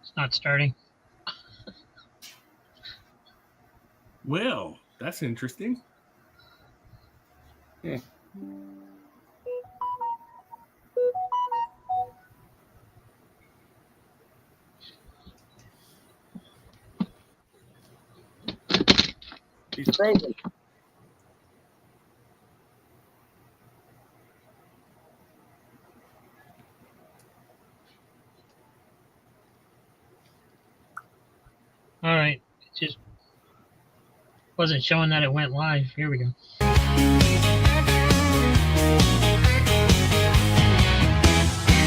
It's not starting. Well, that's interesting. Yeah. He's frozen. All right. It just wasn't showing that it went live. Here we go.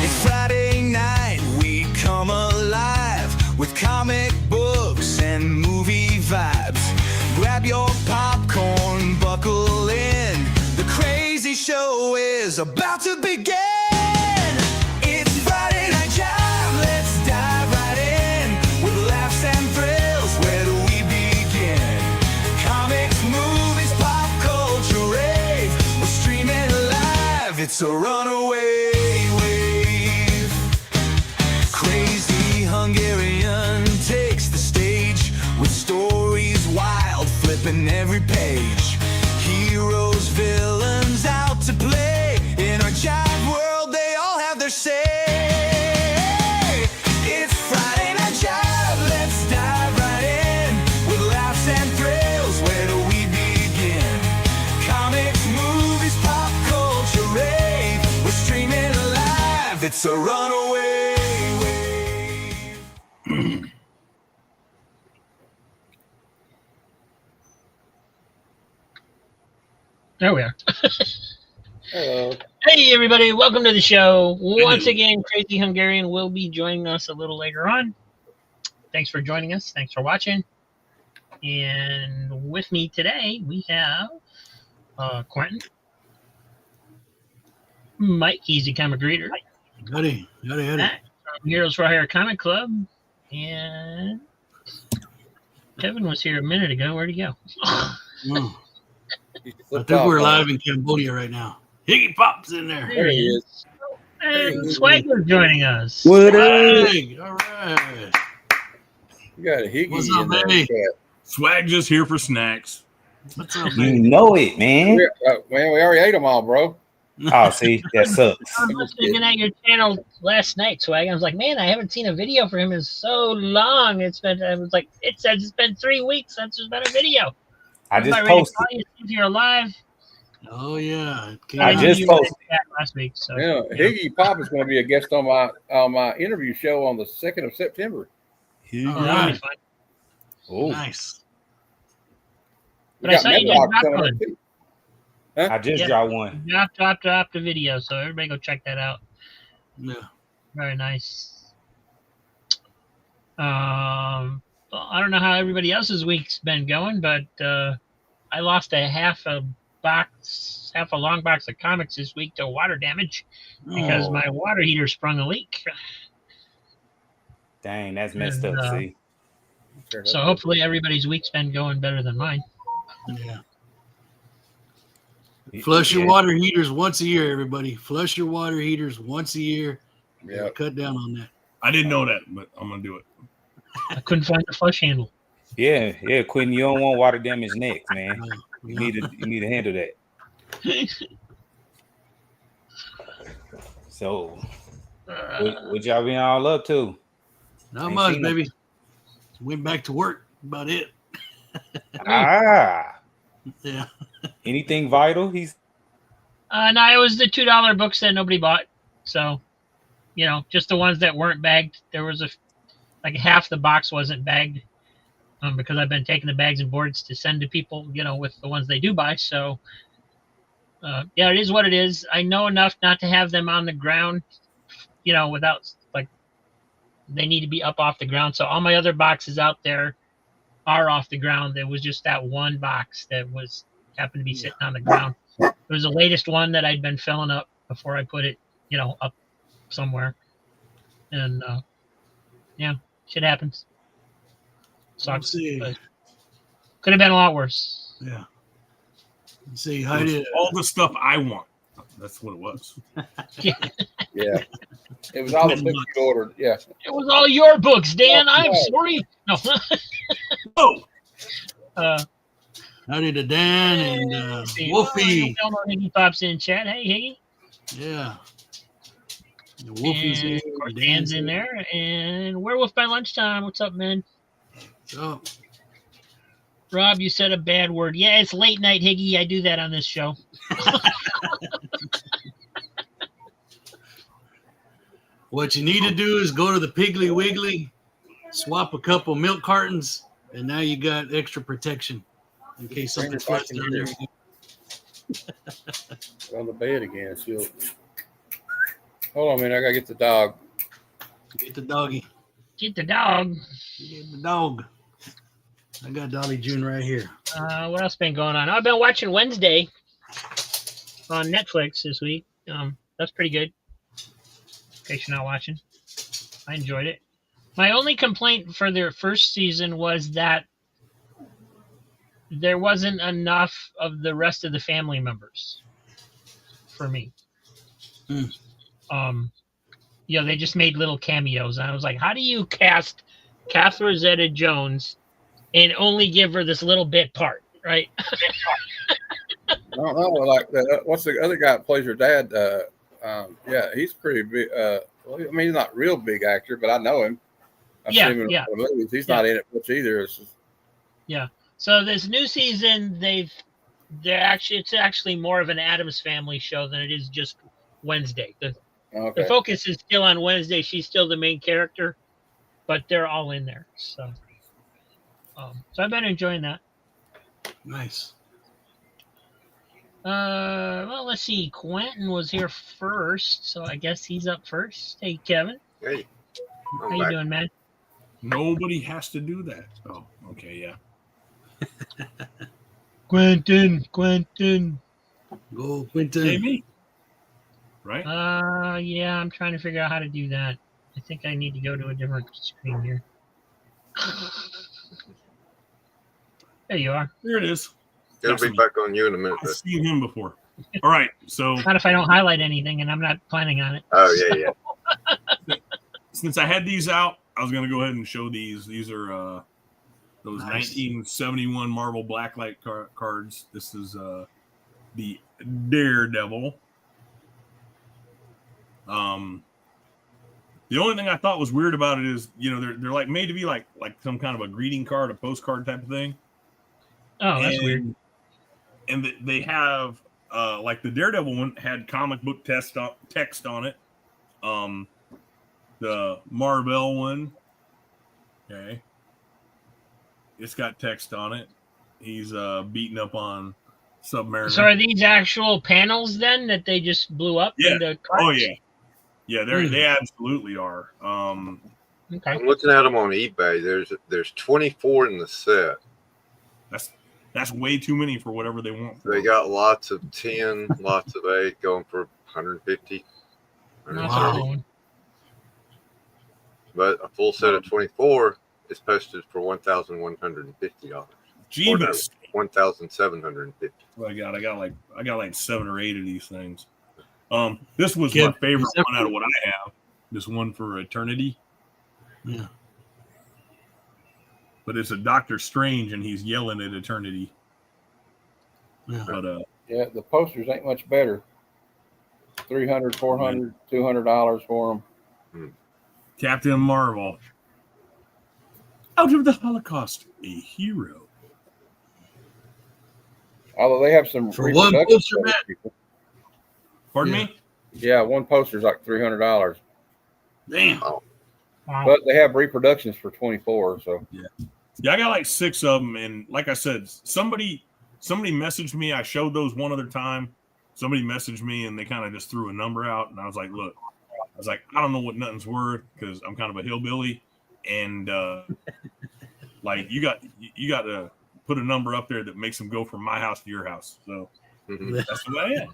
It's Friday night, we come alive with comic books and movie vibes. Grab your popcorn, buckle in. The crazy show is about to begin. It's Friday Night Jive, let's dive right in. With laughs and thrills, where do we begin? Comics, movies, pop culture rave. We're streaming live, it's a runaway wave. Crazy Hungarian takes the stage with stories wild, flipping every page. Heroes, villains out to play. In our jive world, they all have their say. It's Friday Night Jive, let's dive right in. With laughs and thrills, where do we begin? Comics, movies, pop culture rave. We're streaming live, it's a runaway wave. There we are. Hello. Hey, everybody. Welcome to the show. Once again, Crazy Hungarian will be joining us a little later on. Thanks for joining us. Thanks for watching. And with me today, we have Quentin, Mike, Easy Comic Reader, Howdy. Matt from Heroes for Hire Comic Club, and Kevin was here a minute ago. Where'd he go? Oh, I think we're live in Cambodia right now. Higgy Pop's in there. There he is. And Swagger's joining us. What up? Hey, all right. You got a Higgy What's up, in there. baby? Swag just here for snacks. What's up, You baby? know it, man. Man, we already ate them all, bro. Oh, see, that sucks. I was looking at your channel last night, Swag. I was like, man, I haven't seen a video for him in so long. It says it's been 3 weeks since there's been a video. I just About ready to posted. call you since you're alive. Oh, yeah. It came I out. just You were in posted. chat last week. So Yeah, Higgy Pop is going to be a guest on my interview show on the 2nd of September. Oh, All that'll be right. fun. Oh, Nice. But I saw you Medlock just dropped coming one. up, too. I just Yeah. dropped one. Dropped the video, so everybody go check that out. Yeah. Very nice. Well, I don't know how everybody else's week's been going, but I lost a half a long box of comics this week to water damage because Oh. my water heater sprung a leak. Dang, that's messed And, up. See, So hopefully everybody's week's been going better than mine. Yeah. Flush your water heaters once a year, everybody. Flush your water heaters once a year. Yeah. Cut down on that. I didn't know that, but I'm gonna do it. I couldn't find the flush handle. Yeah, Quentin, you don't want water damage next, man. You Yeah. need to handle that. So, what y'all been all up to? Not Ain't much, seen no- baby. Went back to work. About it. Ah, Yeah. anything vital? He's No, it was the $2 books that nobody bought. So, just the ones that weren't bagged. There was like half the box wasn't bagged because I've been taking the bags and boards to send to people, with the ones they do buy. So, yeah, it is what it is. I know enough not to have them on the ground, without they need to be up off the ground. So all my other boxes out there are off the ground. There was just that one box that happened to be sitting on the ground. It was the latest one that I'd been filling up before I put it, up somewhere. And yeah, shit happens. Sucks. See. But could have been a lot worse. Yeah. Let's see. How did All the stuff I want. That's what it was. Yeah. Yeah. It was all the books you ordered. Yeah. It was all your books, Dan. Oh, I'm no. sorry. No. Oh, Howdy to Dan and Wolfie. Higgy pops in chat. Hey, Higgy. Yeah. The Wolfie's And in. of course, the Dan's in there. And Werewolf by Lunchtime. What's up, man? So, Rob, you said a bad word. Yeah, it's late night, Higgy. I do that on this show. what you need to do is go to the Piggly Wiggly, swap a couple milk cartons, and now you got extra protection in case something flies down there. On the bed again. She'll... Hold on a minute. I got to get the dog. Get the doggy. Get the dog. Get the dog. I got Dolly June right here. What else been going on? I've been watching Wednesday on Netflix this week. That's pretty good. In case you're not watching, I enjoyed it. My only complaint for their first season was that there wasn't enough of the rest of the family members for me. They just made little cameos, and I was like, how do you cast Catherine Zeta-Jones and only give her this little bit part, right? I don't know. Like, what's the other guy that plays her dad? Yeah, he's pretty big. Well, I mean, he's not a real big actor, but I know him. I've seen him in a lot of movies. He's not in it much either. It's just... Yeah. So this new season, it's actually more of an Addams Family show than it is just Wednesday. The focus is still on Wednesday. She's still the main character, but they're all in there. So I've been enjoying that. Nice. Well, let's see. Quentin was here first, so I guess he's up first. Hey, Kevin. Hey. How you doing, man? nobody has to do that. Oh, okay, yeah. Quentin. Go, Quentin. Hey, me. Right? Yeah, I'm trying to figure out how to do that. I think I need to go to a different screen here. There you are. There it is. It'll be back on you in a minute. I've seen him before. All right, so Not if I don't highlight anything, and I'm not planning on it. Oh, yeah. since I had these out, I was going to go ahead and show these. These are those Nice. 1971 Marvel Blacklight cards. This is the Daredevil. The only thing I thought was weird about it is, you know, they're like made to be like some kind of a greeting card, a postcard type of thing. Oh, that's weird. And they have like the Daredevil one had comic book text on it. The Marvel one, okay, it's got text on it. He's beating up on Submariner. So are these actual panels then that they just blew up into cards? Oh yeah, they absolutely are. Okay. I'm looking at them on eBay. There's 24 in the set. That's way too many for whatever they want. They got lots of 10, lots of 8, going for 150. Wow. But a full set of 24 is posted for $1,150. Jeebus. $1,750. What I got like 7 or 8 of these things. This was Yeah. my favorite one out of what I have. This one for Eternity. Yeah. But it's a Doctor Strange and he's yelling at Eternity. Yeah. But Yeah, the posters ain't much better. $300, $400, $200 for them. Captain Marvel. Out of the Holocaust, a hero. Although they have some For one reproduction poster, photos, Matt. people. Pardon Yeah. me? Yeah, one poster's like $300, Damn. Wow. but they have reproductions for 24. So Yeah, I got like 6 of them, and like I said, somebody messaged me. I showed those one other time. Somebody messaged me, and they kind of just threw a number out, and I was like, "Look, I don't know what nothing's worth because I'm kind of a hillbilly, and like you got to put a number up there that makes them go from my house to your house." So that's what I am.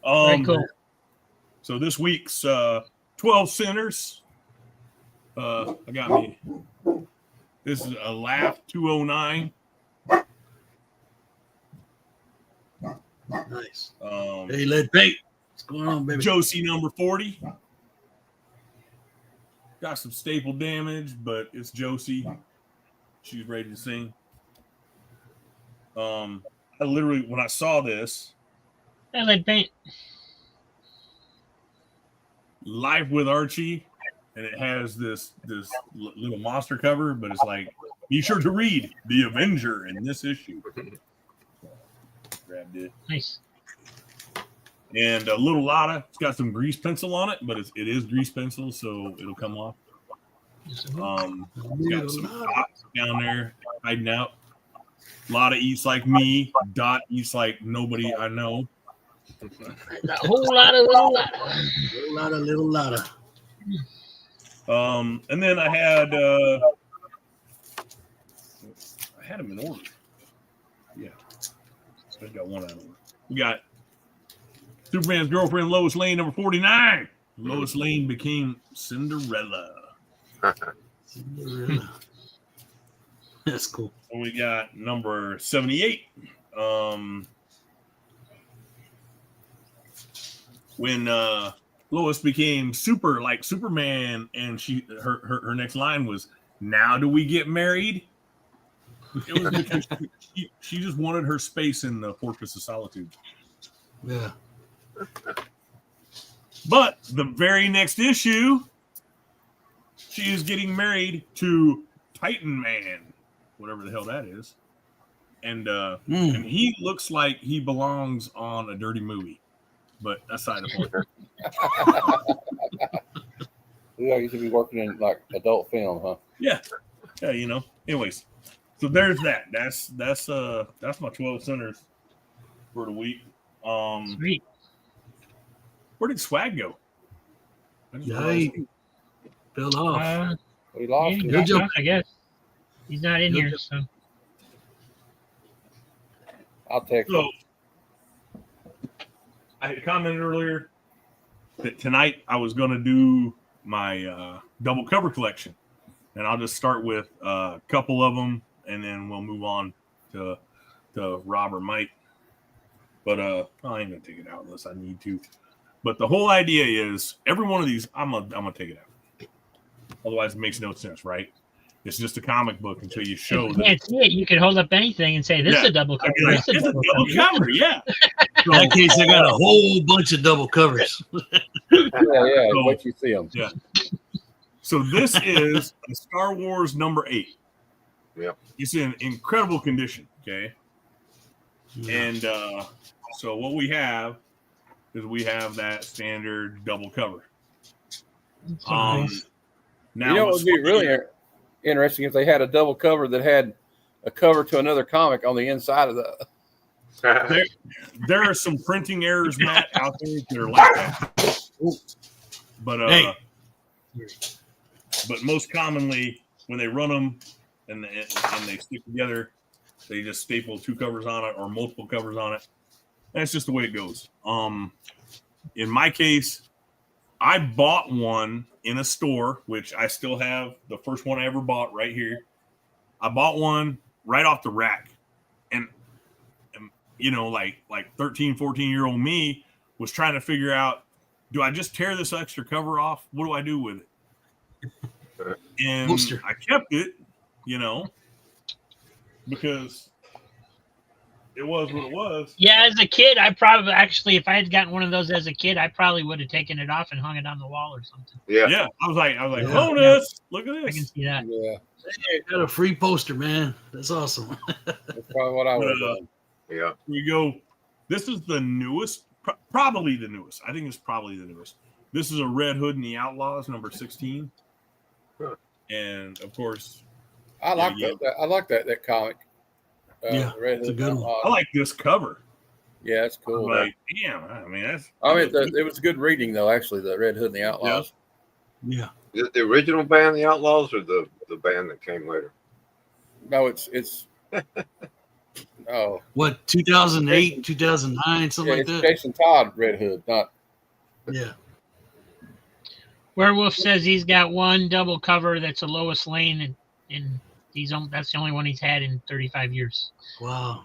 Very cool. So this week's 12 Sinners. I got me. This is a Laugh 209. Nice. Um, Hey, lead paint. What's going on, baby? Josie number 40. Got some staple damage, but it's Josie. She's ready to sing. I literally, when I saw this, I like paint. Life with Archie, and it has this little monster cover, but it's like, be sure to read The Avenger in this issue. Grabbed it. Nice. And a little Lotta. It's got some grease pencil on it, but it is grease pencil, so it'll come off. It's got some dots down there hiding out. Lotta eats like me. Dot eats like nobody I know. A whole lot of little Lotta. Little Lotta. And then I had them in order. Yeah, I got one out of order. We got Superman's girlfriend Lois Lane, number 49. Lois Lane became Cinderella. Cinderella. That's cool. And we got number 78. When Lois became super like Superman, and her next line was, "Now do we get married?" It was because she just wanted her space in the Fortress of Solitude. Yeah. But the very next issue, she is getting married to Titan Man, whatever the hell that is, and and he looks like he belongs on a dirty movie. But aside of point. Yeah, you should be working in like adult film, huh? Yeah, you know. Anyways, so there's that. That's my 12 centers for the week. Sweet. Where did Swag go? Yeah, he fell off. We lost Yeah, him. Good job. I guess he's not in Good here. job. So I'll text So him. I had commented earlier that tonight I was going to do my double cover collection, and I'll just start with a couple of them, and then we'll move on to Rob or Mike. But I ain't gonna take it out unless I need to. But the whole idea is every one of these, I'm gonna take it out. Otherwise, it makes no sense, right? It's just a comic book until you show if you that. can't see it, you could hold up anything and say, "This is a double cover." Like, This is it's a a double double cover. cover, yeah. In that case, I got a whole bunch of double covers. Yeah, So- wait you see him. Yeah. So this is a Star Wars number 8. Yep. It's in incredible condition. Okay. And so what we have is we have that standard double cover. Now You know, it would be really interesting if they had a double cover that had a cover to another comic on the inside of the. there are some printing errors, Matt, out there that are like that. But but most commonly when they run them and they stick together, they just staple 2 covers on it or multiple covers on it. That's just the way it goes. In my case, I bought one in a store, which I still have the first one I ever bought right here. I bought one right off the rack. And you know, like 13, 14-year-old me was trying to figure out, do I just tear this extra cover off? What do I do with it? And Booster. I kept it, you know, because it was what it was. Yeah, as a kid, I probably actually, if I had gotten one of those as a kid, I probably would have taken it off and hung it on the wall or something. Yeah. Yeah, I was like, Yeah. bonus! Look at I can this. see that. Yeah, Hey, got a free poster, man. That's awesome. that's probably what I would have done. Yeah. Here we go. This is the newest, probably the newest. I think it's probably the newest. This is a Red Hood and the Outlaws, number 16. Huh. And of course, I like yeah. that. I like that comic. Yeah, Red it's a Hood good and one. Outlaws. I like this cover. Yeah, it's cool. Like, damn, I mean, that's. I mean, it was good reading though. Actually, the Red Hood and the Outlaws. Yeah. Is it the original band, the Outlaws, or the band that came later? No, it's. Oh, What, 2008, 2009, something yeah, like it's that? Jason Todd Red Hood, not. Yeah. Werewolf says he's got one double cover that's a Lois Lane, and that's the only one he's had in 35 years. Wow.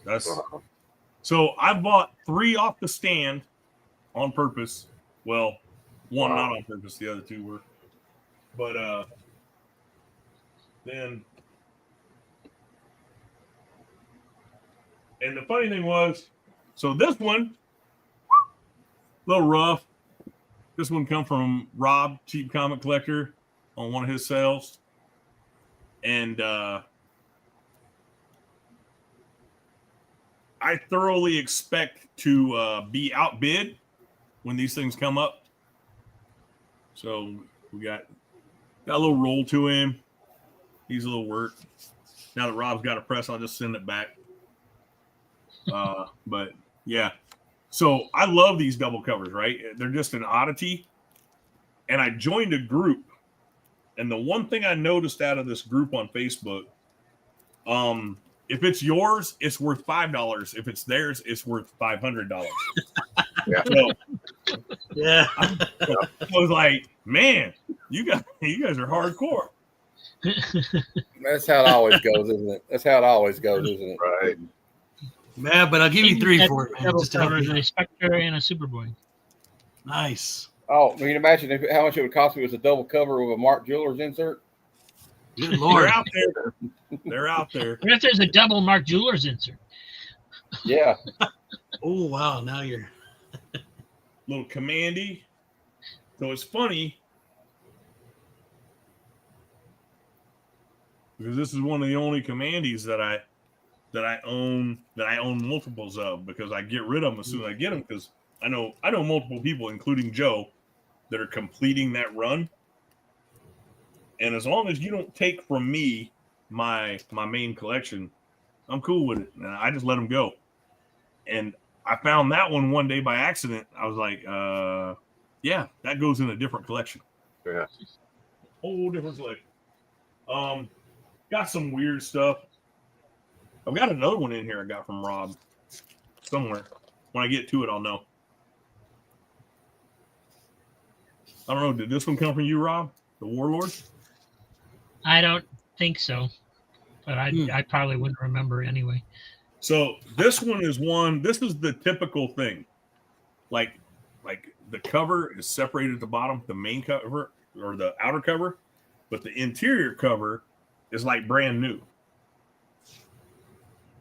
That's so I bought 3 off the stand on purpose. Well, one not on purpose, the other two were. But then, and the funny thing was, so this one, a little rough. This one come from Rob, Cheap Comic Collector, on one of his sales. And I thoroughly expect to be outbid when these things come up. So we got a little roll to him. Needs a little work. Now that Rob's got a press, I'll just send it back. But yeah. So I love these double covers, right? They're just an oddity. And I joined a group. And the one thing I noticed out of this group on Facebook, if it's yours, it's worth $5. If it's theirs, it's worth $500. Yeah. So, Yeah. I was like, man, you guys are hardcore. That's how it always goes, isn't it? That's how it always goes, isn't it? Right. Man, but I'll give you 3 for it, man. Double Just to help covers, you. a Spectre and a Superboy. Nice. Oh, I mean, imagine how much it would cost me with a double cover with a Mark Jewelers insert. Good They're Lord. out there. They're out there. What if there's a double Mark Jewelers insert? Yeah. Oh, wow. Now you're. Little commandy. So it's funny because this is one of the only commandies that I own multiples of, because I get rid of them as soon as I get them, because I know multiple people, including Joe, that are completing that run. And as long as you don't take from me my main collection, I'm cool with it. And I just let them go. And I found that one day by accident. I was like, yeah, that goes in a different collection. Yeah. Whole different collection. Got some weird stuff. I've got another one in here I got from Rob somewhere. When I get to it, I'll know. I don't know. Did this one come from you, Rob? The Warlord? I don't think so, but I probably wouldn't remember anyway. So this one is one. This is the typical thing. Like the cover is separated at the bottom, the main cover or the outer cover, but the interior cover is like brand new.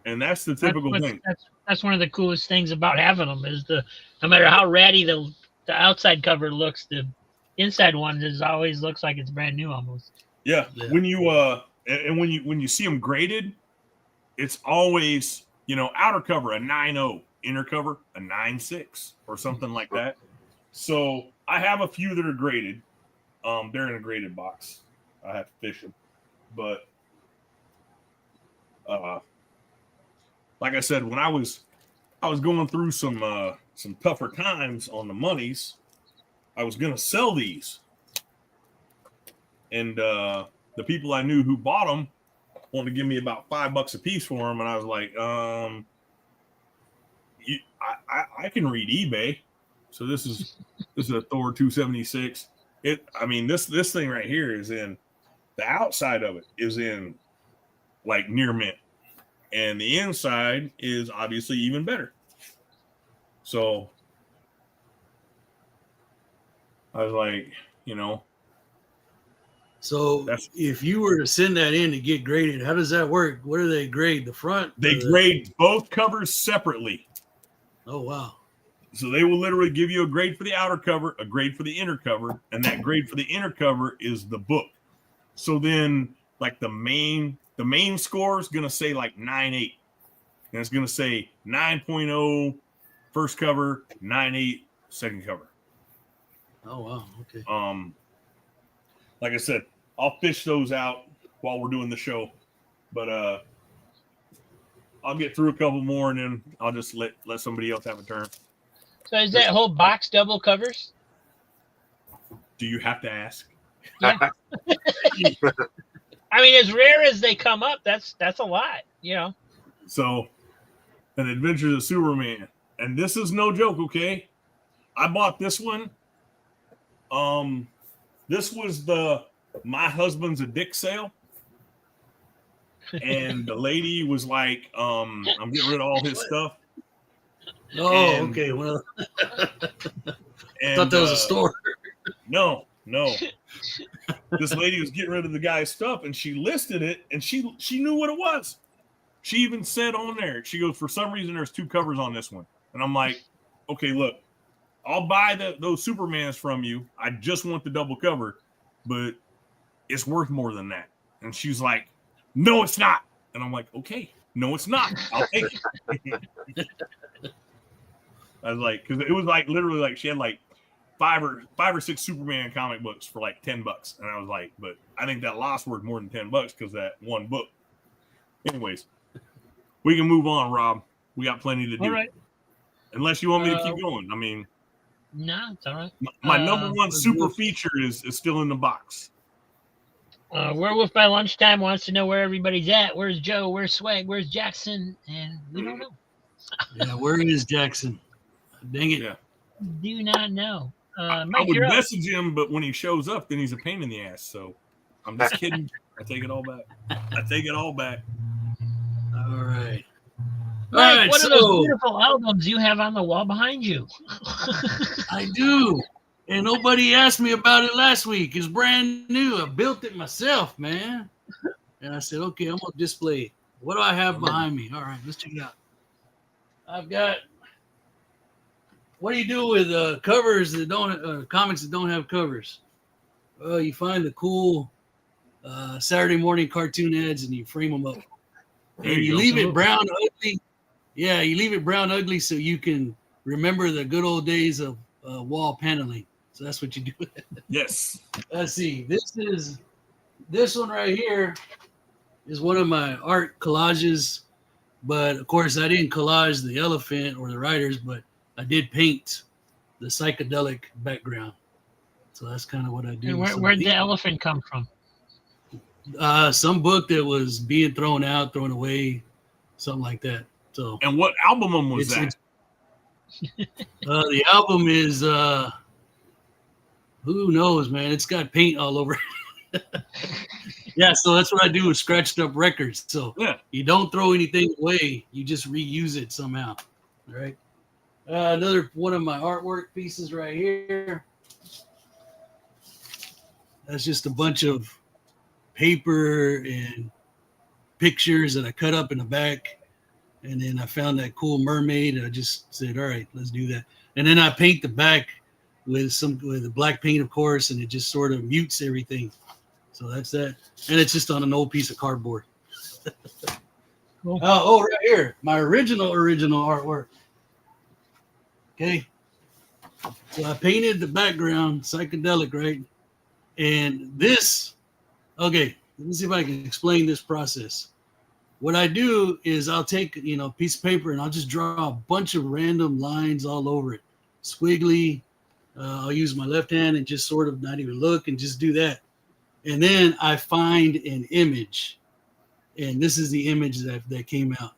And that's the typical thing. That's one of the coolest things about having them is no matter how ratty the outside cover looks, the inside one always looks like it's brand new almost. Yeah. When you and when you see them graded, it's always, outer cover a 9.0, inner cover a 9.6 or something like that. So I have a few that are graded. They're in a graded box. I have to fish them, but like I said, when I was going through some tougher times on the monies, I was gonna sell these, and the people I knew who bought them wanted to give me about $5 a piece for them, and I was like, I can read eBay, so this is a Thor 276. This thing right here is in the outside of it is in like near mint. And the inside is obviously even better. So I was like, So if you were to send that in to get graded, how does that work? What do they grade? The front? They grade both covers separately. Oh, wow. So they will literally give you a grade for the outer cover, a grade for the inner cover, and that grade for the inner cover is the book. So then like the main score is going to say like 9.8. And it's going to say 9.0 first cover, 9.8 second cover. Oh, wow. Okay. Like I said, I'll fish those out while we're doing the show. But I'll get through a couple more and then I'll just let somebody else have a turn. So is that whole box double covers? Do you have to ask? Yeah. I mean, as rare as they come up, that's a lot, So, an Adventures of Superman, and this is no joke. Okay, I bought this one. This was my husband's a dick sale, and the lady was like, "I'm getting rid of all his stuff." Oh, And- okay. Well, And, I thought that was a store. No. This lady was getting rid of the guy's stuff, and she listed it, and she knew what it was. She even said on there, she goes, for some reason, there's 2 covers on this one. And I'm like, okay, look, I'll buy those Supermans from you. I just want the double cover, but it's worth more than that. And she's like, no, it's not. And I'm like, okay, no, it's not. I'll take it. I was like, because it was like literally like she had like five or six Superman comic books for like $10, and I was like, but I think that loss worth more than $10 because that one book. Anyways, we can move on, Rob. We got plenty to do. All right. Unless you want me to keep going. I mean, No, it's all right. my number one super feature is still in the box. Werewolf by Lunchtime wants to know where everybody's at. Where's Joe? Where's Swag? Where's Jackson? And we don't know. Yeah, where is Jackson? Dang it. Yeah. Do not know. I Mike, would you're up. message him, but when he shows up, then he's a pain in the ass. So I'm just kidding. I take it all back. All right. Mike, what are those beautiful albums you have on the wall behind you? I do. And nobody asked me about it last week. It's brand new. I built it myself, man. And I said, okay, I'm going to display it. What do I have behind me? All right, let's check it out. I've got, what do you do with covers that don't, comics that don't have covers? Well, you find the cool Saturday morning cartoon ads and you frame them up. There And you you go. leave it brown ugly. Yeah, you leave it brown ugly so you can remember the good old days of wall paneling. So that's what you do. Yes. Let's see. This one right here is one of my art collages, but of course I didn't collage the elephant or the riders, but I did paint the psychedelic background. So that's kind of what I do. And where'd the elephant come from? Some book that was being thrown out, thrown away, something like that. So And what album was that? The album is who knows, man? It's got paint all over it. Yeah, so that's what I do with scratched up records. So Yeah. you don't throw anything away, you just reuse it somehow. All right. Another one of my artwork pieces right here. That's just a bunch of paper and pictures that I cut up in the back. And then I found that cool mermaid, and I just said, all right, let's do that. And then I paint the back with the black paint, of course, and it just sort of mutes everything. So that's that. And it's just on an old piece of cardboard. Cool. Oh, right here, my original artwork. Okay. So I painted the background, psychedelic, right? And this, okay, let me see if I can explain this process. What I do is I'll take, a piece of paper and I'll just draw a bunch of random lines all over it. Squiggly. I'll use my left hand and just sort of not even look and just do that. And then I find an image. And this is the image that came out.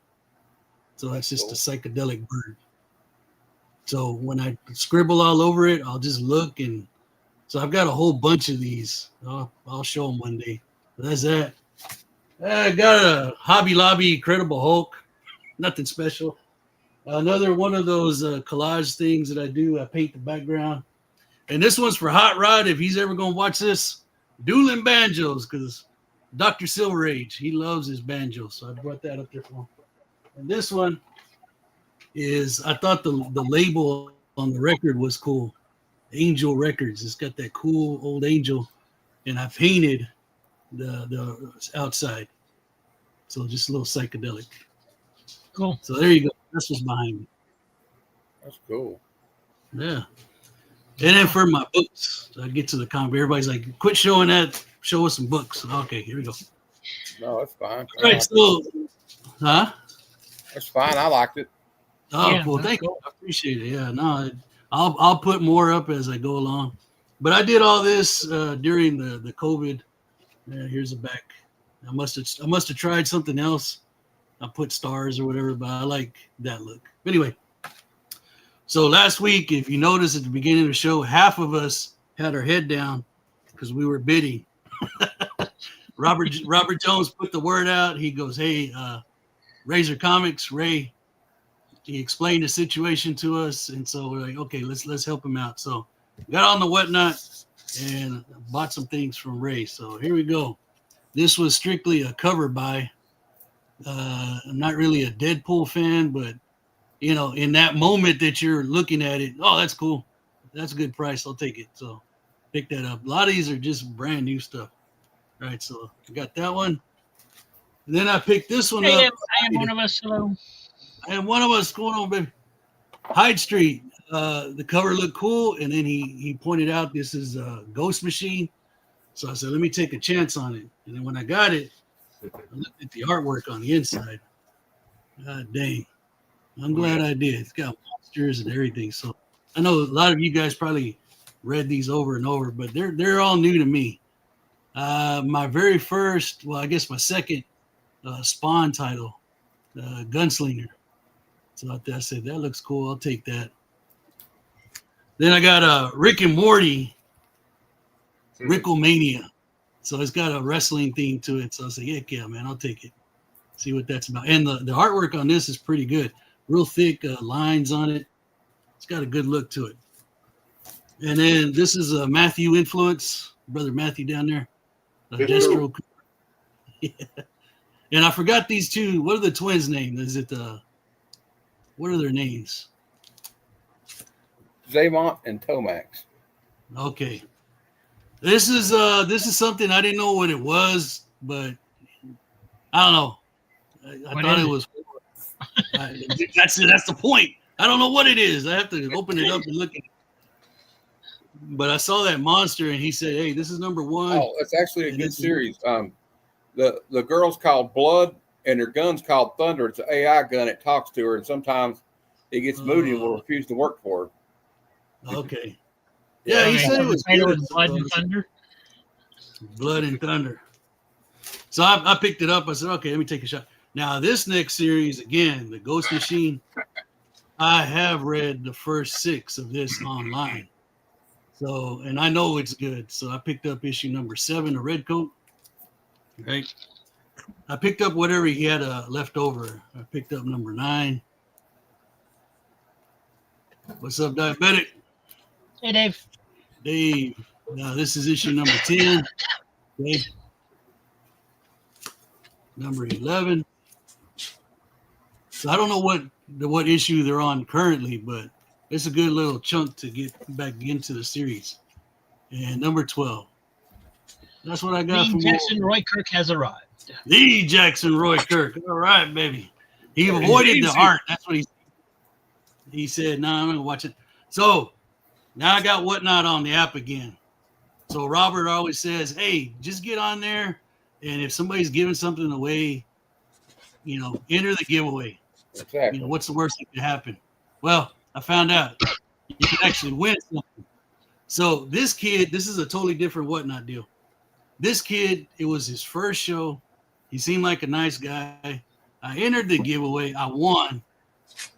So that's just a psychedelic bird. So when I scribble all over it, I'll just look. And so I've got a whole bunch of these. I'll show them one day. But that's that. I got a Hobby Lobby Incredible Hulk. Nothing special. Another one of those collage things that I do. I paint the background. And this one's for Hot Rod. If he's ever going to watch this, Dueling Banjos, because Dr. Silver Age, he loves his banjo. So I brought that up there for him. And this one is, I thought the label on the record was cool. Angel Records. It's got that cool old angel. And I painted the outside. So just a little psychedelic. Cool. So there you go. That's what's behind me. That's cool. Yeah. And then for my books, so I get to the comic. Everybody's like, quit showing that. Show us some books. Okay, here we go. No, that's fine. All right, so, huh? That's fine. I liked it. Oh, Yeah, cool. that's Thank you. I appreciate it. Yeah, no, I'll put more up as I go along. But I did all this during the COVID. Yeah, here's the back. I must have tried something else. I put stars or whatever, but I like that look. But anyway, so last week, if you notice at the beginning of the show, half of us had our head down because we were bidding. Robert Jones put the word out. He goes, "Hey, Razor Comics, Ray, he explained the situation to us, and so we're like, okay, let's help him out. So got on the Whatnot and bought some things from Ray. So here we go. This was strictly a cover buy. I'm not really a Deadpool fan, but you know, in that moment that you're looking at it, oh, that's cool. That's a good price. I'll take it. So pick that up. A lot of these are just brand new stuff. All right, so I got that one. And then I picked this one up. I am one of us. Hello. I am one of us. What's going on, baby? Hyde Street. The cover looked cool, and then he pointed out this is a Ghost Machine. So I said, let me take a chance on it. And then when I got it, I looked at the artwork on the inside. God dang. I'm glad I did. It's got monsters and everything. So I know a lot of you guys probably read these over and over, but they're all new to me. My very first, well, I guess my second Spawn title, Gunslinger. So I said, that looks cool. I'll take that. Then I got Rick and Morty, Rickomania. So it's got a wrestling theme to it. So I said, heck yeah, man, I'll take it. See what that's about. And the artwork on this is pretty good. Real thick lines on it. It's got a good look to it. And then this is a Matthew influence, brother Matthew down there. Destro. Yeah. And I forgot these two. What are the twins' names? Is it what are their names? Zaymont and Tomax. Okay. This is something I didn't know what it was, but I don't know. I thought it was. That's the point. I don't know what it is. I have to open it up and look at it. But I saw that monster, and he said, "Hey, this is number 1." Oh, it's actually a good series. The girl's called Blood, and her gun's called Thunder. It's an AI gun. It talks to her, and sometimes it gets moody and will refuse to work for her. Okay. Yeah, he said it was Blood and Thunder. Blood and Thunder. So I picked it up. I said, okay, let me take a shot. Now, this next series, again, the Ghost Machine, I have read the first 6 of this online. So, and I know it's good. So I picked up issue number 7, the Red Coat. Right. I picked up whatever he had left over. I picked up number 9. What's up, Diabetic? Hey, Dave. Dave. Now, this is issue number 10. Okay. Number 11. So I don't know what issue they're on currently, but it's a good little chunk to get back into the series. And number 12. That's what I got from Jackson Roy Kirk has arrived. The Jackson Roy Kirk. All right, baby. He avoided the art. That's what he said. No, I'm going to watch it. So now I got Whatnot on the app again. So Robert always says, hey, just get on there. And if somebody's giving something away, enter the giveaway. Exactly. What's the worst that could happen? Well, I found out you can actually win something. So this kid, this is a totally different Whatnot deal. This kid, it was his first show. He seemed like a nice guy. I entered the giveaway. I won.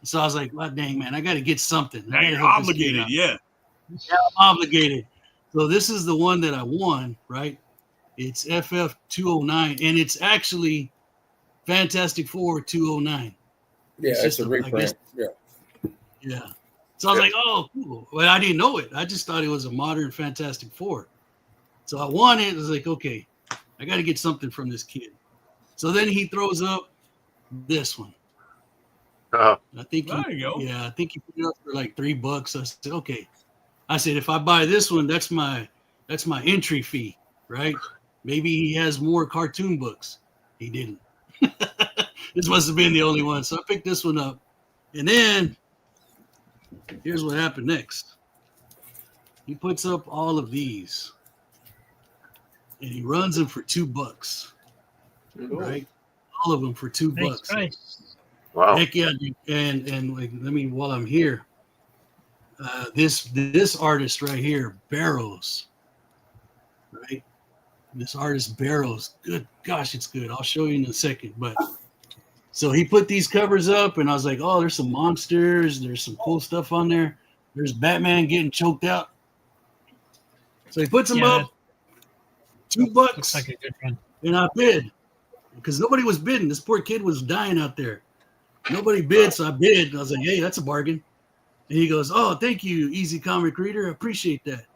So I was like, well, dang, man, I got to get something. Now you're obligated, yeah. Yeah, I'm obligated. So this is the one that I won, right? It's FF 209, and it's actually Fantastic Four 209. Yeah, it's a reprint. Yeah. So I was like, oh, cool. Well, I didn't know it. I just thought it was a modern Fantastic Four. So I won it. I was like, okay, I got to get something from this kid. So then he throws up this one. I think there you go. Yeah, I think he put it up for like $3. I said, okay. I said, if I buy this one, that's my entry fee, right? Maybe he has more cartoon books. He didn't. This must have been the only one. So I picked this one up. And then here's what happened next. He puts up all of these. And he runs them for $2. Right? All of them for $2. Nice. Wow. Heck yeah. And like, let me, while I'm here, this artist right here, Barrows, right? This artist Barrows, good gosh, it's good. I'll show you in a second. But so he put these covers up, and I was like, oh, there's some monsters. There's some cool stuff on there. There's Batman getting choked out. So he puts them up, $2. Looks like a good one. And I bid because nobody was bidding. This poor kid was dying out there. Nobody bid, so I bid. I was like, hey, that's a bargain. And he goes, oh, thank you, Easy Comic Reader. I appreciate that.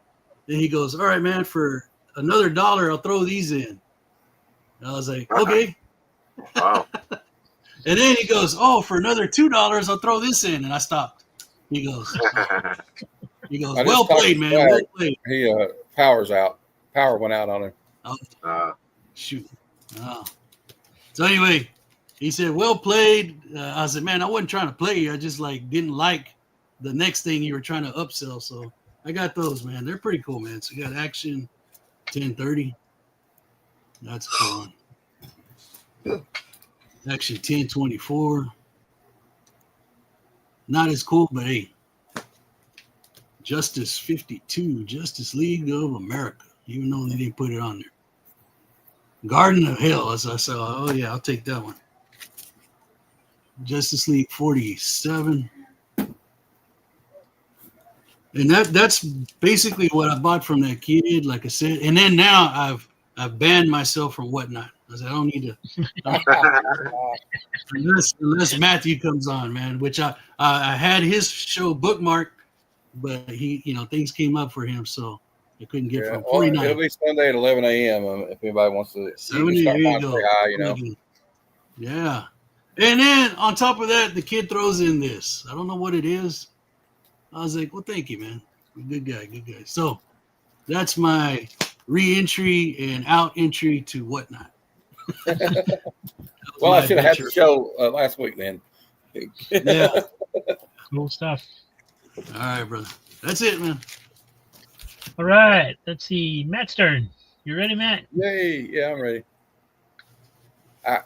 Then he goes, all right, man, for another $1, I'll throw these in. And I was like, okay. Wow. And then he goes, oh, for another $2, I'll throw this in. And I stopped. He goes, well played, man. Well played. He powers out. Power went out on him. Oh, shoot. Oh. So anyway, he said, well played. I said, man, I wasn't trying to play you. I just didn't like the next thing you were trying to upsell. So I got those, man. They're pretty cool, man. So you got Action 1030. That's cool. Action 1024. Not as cool, but hey. Justice 52, Justice League of America, even though they didn't put it on there. Garden of Hell, as I said, oh yeah, I'll take that one. Justice League 47. And that's basically what I bought from that kid, like I said. And then now I've banned myself from Whatnot. I said, I don't need to unless Matthew comes on, man, which I had his show bookmarked, but he, things came up for him, so I couldn't get from 49. It'll be Sunday at 11 a.m. If anybody wants to. 70, there you go. Yeah. And then on top of that, the kid throws in this. I don't know what it is. I was like, well, thank you, man. Good guy. So that's my re-entry and out entry to Whatnot. Well, I should have had the show last week then. Yeah. Cool stuff. All right, brother. That's it, man. All right. Let's see. Matt's turn. You ready, Matt? Yay. Yeah, I'm ready. I'm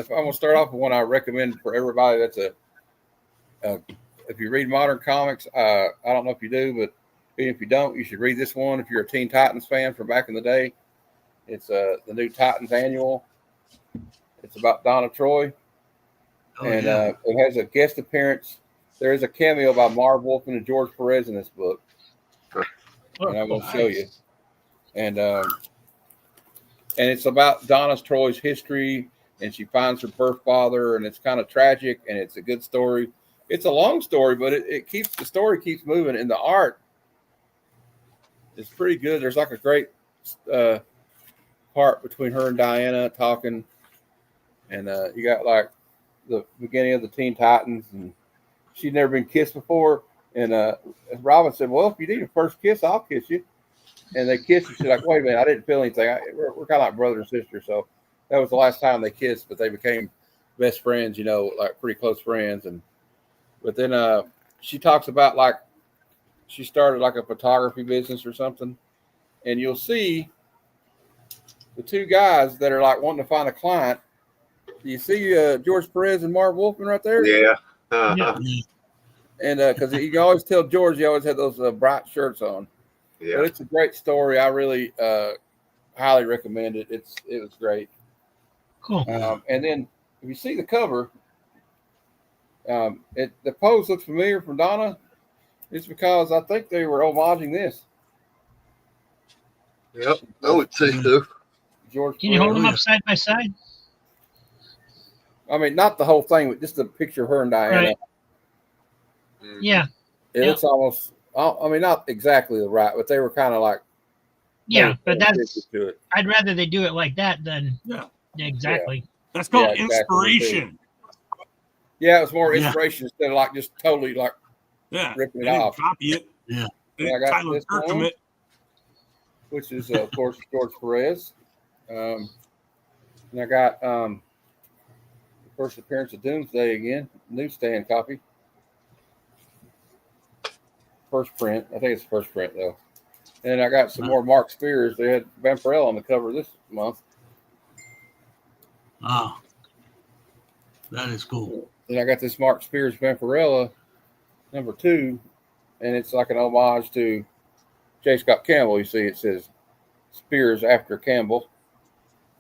going to start off with one I recommend for everybody. That's if you read modern comics, I don't know if you do, but if you don't, you should read this one. If you're a Teen Titans fan from back in the day, it's the new Titans Annual. It's about Donna Troy. It has a guest appearance. There is a cameo by Marv Wolfman and George Perez in this book. And I'm going to show you. And it's about Donna Troy's history, and she finds her birth father, and it's kind of tragic, and it's a good story. It's a long story, but the story keeps moving, and the art is pretty good. There's a great part between her and Diana talking, and you got the beginning of the Teen Titans, and she'd never been kissed before, and Robin said, well, if you need a first kiss, I'll kiss you. And they kissed, and she's like, wait a minute, I didn't feel anything. We're kind of like brother and sister, so that was the last time they kissed, but they became best friends, pretty close friends. But then she talks about she started a photography business or something, and you'll see the two guys that are wanting to find a client. You see George Perez and Marv Wolfman right there? Yeah. Yeah. And because you can always tell George, he always had those bright shirts on. Yeah. But it's a great story. I really highly recommend it. It was great. Cool. And then if you see the cover, the pose looks familiar from Donna. It's because I think they were homaging this. Yep. I would say so. George. Can you hold them up side by side? I mean, not the whole thing, but just a picture of her and Diana. Right. Yeah. It looks almost. I mean, not exactly the right, but they were kind of Yeah, but to it. I'd rather they do it like that than exactly. Yeah. That's called exactly. inspiration. Yeah, it was more inspiration instead of just totally ripping it off. Copy it. Yeah. I got Tyler this Kirkham one, it. which is of course George Perez. And I got the first appearance of Doomsday again, newsstand copy. First print. I think it's the first print though. And I got some more Mark Spears. They had Vampirella on the cover this month. Oh, that is cool. And I got this Mark Spears Vampirella #2, and it's like an homage to J. Scott Campbell. You see, it says Spears after Campbell.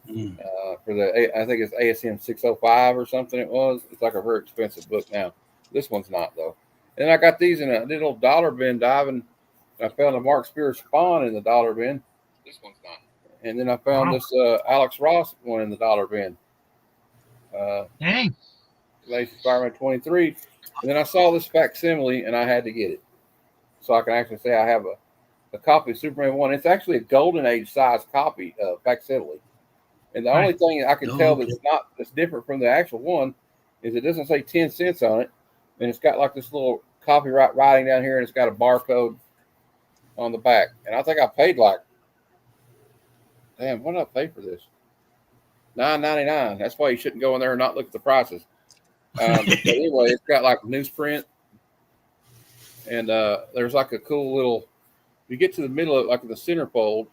For I think it's ASM 605 or something. It was. It's like a very expensive book now. This one's not though. And I got these in a little dollar bin diving. I found a Mark Spears Spawn in the dollar bin. This one's not. And then I found this Alex Ross one in the dollar bin. Dang. Amazing Spider-Man 23. And then I saw this facsimile, and I had to get it. So I can actually say I have a copy of Superman 1. It's actually a Golden Age size copy of facsimile. And the only thing I can tell that's different from the actual one is it doesn't say 10 cents on it. And it's got like this little copyright writing down here, and it's got a barcode on the back. And I think I paid like, damn, what did I pay for this? $9.99. That's why you shouldn't go in there and not look at the prices. But anyway, it's got like newsprint, and there's like a cool little. You get to the middle of like the centerfold,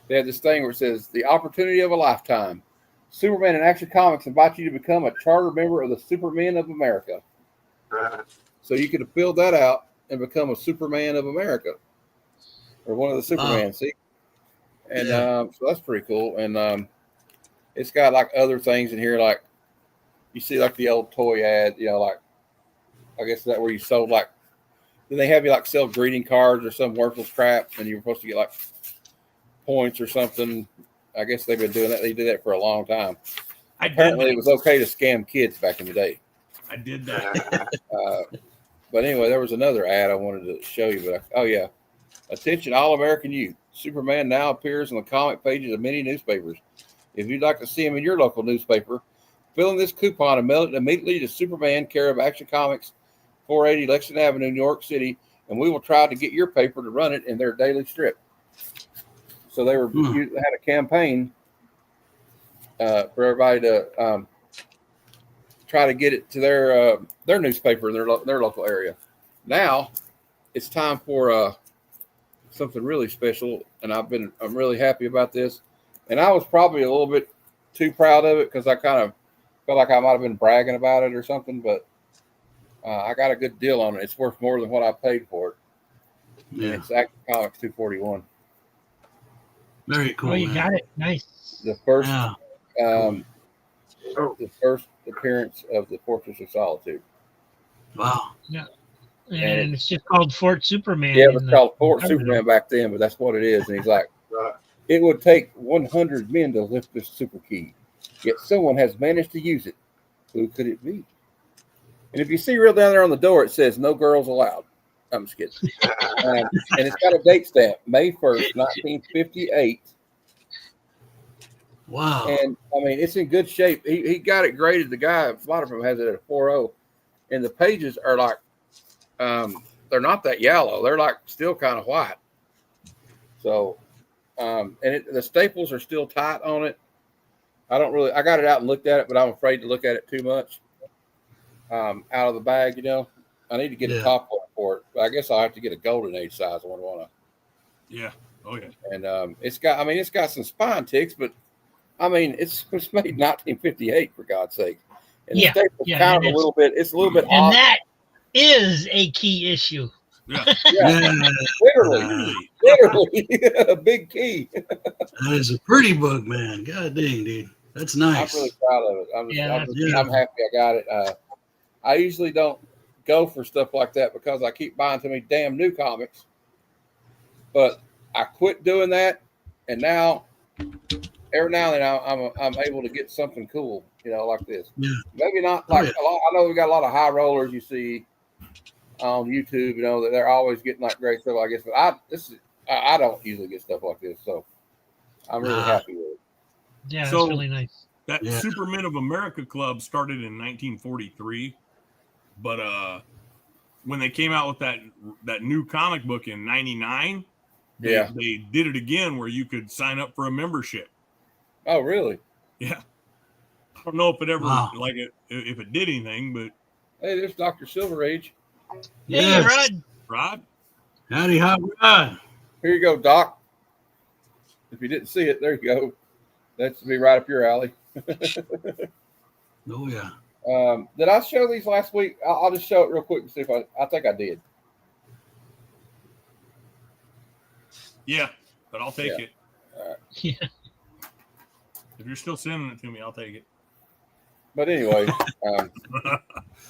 they have this thing where it says the opportunity of a lifetime. Superman and Action Comics invite you to become a charter member of the Supermen of America. So you could have filled that out and become a Superman of America, or one of the Supermans. See, and so that's pretty cool. And it's got like other things in here, like you see like the old toy ad, you know, like I guess that where you sold like. Then they have you like sell greeting cards or some worthless crap, and you're supposed to get like points or something. I guess they've been doing that. They did that for a long time. Apparently, it was okay to scam kids back in the day. I did that. But anyway, there was another ad I wanted to show you. But oh yeah, attention, all American youth! Superman now appears on the comic pages of many newspapers. If you'd like to see him in your local newspaper, fill in this coupon and mail it immediately to Superman, care of Action Comics, 480 Lexington Avenue, New York City, and we will try to get your paper to run it in their daily strip. So they had a campaign for everybody to try to get it to their newspaper in their local area. Now it's time for something really special, and I'm really happy about this. And I was probably a little bit too proud of it because I kind of felt like I might have been bragging about it or something, but I got a good deal on it. It's worth more than what I paid for it. Yeah. And it's Action Comics 241. Very cool. Oh, you got it. Nice. The first, the first appearance of the Fortress of Solitude. Wow. Yeah. And it's just called Fort Superman. Yeah, it was called Fort Superman back then, but that's what it is. And he's like, it would take 100 men to lift this super key, yet someone has managed to use it. Who could it be? And if you see real down there on the door, it says "No girls allowed." I'm just kidding. And it's got a date stamp, May 1st, 1958. Wow. And I mean, it's in good shape. He got it graded. The guy at the bottom of him has it at a 4.0. And the pages are like, they're not that yellow. They're like still kind of white. So, the staples are still tight on it. I got it out and looked at it, but I'm afraid to look at it too much. Out of the bag, you know. I need to get a top one for it, but I guess I'll have to get a Golden Age size one. Yeah. Oh yeah. And it's got some spine ticks, but I mean it's made in 1958 for God's sake. And the staple's kind of a little bit. It's a little bit and odd. That is a key issue. Yeah. Literally, a big key. That is a pretty book, man. God dang, dude. That's nice. I'm really proud of it. I'm happy I got it. I usually don't go for stuff like that because I keep buying too many damn new comics. But I quit doing that, and now every now and then I'm able to get something cool, you know, like this. Yeah. Maybe not like a lot. I know we got a lot of high rollers you see on YouTube, you know, that they're always getting like great stuff, I guess. But I don't usually get stuff like this, so I'm really happy with it. Yeah, so, it's really nice. That Supermen of America Club started in 1943, but when they came out with that new comic book in '99, they did it again where you could sign up for a membership. Oh, really? Yeah. I don't know if it ever if it did anything, but hey, there's Dr. Silver Age. Yeah, Rod. Howdy, hot Rod. Here you go, Doc. If you didn't see it, there you go. That's to be right up your alley. Oh yeah. Did I show these last week? I'll just show it real quick and see if I think I did. Yeah, but I'll take it. Yeah. If you're still sending it to me, I'll take it. But anyway,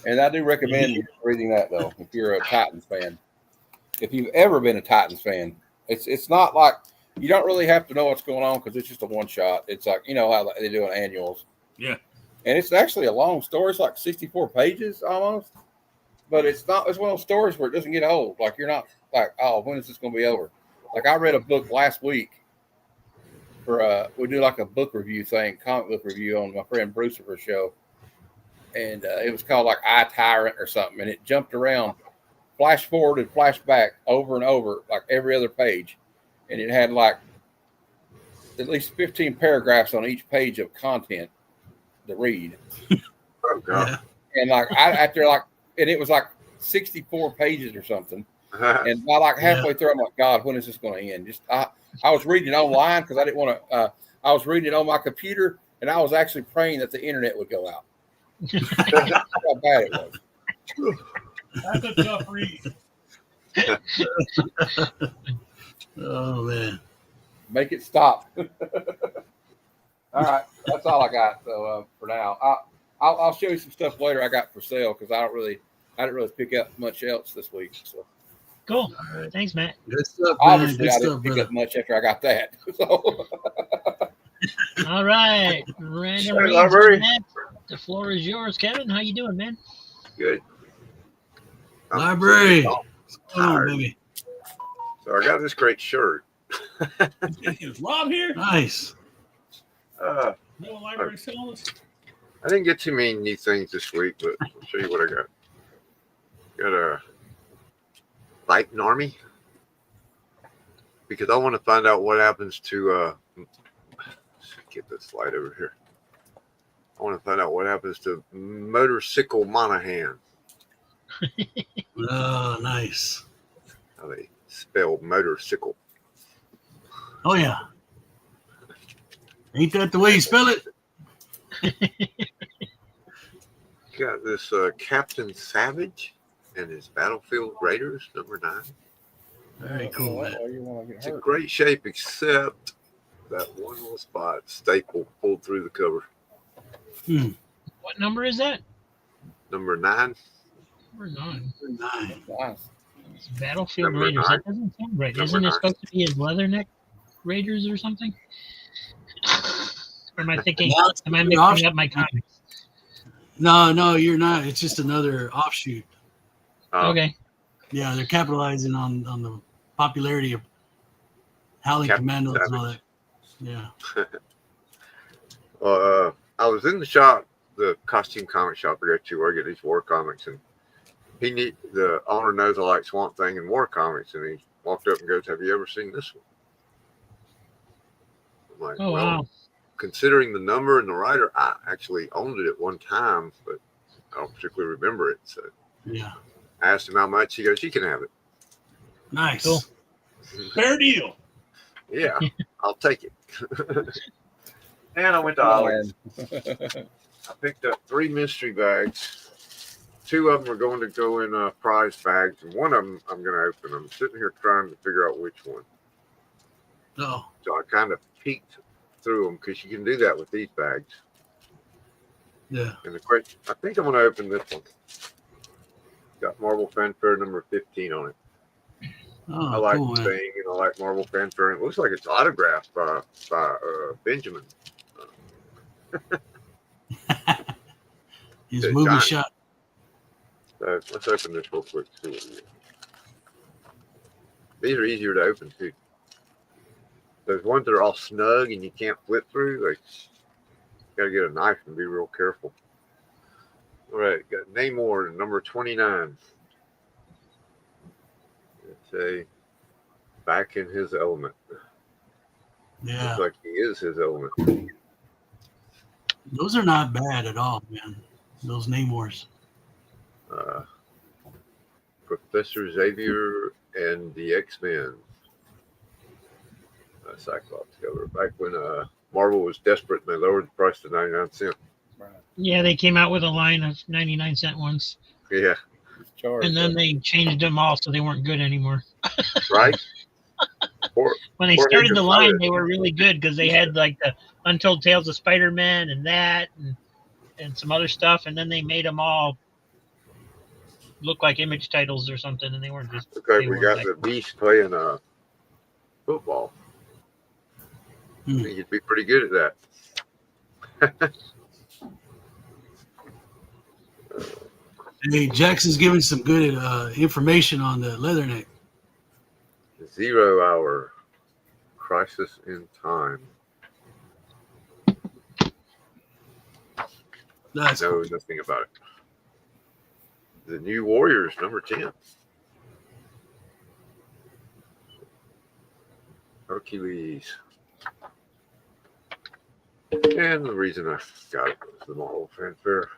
and I do recommend you reading that though, if you're a Titans fan. If you've ever been a Titans fan, it's not like you don't really have to know what's going on because it's just a one shot. It's like, you know how they do in annuals. Yeah. and it's actually a long story. It's like 64 pages almost, but it's not. It's one of those stories where it doesn't get old. Like you're not like, oh, when is this going to be over? Like I read a book last week for we do like a book review thing, comic book review on my friend Brucifer's show, and it was called like I Tyrant or something, and it jumped around, flash forward and flash back over and over, like every other page, and it had like at least 15 paragraphs on each page of content to read. Oh God. Yeah. And like and it was like 64 pages or something. And by like halfway through, I'm like, God, when is this going to end? Just I was reading it online because I didn't want to. I was reading it on my computer, and I was actually praying that the internet would go out. That's how bad it was. That's a tough read. Oh man. Make it stop. All right, that's all I got. So for now, I'll show you some stuff later I got for sale because I didn't really pick up much else this week. So Cool. Thanks, Matt. Good stuff, man. obviously Good I stuff, didn't pick brother. up much after I got that. So All right. Random Hey, reads library. next. The floor is yours, Kevin. How you doing, man? Good. Library. Oh, Come on, tired. baby. So I got this great shirt. Is Rob here? Nice. No library sales. I didn't get too many neat things this week, but I'll show you what I got. Got a Titan Army because I want to find out what happens to get this slide over here. I want to find out what happens to Motorcycle Monahan. Oh, nice. How they spell motorcycle. Oh yeah. Ain't that the way you spell it? Got this Captain Savage and his Battlefield Raiders #9. Very cool, man. Why you want to It's get in hurt? great shape except that one little spot staple pulled through the cover. What number is that? #9. Number 9. Nice. Nice. It's Battlefield Number Raiders. 9. That doesn't sound right. Number Isn't 9. it supposed to be his Leatherneck Raiders or something? Or am I thinking? No, it's Am I an mixing offshoot. up my comics? No, you're not. It's just another offshoot. Okay. Yeah, they're capitalizing on the popularity of Howling Captain Commandos and all Savage. that. Yeah. I was in the shop, the costume comic shop I go to where I get these war comics, and the owner knows I like Swamp Thing and war comics, and he walked up and goes, "Have you ever seen this one?" I'm like, Oh well, wow. considering the number and the writer, I actually owned it at one time, but I don't particularly remember it. So Yeah. I asked him how much. He goes, "You can have it." Nice. Cool. Fair deal. Yeah, I'll take it. And I went to Oh, Ollie's. man. I picked up 3 mystery bags. 2 of them are going to go in prize bags, and one of them I'm going to open. I'm sitting here trying to figure out which one. Oh, So I kind of peeked through them because you can do that with these bags. yeah. And the question, I think I'm going to open this one. Got Marvel Fanfare number 15 on it. Oh, I like cool, the man. thing, and I like Marvel Fanfare. And it looks like it's autographed by Benjamin. His It's movie giant. shot. So let's open this real quick. See what it is. These are easier to open too. There's ones that are all snug and you can't flip through. Like, got to get a knife and be real careful. All right, got Namor number 29. It's a back in his element. Yeah. Looks like he is his element. Those are not bad at all, man. Those Namors. Professor Xavier and the X-Men. Cyclops cover. Back when Marvel was desperate and they lowered the price to 99 cents. Yeah, they came out with a line of 99-cent ones, Yeah, Charge. and then they changed them all so they weren't good anymore. right? Or, When they Or started Edgar the line, Fire. they were really good because they had like the Untold Tales of Spider-Man and that, and some other stuff, and then they made them all look like image titles or something, and they weren't just. okay, they we weren't got like- the Beast playing football. I Hmm. think you'd be pretty good at that. Hey, Jackson's giving some good information on the Leatherneck. 0 Hour, Crisis in Time. That's Know cool. nothing about it. The New Warriors, number 10. Hercules. And the reason I got it was the Marvel Fanfare.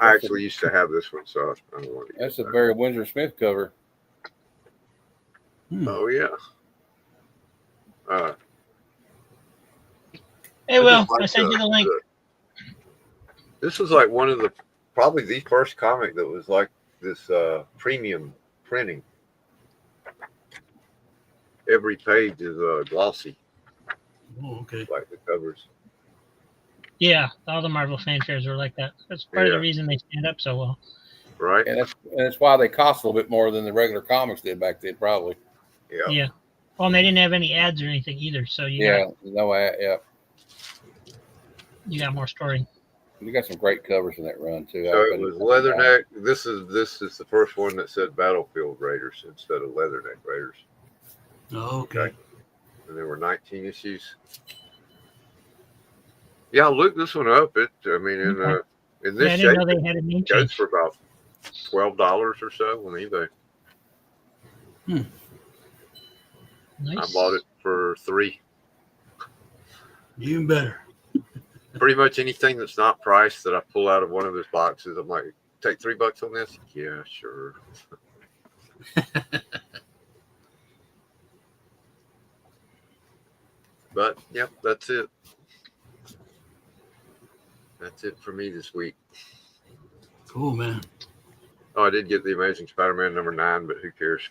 I actually used to have this one, so I don't want to. That's a Barry Windsor Smith cover. Oh yeah. Hey, Will, I sent you the link. This was like one of the probably the first comic that was like this premium printing. Every page is glossy, Oh, okay. like the covers. Yeah, all the Marvel fanfares were like that. That's part of Yeah. the reason they stand up so well. Right? And that's why they cost a little bit more than the regular comics did back then, probably. Yeah. Yeah. Well, and they didn't have any ads or anything either, so you got more story. You got some great covers in that run too. So it was Leatherneck. This is the first one that said Battlefield Raiders instead of Leatherneck Raiders. Oh, okay. Okay. And there were 19 issues. Yeah, I'll look this one up. In this Yeah, I didn't shape, know they had a name it goes change. for about $12 or so on eBay. Nice. I bought it for $3. Even better. Pretty much anything that's not priced that I pull out of one of those boxes, I'm like, take $3 on this? Yeah, sure. But yep, that's it. That's it for me this week. Cool, man. Oh, I did get the Amazing Spider-Man number 9, but who cares?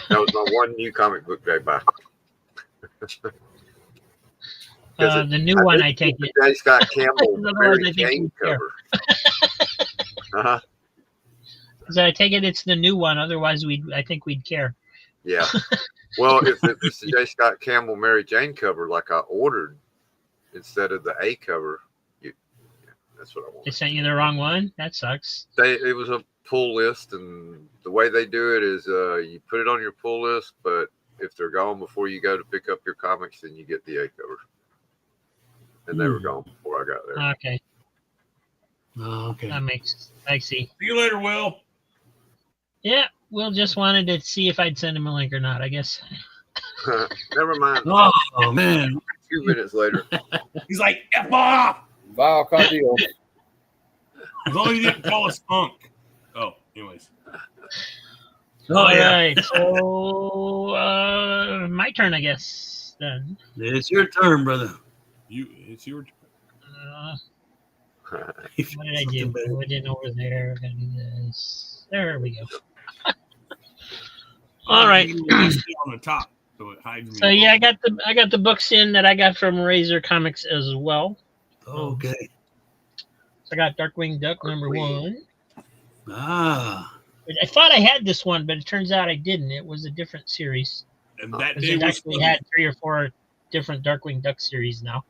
That was my one new comic book day buy. The new one, I take it. J. Scott Campbell, Otherwise, Mary I think Jane we'd care. cover. So I take it it's the new one. Otherwise, I think we'd care. Yeah. Well, if it's the J. Scott Campbell Mary Jane cover, like I ordered, instead of the A cover, that's what I want. They sent you the wrong one. That sucks. It was a pull list, and the way they do it is you put it on your pull list, but if they're gone before you go to pick up your comics, then you get the A cover. And they were gone before I got there. Okay, Oh, okay. I see. See you later, Will. Yeah, Will just wanted to see if I'd send him a link or not. I guess. Never mind. Oh, man. 2 minutes later. He's like, F off! Vile Cardeal. As long as you didn't call us punk. Oh, anyways. Oh, All yeah. right, so my turn, I guess. Then. It's your turn, brother. It's your turn. What did I do? I didn't over there. Gotta do this. There we go. All right. On the top, so it hides me. So yeah, I got the books in that I got from Razor Comics as well. Okay. So I got Darkwing Duck number 1. Ah. I thought I had this one, but it turns out I didn't. It was a different series. And that Because day it was actually funny. had 3 or 4 different Darkwing Duck series now.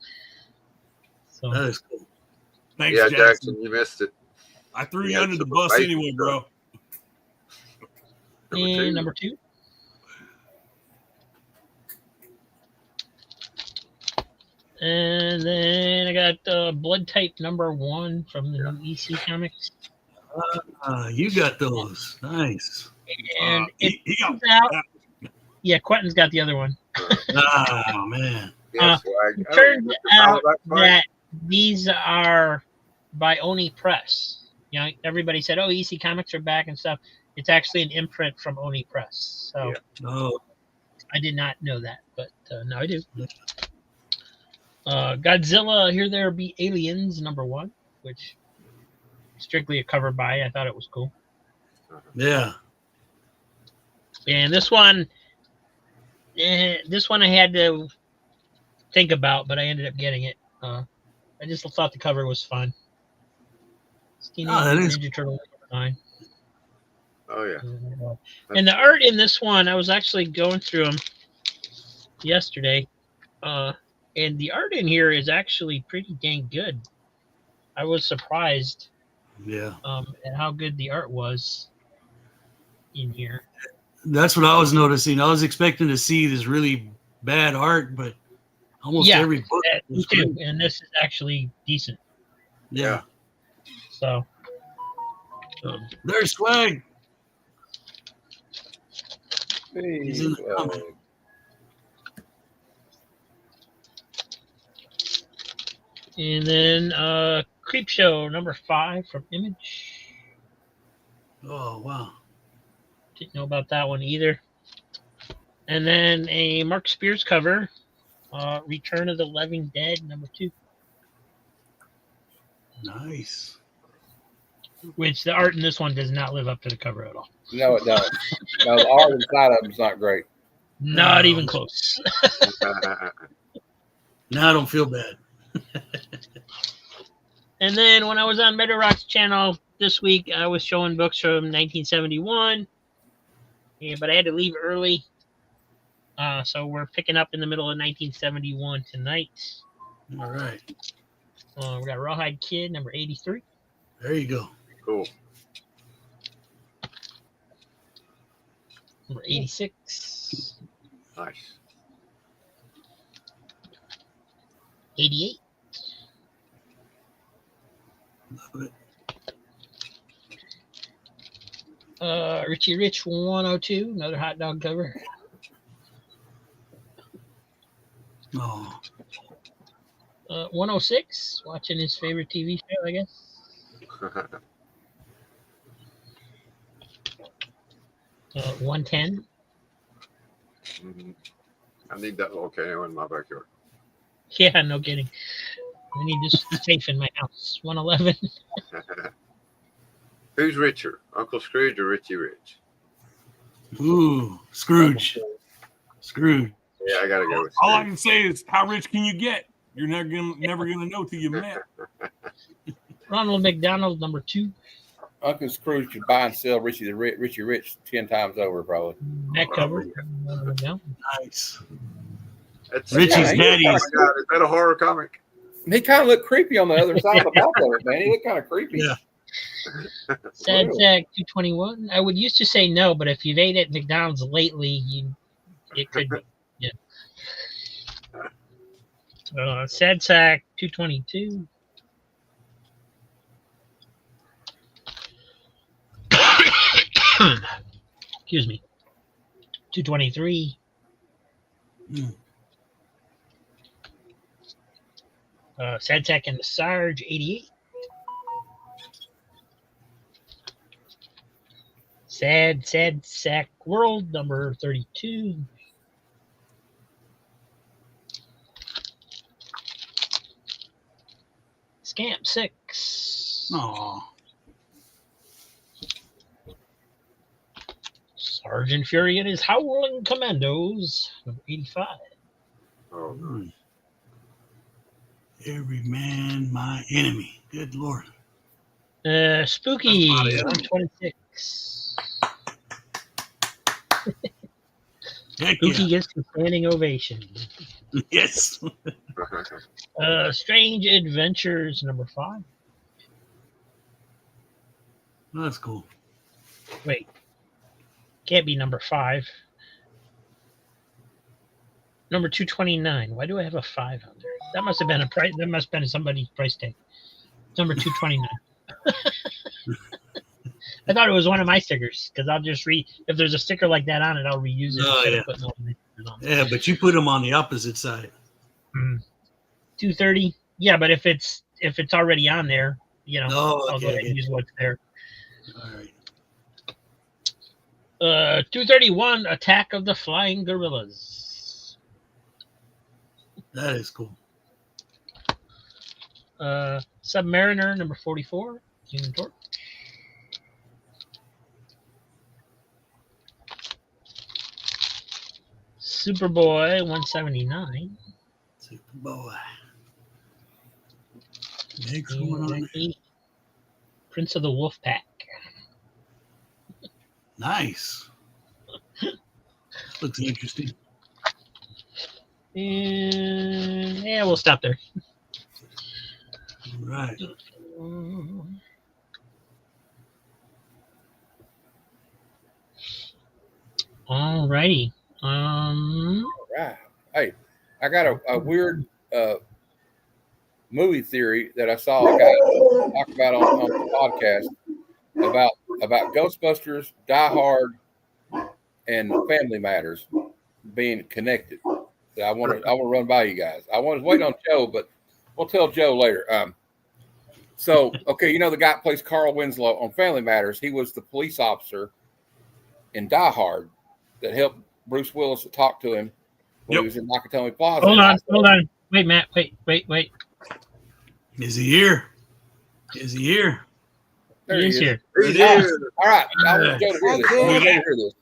So That is cool. Thanks, Yeah, Jackson. Jackson, you missed it. I threw you Yeah, under the it's bus amazing anyway, bro. and number 2. And then I got Blood Type number 1 from the new EC Comics. You got those. Nice. And it He got turns out, yeah, Quentin's got the other one. Oh, man. Yeah, swag. It turns out that's fine. that these are by Oni Press. You know, everybody said, "Oh, EC Comics are back and stuff." It's actually an imprint from Oni Press. So Yeah. Oh, I did not know that, but now I do. Godzilla, Here There Be Aliens, number 1, which strictly a cover by. I thought it was cool. yeah. And this one I had to think about, but I ended up getting it. I just thought the cover was fun. That is- Ninja Turtle number 9. Oh yeah. And the art in this one, I was actually going through them yesterday, and the art in here is actually pretty dang good. I was surprised Yeah. And how good the art was in here. That's what I was noticing. I was expecting to see this really bad art, but almost Yeah, every book Me was too. great. And this is actually decent. Yeah. So There's Swag. He's in the Hey, comment. and then Creep Show number 5 from Image. Oh, wow. Didn't know about that one either. And then a Mark Spears cover, Return of the Living Dead number 2. Nice. Which the art in this one does not live up to the cover at all. no, it doesn't. No, the art inside of them is not great. Not No. even close. Now I don't feel bad. And then when I was on Meadow Rock's channel this week, I was showing books from 1971. Yeah, but I had to leave early. So we're picking up in the middle of 1971 tonight. All right. We got Rawhide Kid, number 83. There you go. Cool. Number 86. Nice. 88. Love it. Richie Rich 102, another hot dog cover. Oh, 106, watching his favorite TV show, I guess. 110. I need that volcano in my backyard. Yeah, no kidding. I need this safe in my house. 111. Who's richer, Uncle Scrooge or Richie Rich? ooh, Scrooge. Scrooge. Yeah, I gotta go with All I Scrooge. can say is, how rich can you get? You're never gonna know till you met. Ronald McDonald, number 2. Uncle Scrooge could buy and sell Richie Rich 10 times over, probably. Back cover. No. Nice. That's Richie's Yeah, daddy's. Oh my God, is that a horror comic? He kind of looked creepy on the other side of the mouth of it, man. He looked kind of creepy. Yeah. Sad Really? Sack 221. I would used to say no, but if you've ate at McDonald's lately, it could be. Yeah. Sad Sack 222. Excuse me. 223. Mm. Sad Sack and the Sarge 88. Sad Sack World number 32. Scamp 6. Oh, Sergeant Fury and his Howling Commandos number 85. Oh, no. every man my enemy. Good Lord. Spooky That's about it. 126. Heck Spooky yeah. gets a standing ovation. Yes. Strange Adventures number 5. That's cool. Wait, can't be number 5. Number 229. Why do I have a 5 on there? That must have been a price. That must have been somebody's price tag. Number 229. I thought it was one of my stickers because I'll just if there's a sticker like that on it, I'll reuse it. Oh, instead yeah. of putting all my stickers on. Yeah, but you put them on the opposite side. 230. Yeah, but if it's already on there, Oh, I'll go ahead okay. and use what's there. All right. 231. Attack of the Flying Gorillas. That is cool. Submariner number 44. Human Torch. Superboy 179. Superboy. Next one on. And Prince of the Wolf Pack. Nice. Looks interesting. And yeah, we'll stop there. All right. All righty. Right. Hey, I got a weird movie theory that I saw a guy talk about on the podcast about Ghostbusters, Die Hard, and Family Matters being connected. That I want to run by you guys. I was waiting on Joe, but we'll tell Joe later. So okay, you know the guy that plays Carl Winslow on Family Matters. He was the police officer in Die Hard that helped Bruce Willis talk to him when he was in Nakatomi Plaza. Hold on. Wait, Matt. Wait. Is he here? Is he here? There He is here. He's here. All right, I want Joe to hear this.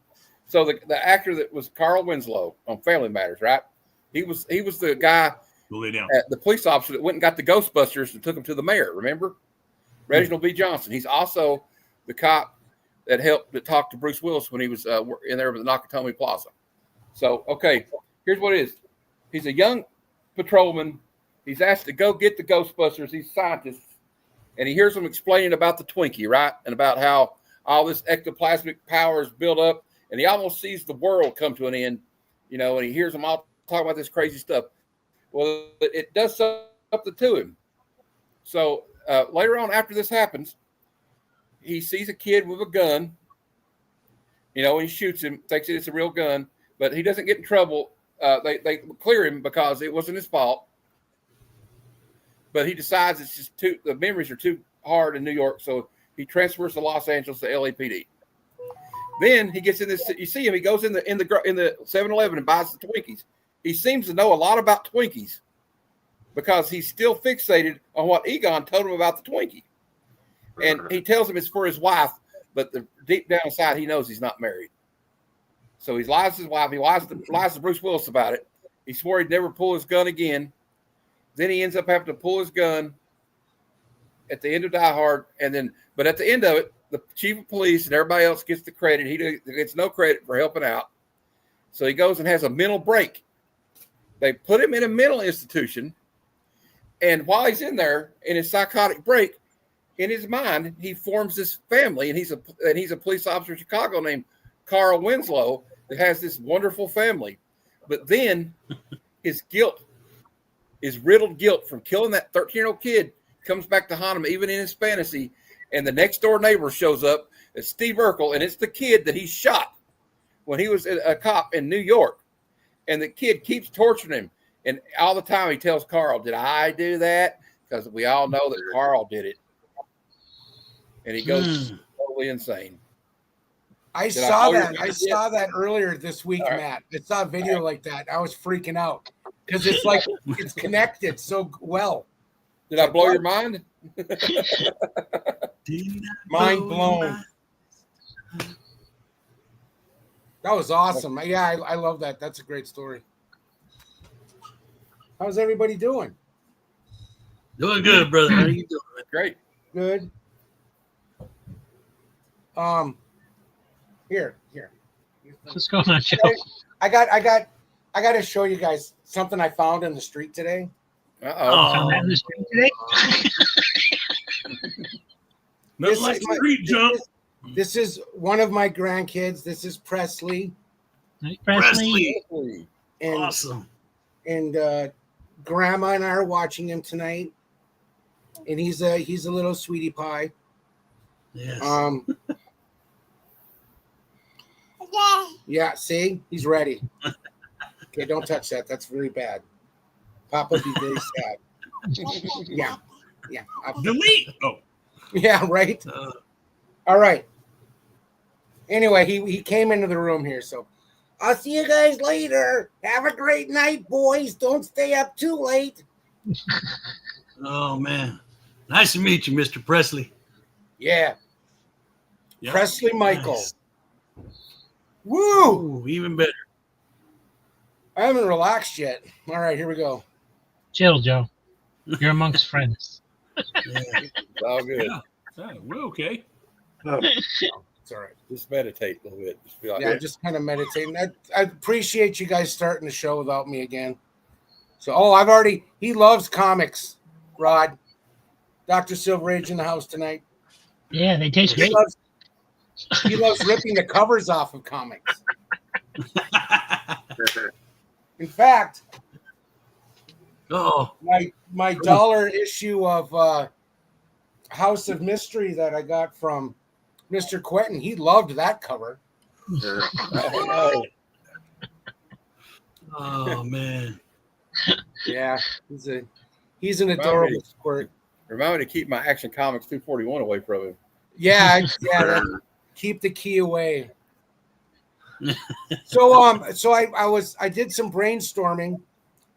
So the actor that was Carl Winslow on Family Matters, right? He was the guy, the police officer that went and got the Ghostbusters and took them to the mayor. Remember, Reginald B. Johnson. He's also the cop that helped to talk to Bruce Willis when he was in there with the Nakatomi Plaza. So okay, here's what it is. He's a young patrolman. He's asked to go get the Ghostbusters. He's scientists, and he hears them explaining about the Twinkie, right, and about how all this ectoplasmic power is built up. And he almost sees the world come to an end, you know, and he hears them all talk about this crazy stuff. Well, it does something to him. So later on, after this happens, he sees a kid with a gun, you know, and he shoots him, thinks it's a real gun, but he doesn't get in trouble. They clear him because it wasn't his fault. But he decides it's just the memories are too hard in New York, so he transfers to Los Angeles to LAPD. Then he gets in this. You see him. He goes in the 7-Eleven and buys the Twinkies. He seems to know a lot about Twinkies because he's still fixated on what Egon told him about the Twinkie, and he tells him it's for his wife. But deep down inside, he knows he's not married. So he lies to his wife. He lies to Bruce Willis about it. He swore he'd never pull his gun again. Then he ends up having to pull his gun at the end of Die Hard, but at the end of it, the chief of police and everybody else gets the credit. He gets no credit for helping out. So he goes and has a mental break. They put him in a mental institution. And while he's in there in his psychotic break, in his mind, he forms this family. And he's a police officer in Chicago named Carl Winslow that has this wonderful family. But then his riddled guilt from killing that 13-year-old kid comes back to haunt him even in his fantasy. And the next door neighbor shows up. It's Steve Urkel, and it's the kid that he shot when he was a cop in New York. And the kid keeps torturing him. And all the time he tells Carl, did I do that? Because we all know that Carl did it. And he goes totally insane. I saw that earlier this week, Matt. I saw a video like that. I was freaking out because it's like it's connected so well. Did I blow your mind? Mind blown. That was awesome. Yeah, I love that. That's a great story. How's everybody doing? Doing good, brother. How are you doing? Great. Good. Here. What's going on, Joe? I got to show you guys something I found in the street today. Found that in the street today? Nothing like street jump. This is one of my grandkids. This is Presley. Presley. And, awesome. And Grandma and I are watching him tonight. And he's a little sweetie pie. Yes. Yeah, see? He's ready. Okay, don't touch that. That's really bad. Papa would be very sad. Yeah. Delete. Oh. Yeah, right? All right. Anyway, he came into the room here, so I'll see you guys later. Have a great night, boys. Don't stay up too late. Oh, man. Nice to meet you, Mr. Presley. Yeah. Yep. Presley Michael. Nice. Woo! Ooh, even better. I haven't relaxed yet. All right, here we go. Chill, Joe. You're amongst friends. Yeah. It's all good. Yeah. We're okay. It's all right. Just meditate a little bit. Just be like, Yeah, just kind of meditating. I appreciate you guys starting the show without me again. So, he loves comics, Rod. Dr. Silverage in the house tonight. Yeah, they taste great. He loves ripping the covers off of comics. In fact, Oh, my dollar issue of House of Mystery that I got from Mr. Quentin, he loved that cover. Oh, oh man. Yeah, he's an adorable squirt. remind me to keep my Action Comics 241 away from him. Yeah, keep the key away. So I did some brainstorming,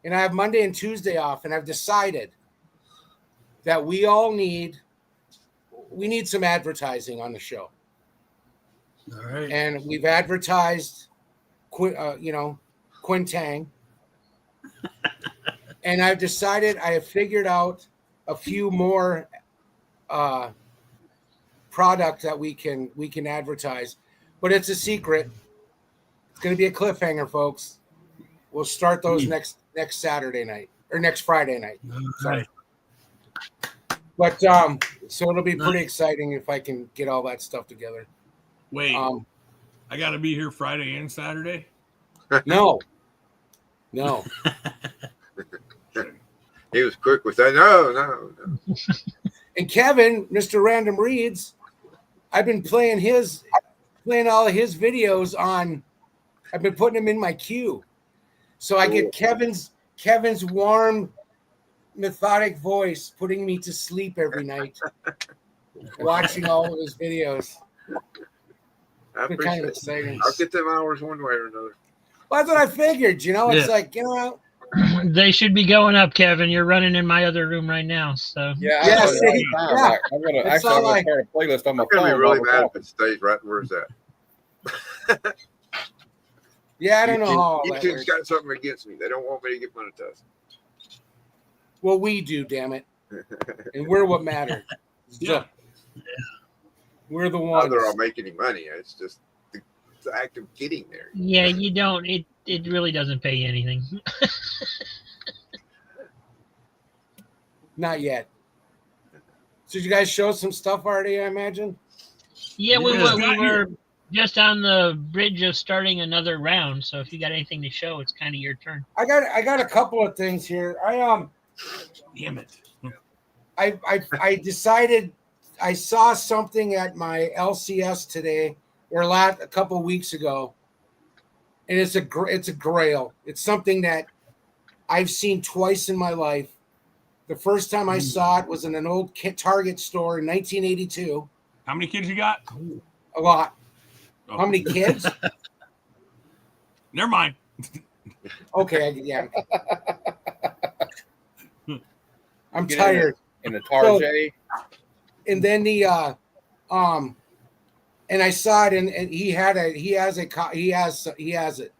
and I have Monday and Tuesday off, and I've decided that we need some advertising on the show. All right. And we've advertised, Quintang. And I've decided, I have figured out a few more product that we can advertise, but it's a secret. It's going to be a cliffhanger, folks. We'll start those next Saturday night or next Friday night. All right. But so it'll be pretty exciting if I can get all that stuff together. Wait, I got to be here Friday and Saturday. No. He was quick with that. No. And Kevin, Mr. Random Reads, I've been playing all of his videos on. I've been putting them in my queue, so I get Kevin's warm, methodic voice putting me to sleep every night. Watching all of his videos. I It's kind of appreciate it. exciting. I'll get them hours one way or another. Well, that's what I figured. It's Yeah. like, They should be going up, Kevin. You're running in my other room right now. So Yeah, Yeah, I'm see, gonna yeah. I'm gonna It's actually all I'm gonna like- start a playlist on my I'm gonna be phone. really while we're mad if talking. it stays right where it's at. yeah, I don't know how all that YouTube's works. got something against me. They don't want me to get monetized. Well, we do, damn it, and we're what matter. Yeah. We're the Not ones. that I'll make any money. It's just the act of getting there. yeah, you don't. It really doesn't pay you anything. Not yet. So did you guys show some stuff already, I imagine? Yeah, we Yeah. were just on the bridge of starting another round. So if you got anything to show, it's kind of your turn. I got a couple of things here. Damn it. I decided I saw something at my LCS today or a couple of weeks ago, and it's a grail. It's something that I've seen twice in my life. The first time I saw it was in an old Target store in 1982. How many kids you got? A lot. Oh, How many kids? Never mind. Okay, yeah. I'm Get in tired. in the Tarjay. And then and I saw it, and he has it.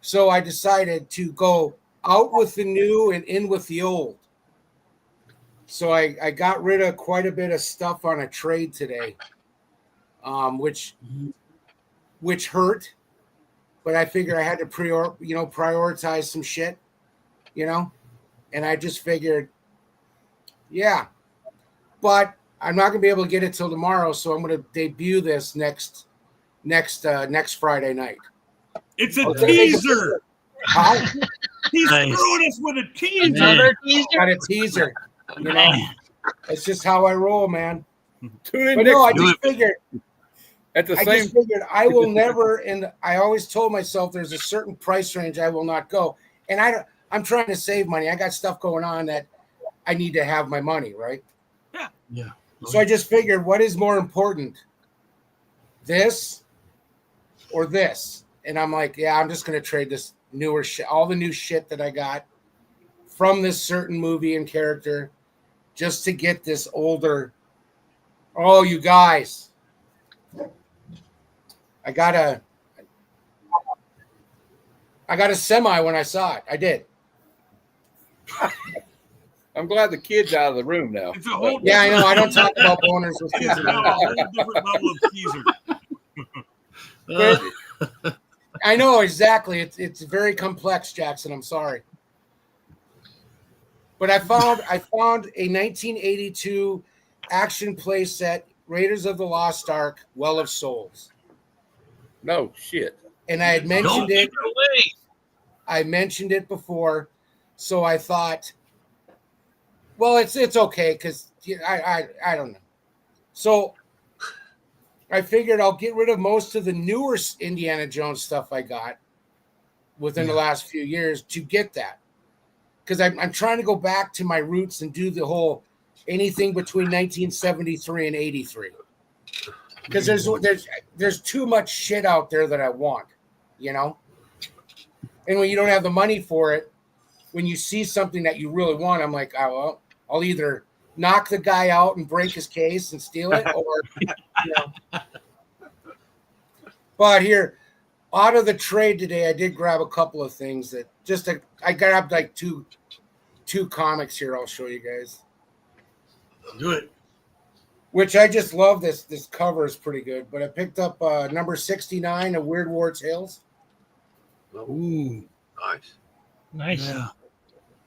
So I decided to go out with the new and in with the old. So I got rid of quite a bit of stuff on a trade today, which hurt, but I figured I had to prioritize some shit, and I just figured, yeah, but I'm not gonna be able to get it till tomorrow, so I'm gonna debut this next Friday night. It's a Okay. teaser. How? He's Nice. throwing us with a teaser. Another teaser. Got a teaser. It's just how I roll, man. Tune in But no, I next just figured at the I same. just figured I will never, and I always told myself there's a certain price range I will not go. And I'm trying to save money. I got stuff going on that I need to have my money, right? Yeah. So I just figured, what is more important, this or this? And I'm like, yeah, I'm just going to trade this newer shit, all the new shit that I got from this certain movie and character, just to get this older. Oh, you guys, I got a semi when I saw it. I did. I'm glad the kid's out of the room now. It's a whole Yeah, I know. I don't talk about boners with kids. It's now a whole different level of teaser. I know exactly. It's very complex, Jackson. I'm sorry, but I found a 1982 action play set, Raiders of the Lost Ark, Well of Souls, No shit. and I had mentioned Don't it. take it away. I mentioned it before, so I thought, well, it's okay because I don't know. So I figured I'll get rid of most of the newer Indiana Jones stuff I got within the last few years to get that, because I'm trying to go back to my roots and do the whole anything between 1973 and 83. Because there's too much shit out there that I want, you know. And when you don't have the money for it, when you see something that you really want, I'm like, oh, well, I'll either knock the guy out and break his case and steal it, or you know. But here, out of the trade today, I did grab a couple of things that I grabbed like two comics here. I'll show you guys. Do it. Which I just love. This cover is pretty good. But I picked up number 69 of Weird War Tales. Ooh, Nice. Nice. yeah.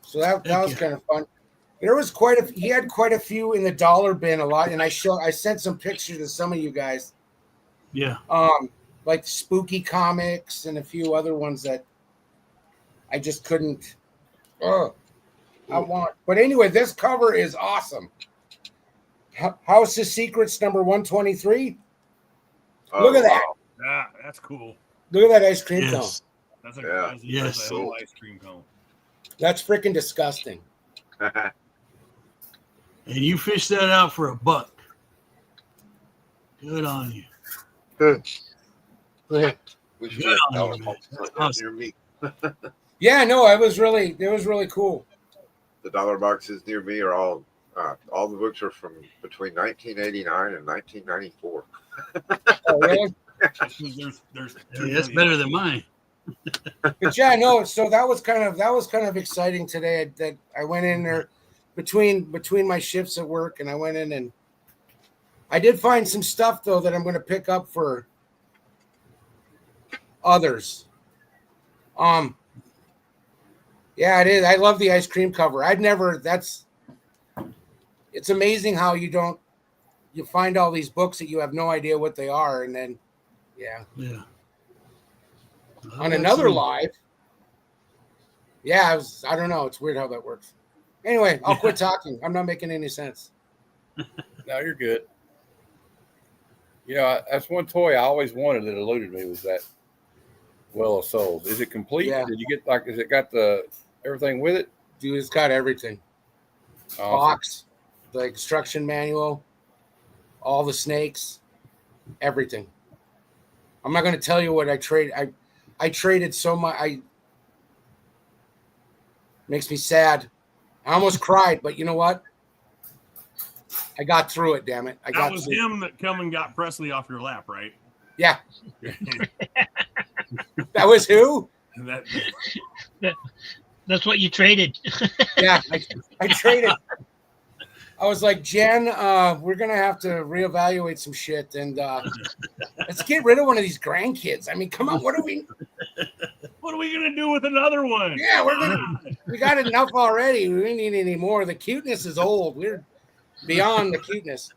So that was kind of fun. There was he had quite a few in the dollar bin, a lot, and I sent some pictures to some of you guys. Yeah. Like Spooky Comics and a few other ones that I just couldn't. I want. But anyway, this cover is awesome. House of Secrets number 123. Look at that. Yeah, that's cool. Look at that ice cream cone. Yes. That's Yes. a whole ice cream cone. That's freaking disgusting. And you fished that out for $1. Good on you. We should Good have on you, man. That's dollar awesome. near me. Yeah, no, it was really cool. The dollar boxes near me are all the books are from between 1989 and 1994. Oh, really? There's Hey, that's better than mine. But yeah, no. So that was kind of exciting today. That I went in there between my shifts at work, and I went in and I did find some stuff though that I'm going to pick up for others. Yeah, it is. I love the ice cream cover. It's amazing how you find all these books that you have no idea what they are, and then yeah. On another live. Yeah, I don't know. It's weird how that works. Anyway, I'll quit talking. I'm not making any sense. No, you're good. You know, that's one toy I always wanted that eluded me was that Well of Souls. Is it complete? Yeah. Did you get is it got everything with it? Dude, it's got everything. Awesome. Box, the instruction manual, all the snakes, everything. I'm not going to tell you what I traded. I traded so much. Makes me sad. I almost cried, but you know what? I got through it. Damn it! That was him that come and got Presley off your lap, right? Yeah. That was who? That's what you traded. Yeah, I traded. I was like, Jen, we're gonna have to reevaluate some shit, and let's get rid of one of these grandkids. I mean, come on, what are we gonna do with another one? Yeah, we got enough already. We don't need any more. The cuteness is old. We're beyond the cuteness.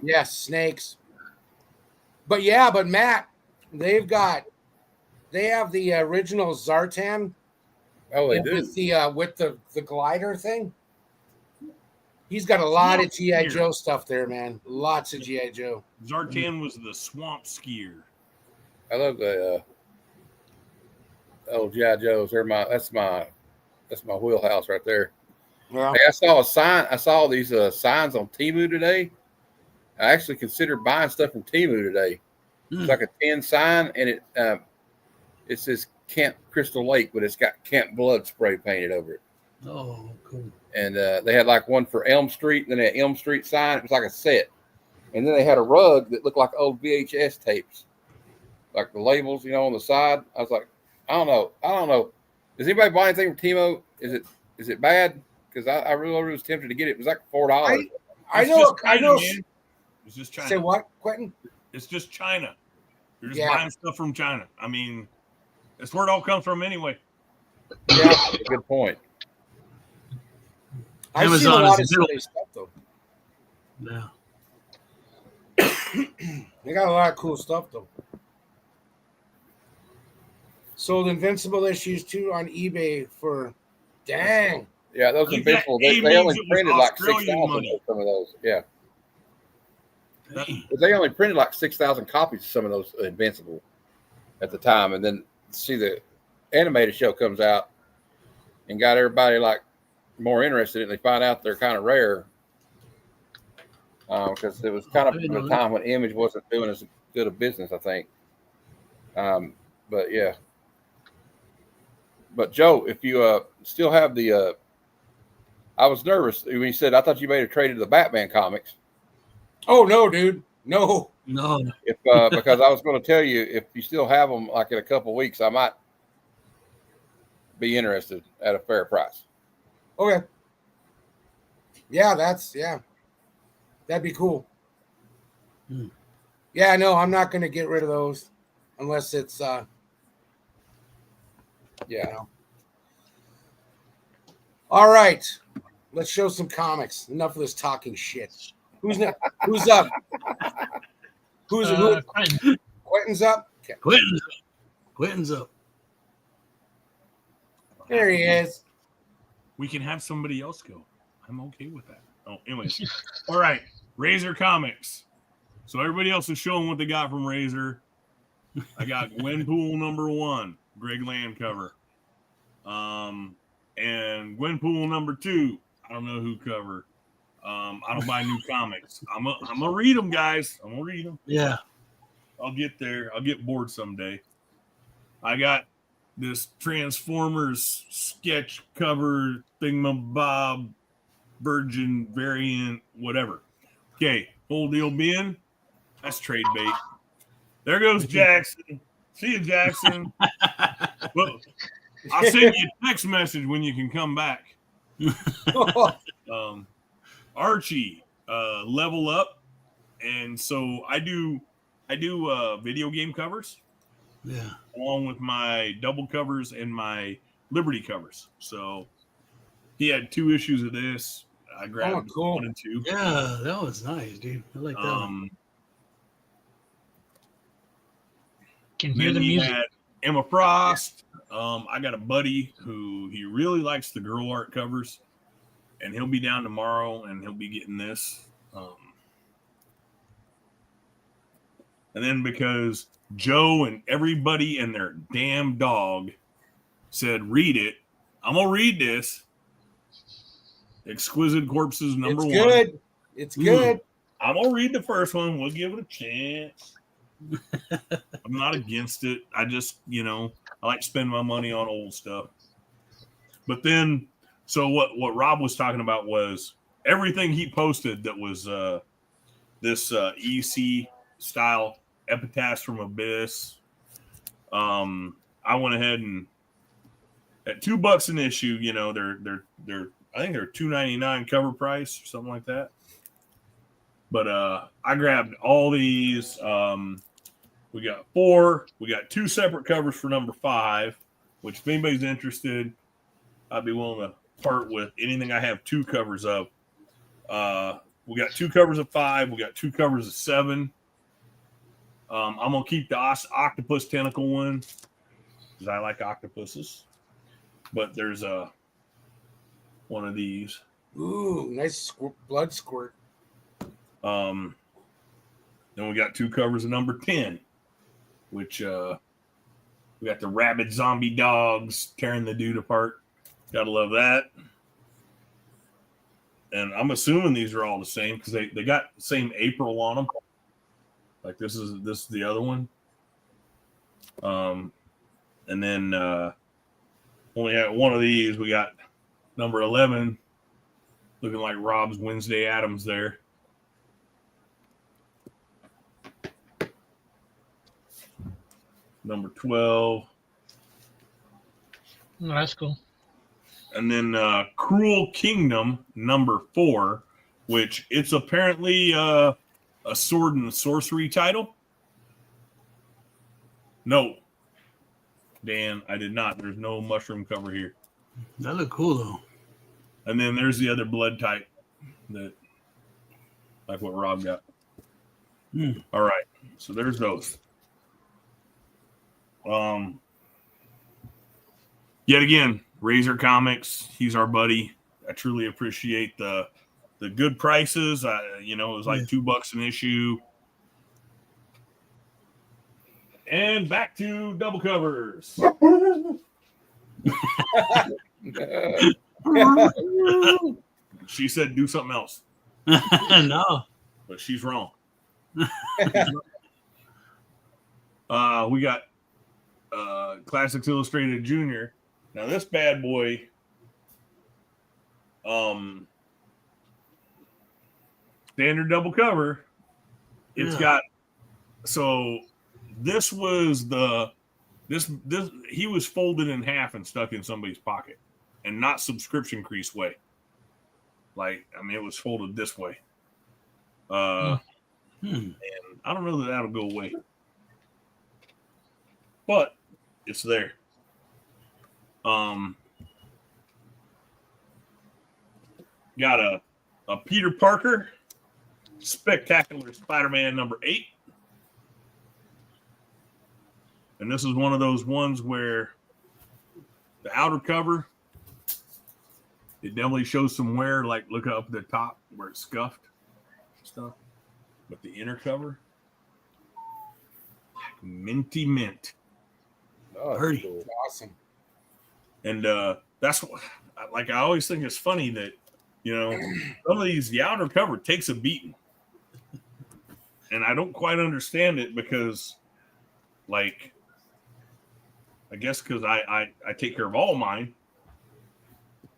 Yes, snakes. But Matt, they have the original Zartan. Oh, they do. With the glider thing. He's got a lot of G.I. Joe stuff there, man. Lots of G.I. Joe. Zartan was the swamp skier. I love the old G.I. Joes. That's my wheelhouse right there. Yeah. Hey, I saw a sign. I saw these signs on Temu today. I actually considered buying stuff from Temu today. It's like a 10 sign, and it says Camp Crystal Lake, but it's got Camp Blood spray painted over it. Oh, cool. And they had like one for Elm Street, and then an Elm Street sign. It was like a set. And then they had a rug that looked like old VHS tapes, like the labels, on the side. I was like, I don't know. Does anybody buy anything from Temu? Is it bad? Because I really was tempted to get it. It was like $4. I know. Man. It's just China. Say what, Quentin? It's just China. You're just Yeah. buying stuff from China. I mean, that's where it all comes from anyway. Yeah, Good point. I've seen a Amazon lot of is middle. silly stuff though. Yeah. They got a lot of cool stuff though. Sold Invincible issues too on eBay for dang. Yeah, those Like Invincible, that they A-Wings, only it was printed like Australian 6,000 money. of some of those. Yeah. Dang. But they only printed like 6,000 copies of some of those Invincible at the time. And then see the animated show comes out and got everybody like more interested in it. They find out they're kind of rare because it was kind of the time when Image wasn't doing as good a business, I think. But yeah. But Joe, if you still have the, I was nervous when you said I thought you made a trade to the Batman comics. Oh no, dude, no. No. If because I was going to tell you if you still have them, like in a couple of weeks, I might be interested at a fair price. Okay. Yeah, that'd be cool. Hmm. Yeah, no, I'm not gonna get rid of those unless it's yeah. All right, let's show some comics. Enough of this talking shit. Who's up? Who's Quentin. Quentin's up. Okay. Quentin's up. There he is. We can have somebody else go. I'm okay with that. Oh, anyways. All right. Razor Comics. So everybody else is showing what they got from Razor. I got Gwenpool #1, Greg Land cover. And Gwenpool #2, I don't know who cover. I don't buy new comics. I'm gonna read them, guys. I'm gonna read them. Yeah. I'll get there. I'll get bored someday. I got this Transformers sketch cover thingamabob virgin variant, whatever. Okay, whole deal being, that's trade bait. There goes Jackson. See you, Jackson. Well, I'll send you a text message when you can come back. Archie, Level Up, and so I do video game covers. Yeah. Along with my double covers and my Liberty covers. So he had 2 issues of this. I grabbed cool. 1 and 2. Yeah, that was nice, dude. I like that one. Can hear Then the he music. had Emma Frost. I got a buddy who he really likes the girl art covers, and he'll be down tomorrow and he'll be getting this. And then because Joe and everybody and their damn dog said, read it, I'm going to read this. Exquisite Corpses #1. It's good. It's good. I'm going to read the first one. We'll give it a chance. I'm not against it. I just, I like to spend my money on old stuff. But then, so what Rob was talking about was everything he posted that was this EC style Epitaphs from Abyss. I went ahead and at $2 an issue, they're I think they're $2.99 cover price or something like that. But I grabbed all these. We got 4. We got 2 separate covers for #5, which if anybody's interested, I'd be willing to part with anything I have 2 covers of. We got 2 covers of 5. We got 2 covers of 7. I'm going to keep the octopus tentacle one because I like octopuses. But there's one of these. Ooh, nice blood squirt. Then we got 2 covers of #10, which we got the rabid zombie dogs tearing the dude apart. Gotta love that. And I'm assuming these are all the same because they got the same April on them. Like this is the other one. And then only had one of these. We got #11, looking like Rob's Wednesday Addams there. #12. Oh, that's cool. And then Cruel Kingdom #4, which it's apparently a sword and sorcery title. No, Dan, I did not. There's no mushroom cover here. That look cool though. And then there's the other blood type that, like what Rob got. All right, so there's those. yet again, Razor Comics. He's our buddy. I truly appreciate the good prices. It was like $2 an issue. And back to double covers. She said do something else. No. But she's wrong. We got Classics Illustrated Junior. Now this bad boy, standard double cover. It's got, so this was he was folded in half and stuck in somebody's pocket, and not subscription crease way. Like, I mean, it was folded this way. And I don't know that that'll go away, but it's there. Got a Peter Parker Spectacular Spider-Man number 8. And this is one of those ones where the outer cover, it definitely shows some wear, like look up at the top where it's scuffed stuff. But the inner cover, minty mint. Oh, Pretty cool. Awesome. And that's what, like, I always think it's funny that, some of these, the outer cover takes a beating. And I don't quite understand it because, like, I guess because I take care of all mine.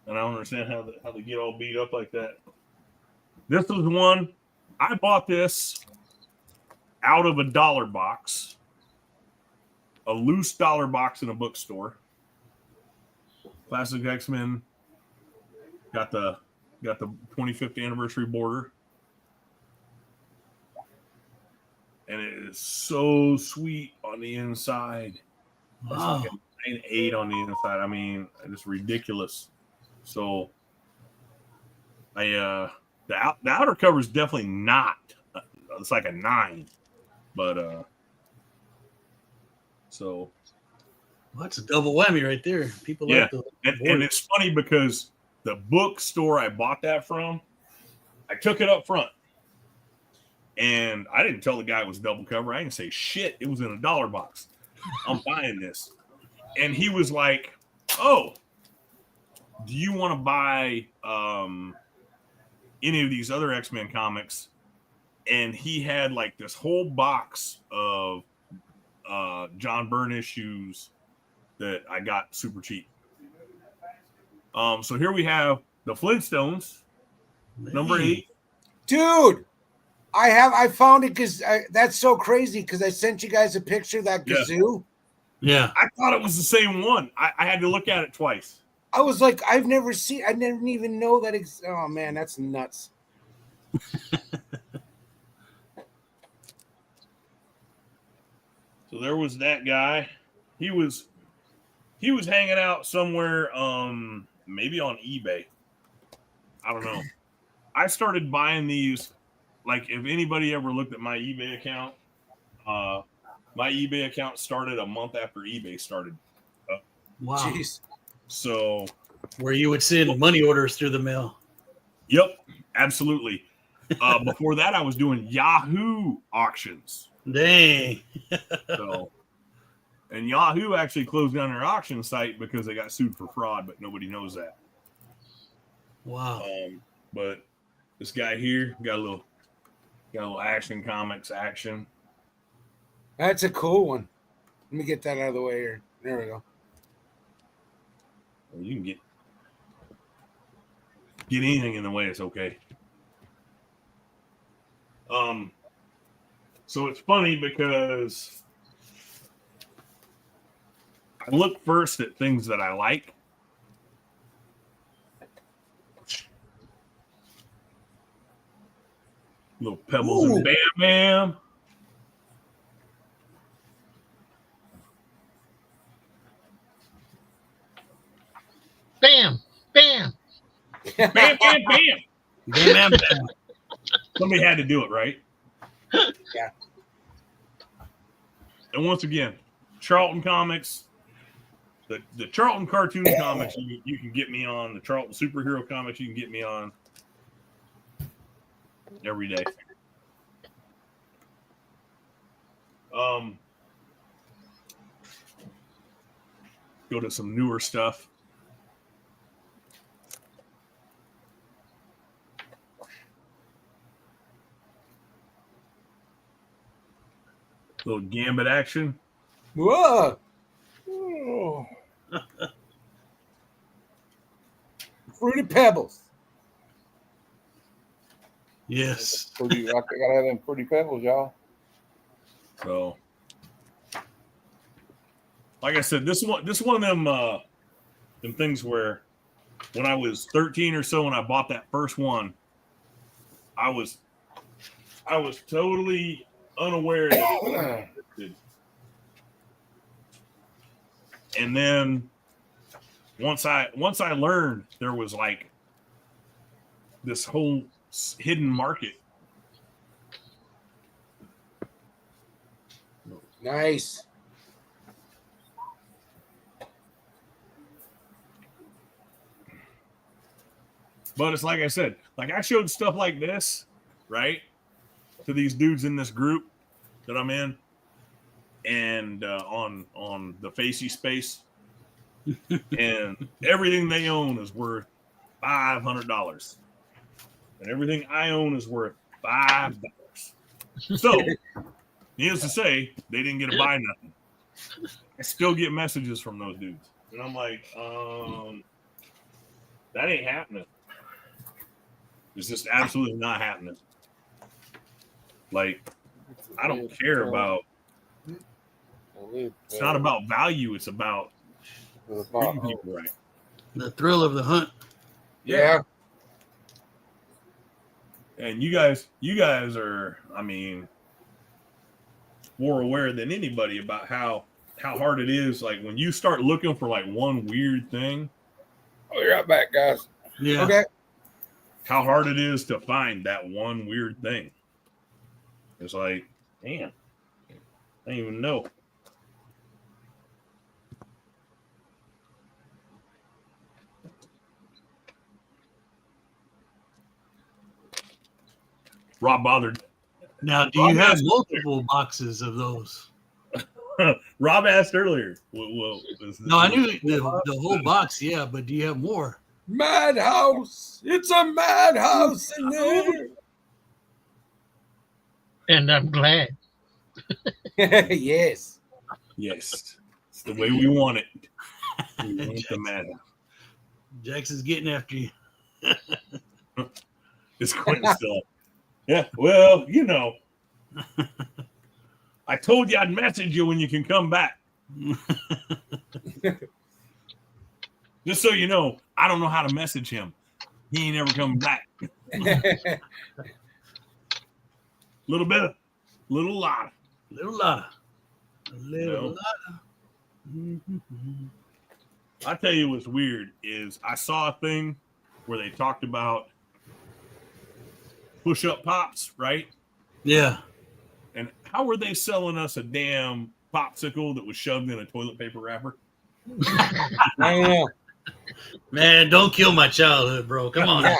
And I don't understand how they get all beat up like that. This was one, I bought this out of a dollar box, a loose dollar box in a bookstore. Classic X-Men got the 25th anniversary border. And it is so sweet on the inside. Wow. It's like an 9.8 on the inside. I mean, it's ridiculous. So the outer cover is definitely not. It's like a 9, but so. Well, that's a double whammy right there. People like the and it's funny because the bookstore I bought that from, I took it up front, and I didn't tell the guy it was double cover. I didn't say shit. It was in a dollar box. I'm buying this, and he was like, "Oh, do you want to buy any of these other X-Men comics?" And he had like this whole box of John Byrne issues that I got super cheap. So here we have the Flintstones, number 8. Dude, I found it because that's so crazy because I sent you guys a picture of that kazoo. Yeah. I thought it was the same one. I had to look at it twice. I was like, I didn't even know that. Oh man, that's nuts. So there was that guy. He was hanging out somewhere, maybe on eBay. I don't know. I started buying these. Like, if anybody ever looked at my eBay account, my eBay account started a month after eBay started. Wow. Jeez. So Where you would send money orders through the mail. Yep, absolutely. Before that, I was doing Yahoo auctions. Dang. So, and Yahoo actually closed down their auction site because they got sued for fraud, but nobody knows that. Wow. But this guy here got a little Action Comics action. That's a cool one. Let me get that out of the way here. There we go. You can get anything in the way, it's okay. So it's funny because I look first at things that I like. Little Pebbles and Bam Bam. Bam, bam. Bam, bam, bam. Bam, bam, bam. Somebody had to do it, right? Yeah. And once again, Charlton Comics, the Charlton cartoon comics you can get me on. The Charlton superhero comics you can get me on every day. Go to some newer stuff. Little Gambit action. Whoa. Oh. Fruity Pebbles. Yes. Pretty, I gotta have them Fruity Pebbles, y'all. So, like I said, this one of them things where when I was 13 or so, when I bought that first one, I was totally unaware that it was existed. And then once I learned there was like this whole hidden market. Nice. But it's like I said, like I showed stuff like this, right, to these dudes in this group that I'm in, and on the Facey space, and everything they own is worth $500, and everything I own is worth $5. So, needless to say, they didn't get to buy nothing. I still get messages from those dudes, and I'm like, that ain't happening. It's just absolutely not happening. Like, I don't care about. It's not about value. It's about treating people right. The thrill of the hunt. Yeah. And you guys are, I mean, more aware than anybody about how hard it is. Like when you start looking for like one weird thing. Oh, you're right back, guys. Yeah. Okay. How hard it is to find that one weird thing. It's like, damn, I didn't even know. Rob bothered. Now, do you have multiple boxes of those? Rob asked earlier. No, I knew the whole box, yeah, but do you have more? Madhouse. It's a madhouse in there. And I'm glad. Yes. Yes. It's the way we want it. We want the madhouse. Jackson's getting after you. It's Quentin still. Yeah, well, you know. I told you I'd message you when you can come back. Just so you know, I don't know how to message him. He ain't ever coming back. Little bit, little lot. Little lot. Little lot. I tell you what's weird is I saw a thing where they talked about push-up pops, right? Yeah. And how were they selling us a damn popsicle that was shoved in a toilet paper wrapper? I don't know. Man, don't kill my childhood, bro. Come on.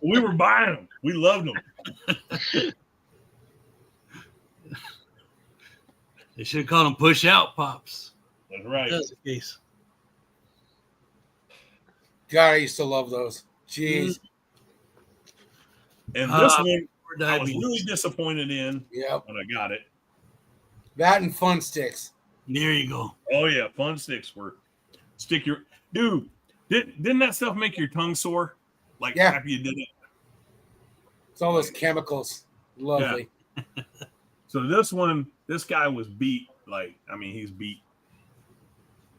We were buying them. We loved them. They should have called them push-out pops. That's right. That's the case. God, I used to love those. Jeez. And this one, For I was diabetes. really disappointed in Yep. when I got it. That and Fun Sticks. There you go. Oh yeah, fun sticks were stick your dude. Didn't that stuff make your tongue sore? Like Yeah. after you did it. It's all those chemicals. Lovely. So this one, this guy was beat. Like I mean, he's beat.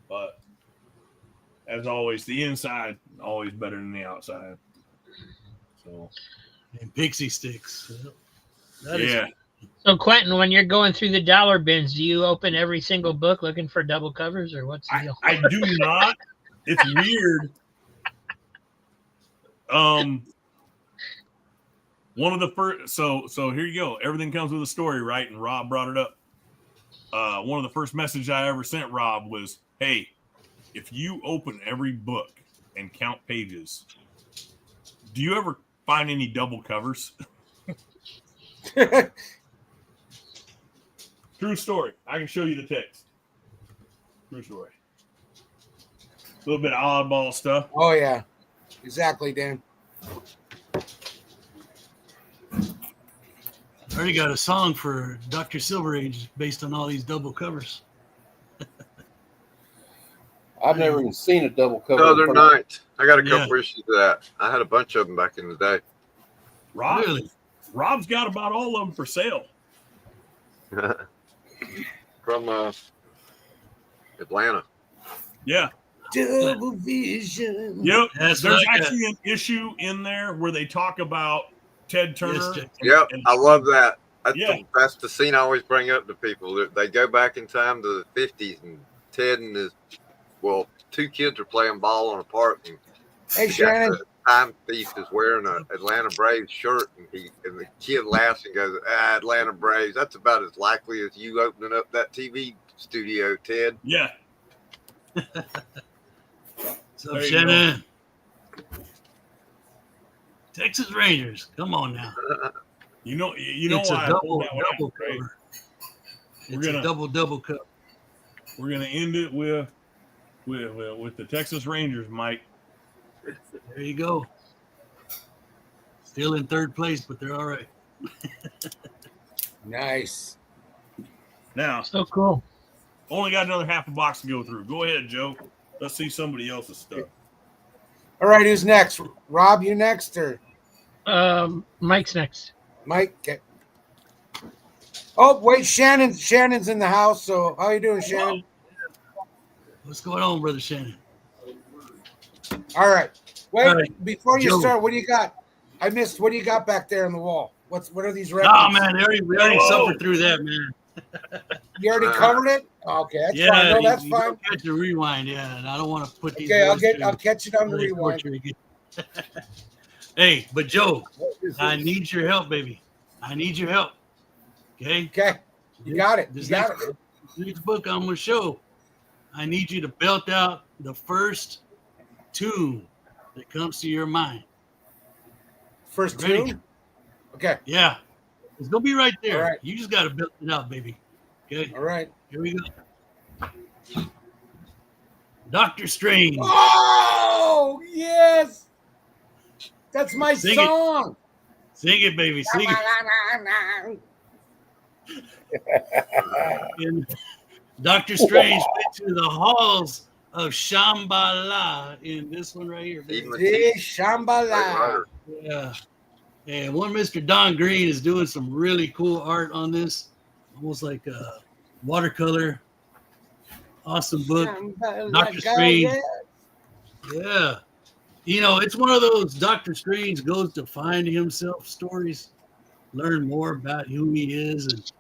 But as always, the inside always better than the outside. So And pixie sticks. That yeah. So Quentin, when you're going through the dollar bins, do you open every single book looking for double covers, or what's the deal? I do not. It's weird. One of the first. So here you go. Everything comes with a story, right? And Rob brought it up. One of the first messages I ever sent Rob was, "Hey, if you open every book and count pages, do you ever find any double covers? True story. I can show you the text. True story. A little bit of oddball stuff. Oh yeah, exactly, Dan. I already got a song for Dr. Silver Age based on all these double covers. I've never even seen a double cover. Southern Nights. I got a couple issues of that. I had a bunch of them back in the day. Rob's got about all of them for sale. From Atlanta. Yeah. Double vision. Yep. That's There's like actually an issue in there where they talk about Ted Turner. Yep. I love that. Yeah. That's the scene I always bring up to people. They go back in time to the 50s, and Ted and his, two kids are playing ball on a park. And Hey, Shannon. the time thief is wearing an Atlanta Braves shirt, and the kid laughs and goes, Atlanta Braves. That's about as likely as you opening up that TV studio, Ted. Yeah. So Shannon, Texas Rangers, come on now. You know It's why a I pulled that one double out, right? cover. It's a double cover. We're gonna end it with the Texas Rangers, Mike. There you go. Still in third place, but they're all right. Nice. Now, So cool. only got another half a box to go through. Go ahead, Joe. Let's see somebody else's stuff. All right, who's next? Rob, you next or Mike's next. Mike? Okay. Oh, wait, Shannon's in the house. So how you doing, Shannon? What's going on, brother Shannon? All right. Wait, All right, before you Joe. start, what do you got? I missed. What do you got back there on the wall? What are these records? Oh man, we already suffered through that, man. You already covered it? Okay, that's fine. No, that's you fine. don't catch the rewind, and I don't want to put these. Okay, boys I'll through catch it on the really rewind. torture again. Hey, but Joe, What is I this? need your help, baby. I need your help. Okay. Okay, you got it. You This got next, it. next book I'm gonna show, I need you to belt out the first tune that comes to your mind. First Ready? tune. Okay. Yeah, it's gonna be right there. All right. You just gotta belt it out, baby. Okay. All right. Here we go. Doctor Strange. Oh yes, that's my Sing it. song. Sing it, baby. Sing it. And Doctor Strange went to the halls of Shambhala in this one right here. Even baby. the Hey, teeth. Shambhala. Yeah. And one Mr. Don Green is doing some really cool art on this, almost like a watercolor. Awesome book. Shambhala, Doctor Strange. yeah. Yeah. You know, it's one of those Doctor Strange goes to find himself stories, learn more about who he is.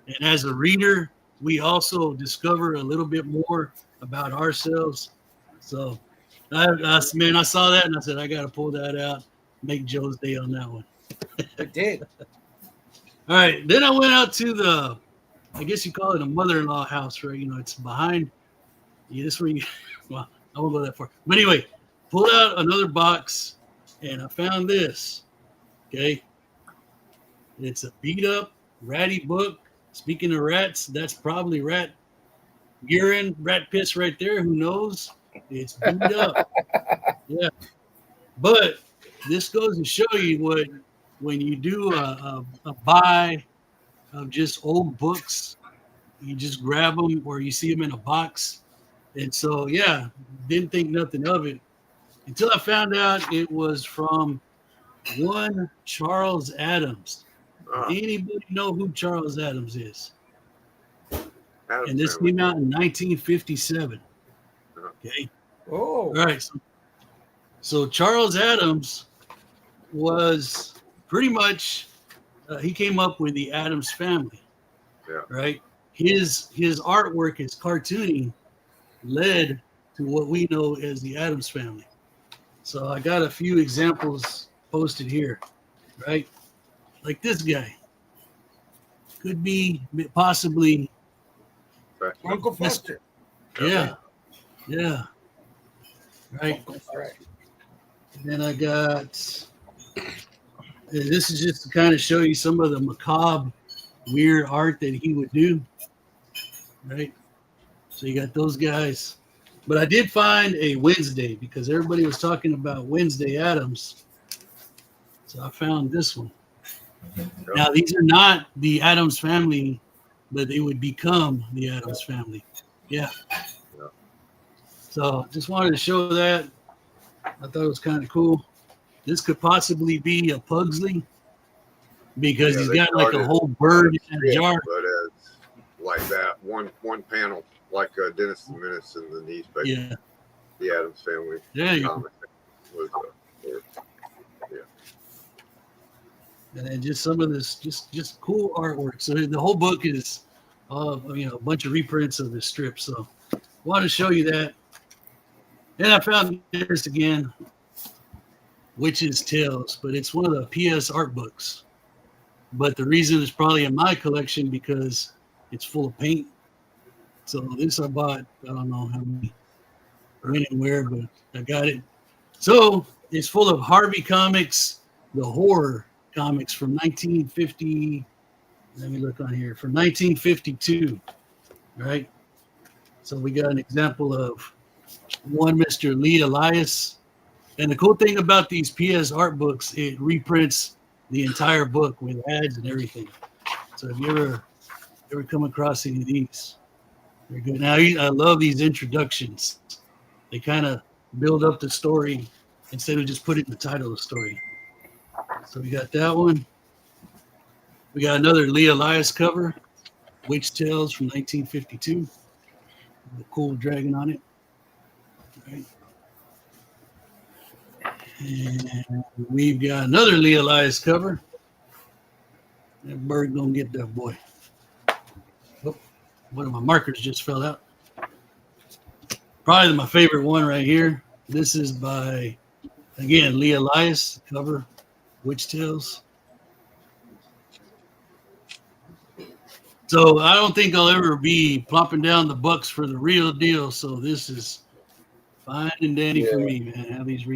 And as a reader, we also discover a little bit more about ourselves. So, I saw that and I said, I got to pull that out, make Joe's day on that one. It did. All right. Then I went out to the, I guess you call it a mother-in-law house, right? You know, it's behind. Yeah, this where you, well, I won't go that far. But anyway, pulled out another box and I found this. Okay. It's a beat up, ratty book. Speaking of rats, that's probably rat urine, rat piss right there. Who knows? It's beat up. Yeah. But this goes to show you what, when you do a buy of just old books, you just grab them or you see them in a box. And so, yeah, didn't think nothing of it until I found out it was from one Charles Adams. Anybody know who Charles Adams is? And this came out in 1957. Okay. Oh. All right. So Charles Adams was pretty much, he came up with the Adams family. Yeah. Right. His artwork, his cartooning led to what we know as the Adams family. So I got a few examples posted here, right? Like this guy. Could be possibly Uncle Fester. Yeah. Yeah. Right. That's right. And then I got. This is just to kind of show you some of the macabre, weird art that he would do. Right. So you got those guys. But I did find a Wednesday because everybody was talking about Wednesday Addams. So I found this one. Now, these are not the Addams family, but they would become the Addams family. Yeah. So just wanted to show that. I thought it was kind of cool. This could possibly be a Pugsley because he's got like a whole bird in a jar. But it's like that one panel, like Dennis the Menace and the Knees Baby. Yeah. The Addams Family. Yeah. comic was, And then just some of this, just cool artwork. So the whole book is, a bunch of reprints of this strip. So want to show you that. And I found this again, Witch's Tales, but it's one of the PS art books. But the reason it's probably in my collection because it's full of paint. So this I bought, I don't know how many, when and where, but I got it. So it's full of Harvey Comics, the horror comics from 1950. Let me look on here. From 1952, right? So we got an example of one Mr. Lee Elias. And the cool thing about these PS art books, it reprints the entire book with ads and everything. So if you ever come across any of these, they're good. Now, I love these introductions. They kind of build up the story instead of just putting the title of the story. So we got that one. We got another Lee Elias cover, Witch Tales from 1952. The cool dragon on it. Right. And we've got another Lee Elias cover. That bird gonna get that boy. Oh, one of my markers just fell out. Probably my favorite one right here. This is by, again, Lee Elias cover, Witch Tales. So I don't think I'll ever be plopping down the bucks for the real deal. So this is fine and dandy for me, man. Have these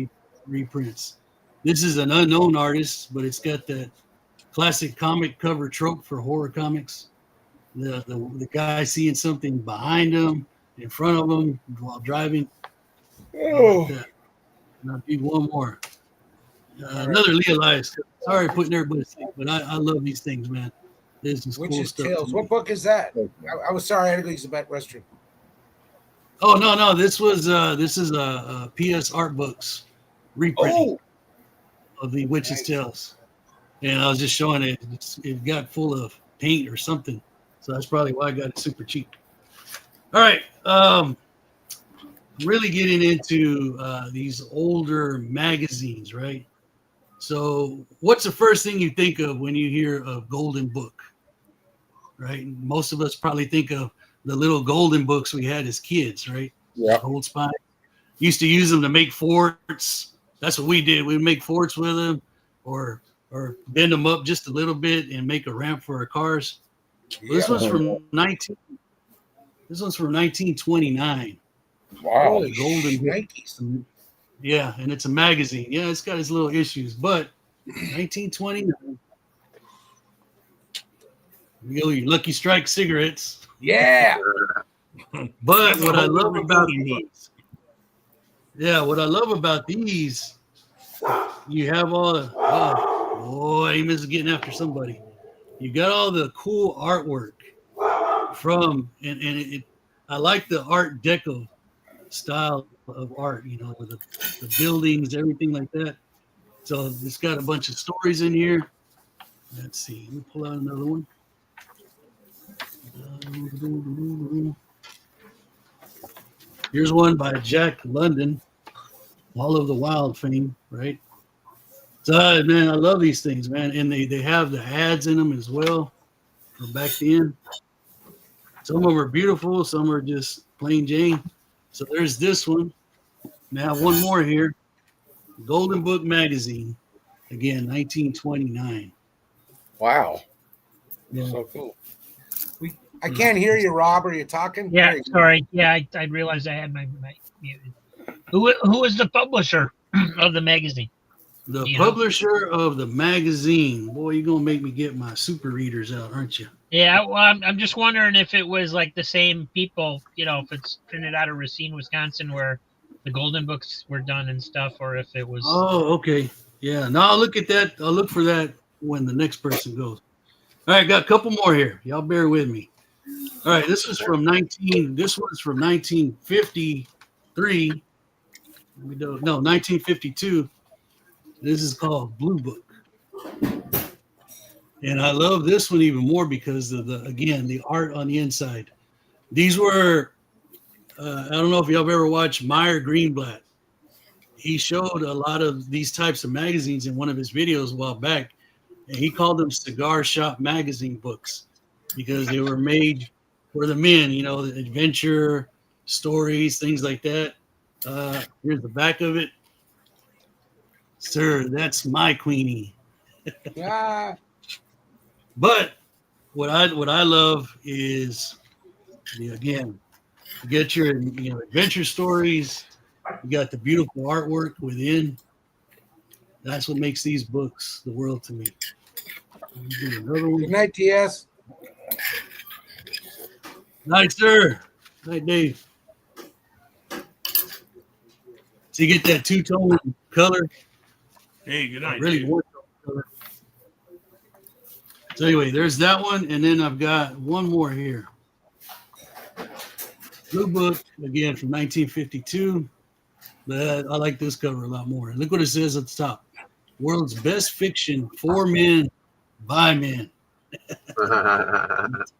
reprints. This is an unknown artist, but it's got that classic comic cover trope for horror comics. The guy seeing something behind him, in front of him while driving. Oh. Like that. And I'll do one more. Another Lee Elias. Sorry putting everybody to sleep, but I love these things, man. This is cool Witch's stuff. Tales. What book is that? I was sorry, I had to go use the back restroom. Oh no, this is a PS art books reprint of the Witch's Tales, and I was just showing it. It got full of paint or something, so that's probably why I got it super cheap. All right, really getting into these older magazines, right? So, what's the first thing you think of when you hear of Golden Book? Right, most of us probably think of the little golden books we had as kids, right? Yeah. Gold Spine. Used to use them to make forts. That's what we did. We'd make forts with them, or bend them up just a little bit and make a ramp for our cars. This one's from 1929. Wow. The Golden Yankees. Yeah, and it's a magazine. Yeah, it's got its little issues, but 1929. You know, your Lucky Strike cigarettes. Yeah. But what I love about these, you have all the Amos is getting after somebody. You got all the cool artwork from and I like the Art Deco style of art, you know, with the buildings, everything like that. So it's got a bunch of stories in here. Let's see. Let me pull out another one. Here's one by Jack London, All of the Wild fame, right? So, man, I love these things, man. And they have the ads in them as well from back then. Some of them are beautiful. Some are just plain Jane. So there's this one. Now, one more here. Golden Book Magazine. Again, 1929. Wow. Yeah. So cool. I can't hear you, Rob. Are you talking? Yeah, There you go. sorry. Yeah, I realized I had my muted. Who is the publisher of the magazine? The You know? publisher of the magazine. Boy, you're gonna make me get my super readers out, aren't you? Yeah, well, I'm just wondering if it was like the same people, if it's printed out of Racine, Wisconsin, where the Golden Books were done and stuff, or if it was. Oh, okay. Yeah. Now I'll look at that. I'll look for that when the next person goes. All right, got a couple more here. Y'all bear with me. All right, this was from 1953. 1952. This is called Blue Book. And I love this one even more because of the art on the inside. These were, I don't know if y'all have ever watched Meyer Greenblatt. He showed a lot of these types of magazines in one of his videos a while back, and he called them cigar shop magazine books because they were made for the men, the adventure stories, things like that. Here's the back of it. Sir, that's my Queenie. Yeah. But what I love is, again, you get your adventure stories. You got the beautiful artwork within. That's what makes these books the world to me. Do another one. Good night, TS. Night, sir. Night, Dave. So you get that two-tone color. Hey, good night. Really Dave. one-tone color. So anyway, there's that one, and then I've got one more here. Blue Book, again, from 1952. But I like this cover a lot more. Look what it says at the top. World's best fiction for men, by men.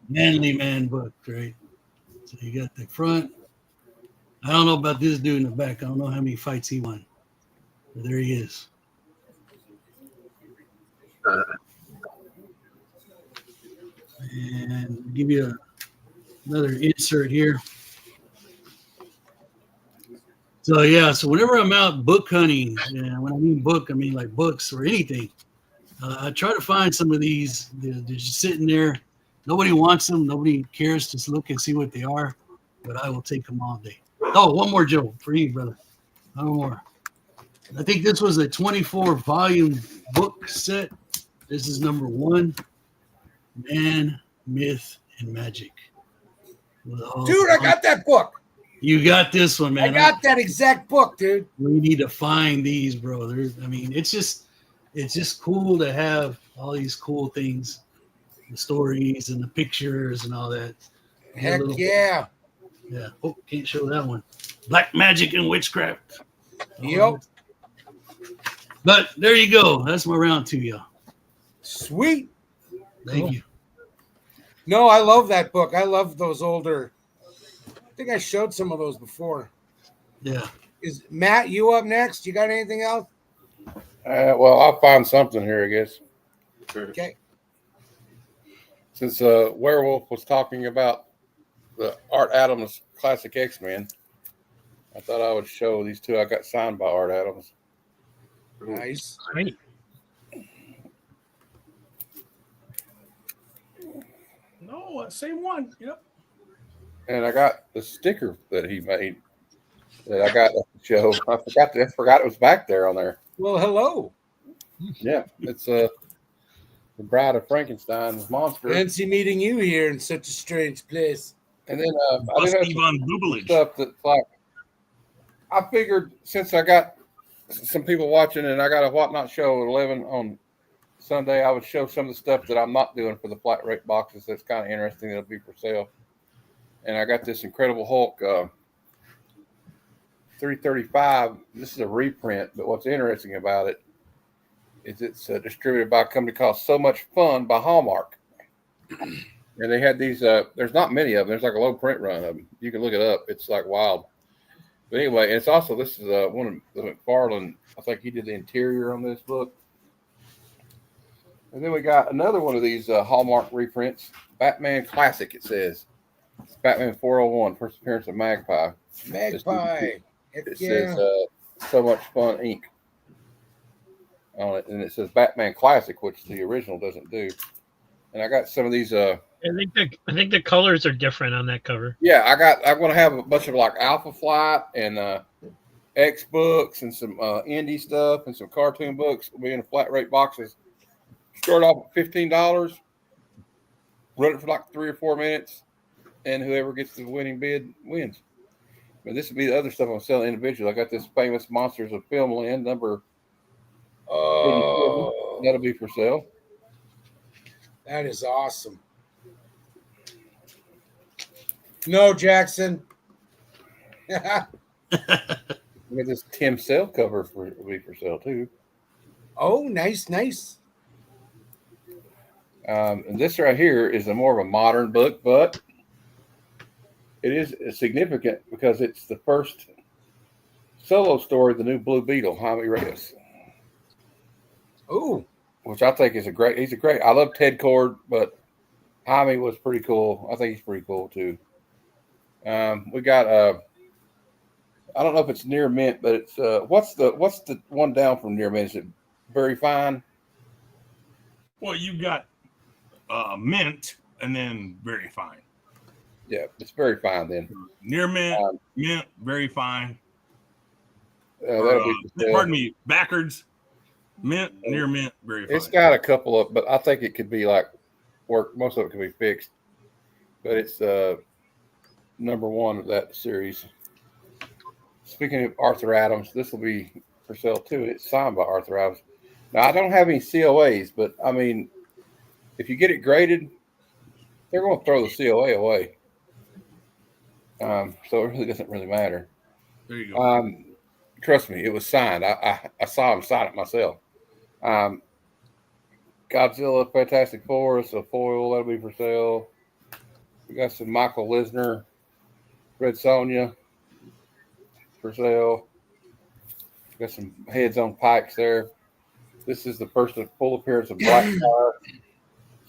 Manly man book, right? So you got the front. I don't know about this dude in the back. I don't know how many fights he won. But there he is. And give you another insert here. So yeah, so whenever I'm out book hunting, and when I mean book, I mean like books or anything, I try to find some of these. They're just sitting there. Nobody wants them. Nobody cares to look and see what they are, but I will take them all day. Oh, one more, Joe, for you, brother. One more. I think this was a 24-volume book set. This is number 1, Man, Myth, and Magic. Dude, I got that book. You got this one, man. I got that exact book, dude. We need to find these, bro. It's just cool to have all these cool things, the stories and the pictures and all that. Heck yeah. Yeah. Oh, can't show that one. Black Magic and Witchcraft. Yep. But there you go. That's my round 2, y'all. Sweet. Thank you. No, I love that book. I love those older. I think I showed some of those before. Yeah. Is Matt, you up next? You got anything else? Well, I'll find something here, I guess. Okay. Since Werewolf was talking about the Art Adams Classic X-Men, I thought I would show these two I got signed by Art Adams. Nice. Great. No, same one. Yep. And I got the sticker that he made that I got to show. I forgot it was back there on there. Well, hello. Yeah, it's the Bride of Frankenstein's monster. Fancy meeting you here in such a strange place. And then I did have Ivan some Bubelage. stuff that's like, I figured since I got some people watching and I got a Whatnot show at 11 on Sunday, I would show some of the stuff that I'm not doing for the flat rate boxes. That's kind of interesting. That'll be for sale. And I got this Incredible Hulk 335. This is a reprint, but what's interesting about it is it's distributed by a company called So Much Fun by Hallmark. And they had these, there's not many of them. There's like a low print run of them. You can look it up. It's like wild. But anyway, it's also, this is one of the McFarlane. I think he did the interior on this book. And then we got another one of these Hallmark reprints, Batman Classic, it says. It's Batman 401, first appearance of Magpie. Magpie. It says So Much Fun Inc. on it. And it says Batman Classic, which the original doesn't do. And I got some of these I think the colors are different on that cover. Yeah, I'm gonna have a bunch of like Alpha Flight and X books and some indie stuff and some cartoon books will be in flat rate boxes. Start off at $15, run it for like 3 or 4 minutes, and whoever gets the winning bid wins. But this would be the other stuff I'm selling individually. I got this Famous Monsters of Filmland number. That'll be for sale. That is awesome. No, Jackson. We got this Tim Sale cover will be for sale too. Oh, nice, nice. And this right here is a more of a modern book, but it is significant because it's the first solo story of the new Blue Beetle, Jaime Reyes. Oh, which I think is I love Ted Cord, but Jaime was pretty cool. I think he's pretty cool too. We got I don't know if it's Near Mint, but it's what's the one down from Near Mint? Is it Very Fine? Well, you got Mint and then Very Fine. Yeah, it's Very Fine then. Near Mint, Mint, Very Fine. That'll be pardon me, backwards. Mint, Near Mint, Very Fine. It's got a couple of, but I think it could be like work. Most of it can be fixed, but it's number one of that series. Speaking of Arthur Adams, this will be for sale too. It's signed by Arthur Adams. Now I don't have any COAs, but I mean, if you get it graded, they're going to throw the COA away. So it really doesn't really matter. There you go. Trust me, it was signed. I saw him sign it myself. Godzilla, Fantastic Four, it's a foil that'll be for sale. We got some Michael Lisner, Red Sonja for sale. We got some heads on pikes there. This is the first full appearance of Blackfire,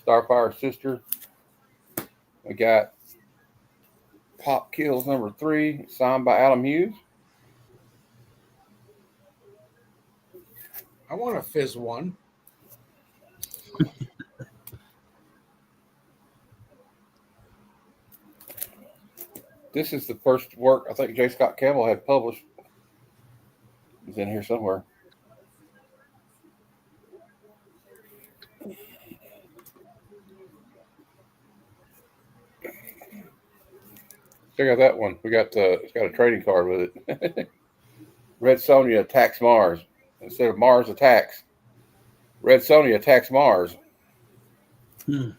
Starfire's sister. We got Pop Kills number 3, signed by Adam Hughes. I want a Fizz one. This is the first work I think J. Scott Campbell had published. It's in here somewhere. Check out that one. We got it's got a trading card with it. Red Sonja attacks Mars instead of Mars attacks. Red Sonja attacks Mars. We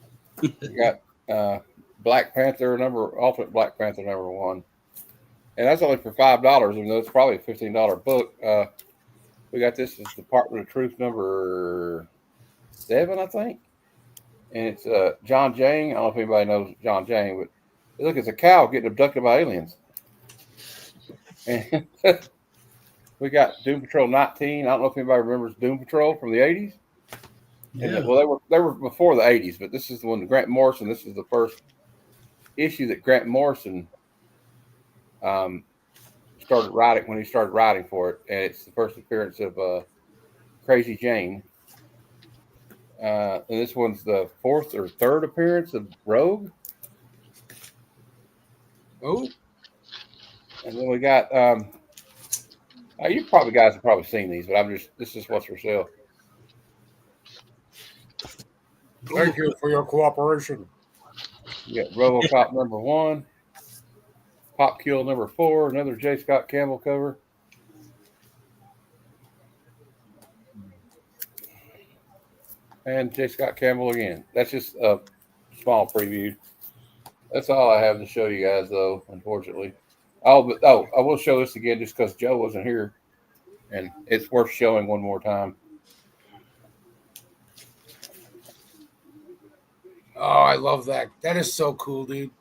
got Black Panther Ultimate Black Panther number 1, and that's only for $5. Even though it's probably a $15 book. We got this as Department of Truth number 7, I think, and it's John Jang. I don't know if anybody knows John Jang, but look, it's a cow getting abducted by aliens. And we got Doom Patrol 19. I don't know if anybody remembers Doom Patrol from the 80s. Yeah. Well, they were before the 80s, but this is the one, Grant Morrison. This is the first issue that Grant Morrison started writing when he started writing for it, and it's the first appearance of Crazy Jane. And this one's the 4th or 3rd appearance of Rogue. Oh, and then we got you guys have probably seen these, but this is what's for sale. thank you for your cooperation. You got RoboCop number 1, Pop Kill number 4, another J. Scott Campbell cover. And J. Scott Campbell again. That's just a small preview. That's all I have to show you guys, though, unfortunately. I will show this again just because Joe wasn't here, and it's worth showing one more time. Oh, I love that. That is so cool, dude.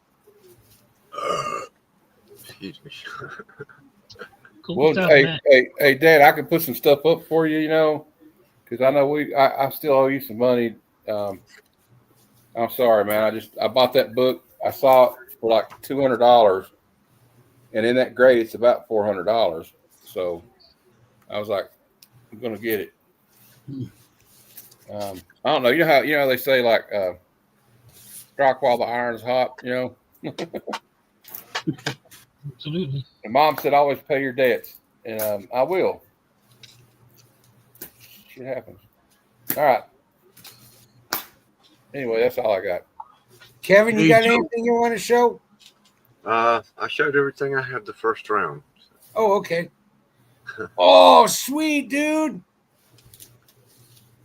Excuse me. Cool Well, stuff, man. hey, Dad, I can put some stuff up for you, because I know I still owe you some money. I'm sorry, man. I bought that book. I saw it for like $200, and in that grade, it's about $400. So I was like, I'm gonna get it. I don't know. You know how they say like strike while the iron's hot. You know. Absolutely. And Mom said, always pay your debts, and I will. Shit happens. All right. Anyway, that's all I got. Kevin, you got anything you want to show? I showed everything I had the first round. Oh, okay. Oh, sweet, dude.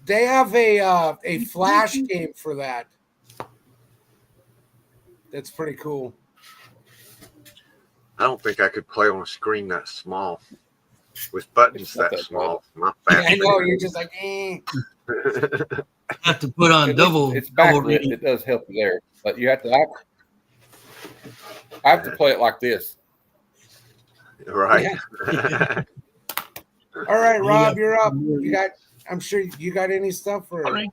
They have a flash game for that. That's pretty cool. I don't think I could play on a screen that small with buttons that small. My fat I know, you're just like, eh. Have to put on double. It's double backlit. reading. It does help you there, but you have to. I have to play it like this. Right. All right, Rob, you're up. You got. I'm sure you got any stuff for. All right.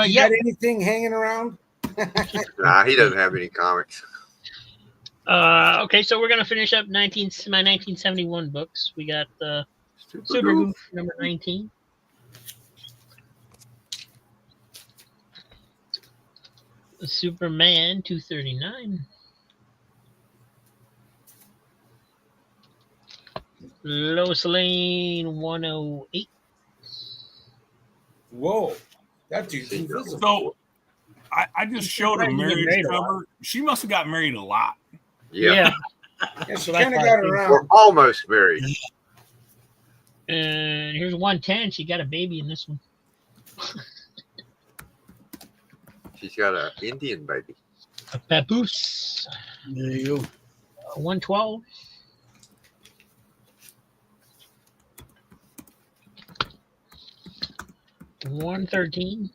You Yeah. got anything hanging around? Nah, he doesn't have any comics. Okay, so we're gonna finish up my 1971 books. We got Super Goof number 19. Superman 239. Lois Lane 108. Whoa, that dude's invisible. So I just showed a marriage cover. She must have got married a lot. Yeah. Yeah, she So that's kind of how got I think around. We're almost married. And here's 110. She got a baby in this one. She's got an Indian baby. A papoose. There you go. 112. $113.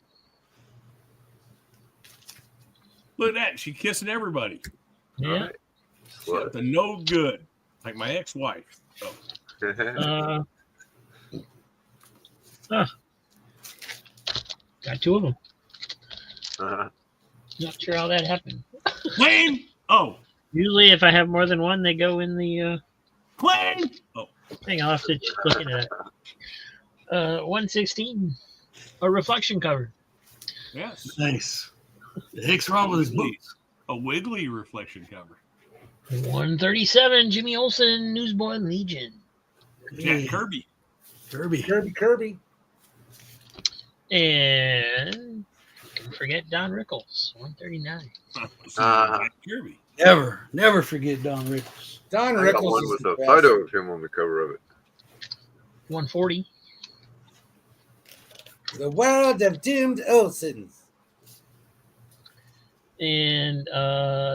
Look at that. She kissing everybody. Yeah. All right. Slut. The no good. Like my ex-wife. So Got two of them. Uh-huh. Not sure how that happened. Plane. Oh, Usually, if I have more than one, they go in the. plane. Oh, Hang on, I'll have to look into that. 116. A reflection cover. yes. Nice. The heck's wrong with his boots? A wiggly reflection cover. 137. Jimmy Olsen, Newsboy Legion. Jack Kirby. Kirby. Kirby. And don't forget Don Rickles, 139. Jack Kirby. Never forget Don Rickles. Don I got Rickles one is with the a best. photo of him on the cover of it. 140. The World of Doomed Olsens. And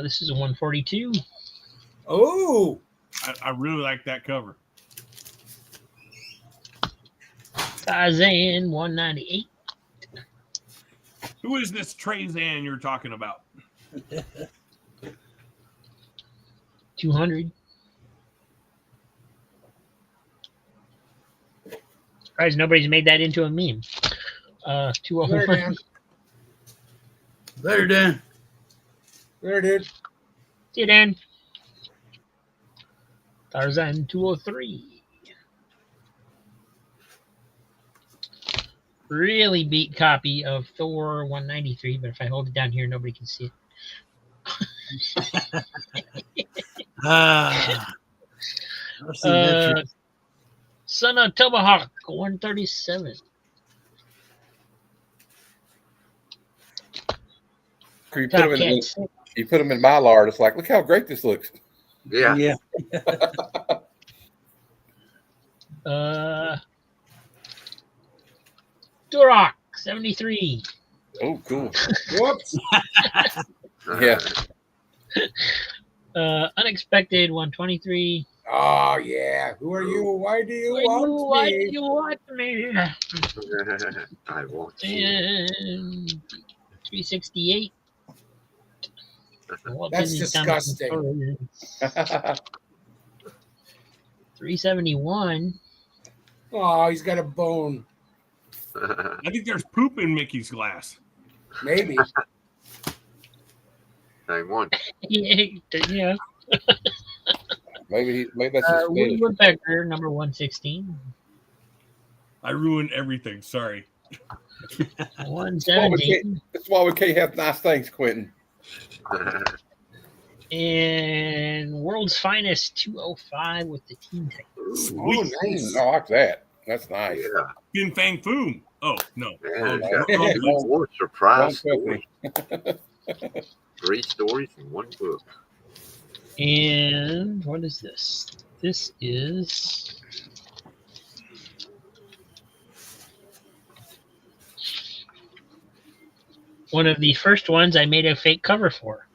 this is a 142. Oh, I really like that cover. Tarzan, 198. Who is this Trazan you're talking about? 200. Surprised nobody's made that into a meme. there, 201. Dan. Later, Dan. There, dude. See you, Dan. Tarzan, 203. Really beat copy of Thor 193, but if I hold it down here, nobody can see it. I've seen that trick. Son of Tomahawk, 137. You put Top them in, Cat, you put them in Mylar. It's like, look how great this looks. Yeah. Yeah. Turok, 73. Oh, cool. Whoops. Yeah. Unexpected, 123. Oh, yeah. Who are you? Why do you want Why me? do you want me? I want you. And 368. That's disgusting. 371. Oh, he's got a bone. I think there's poop in Mickey's glass. Maybe. Name one. Yeah. maybe that's his Woody fetish. Woodpecker, number 116. I ruined everything. Sorry. 117. That's why we can't have nice things, Quentin. And World's Finest 205 with the Teen Titans. Sweet. nice. I like that. That's nice. Yeah. Fin Fang Foom. Oh no. Man, Oh, it's got yeah. 4 surprise Wrong stories. 3 stories in 1 book. And what is this? This is one of the first ones I made a fake cover for.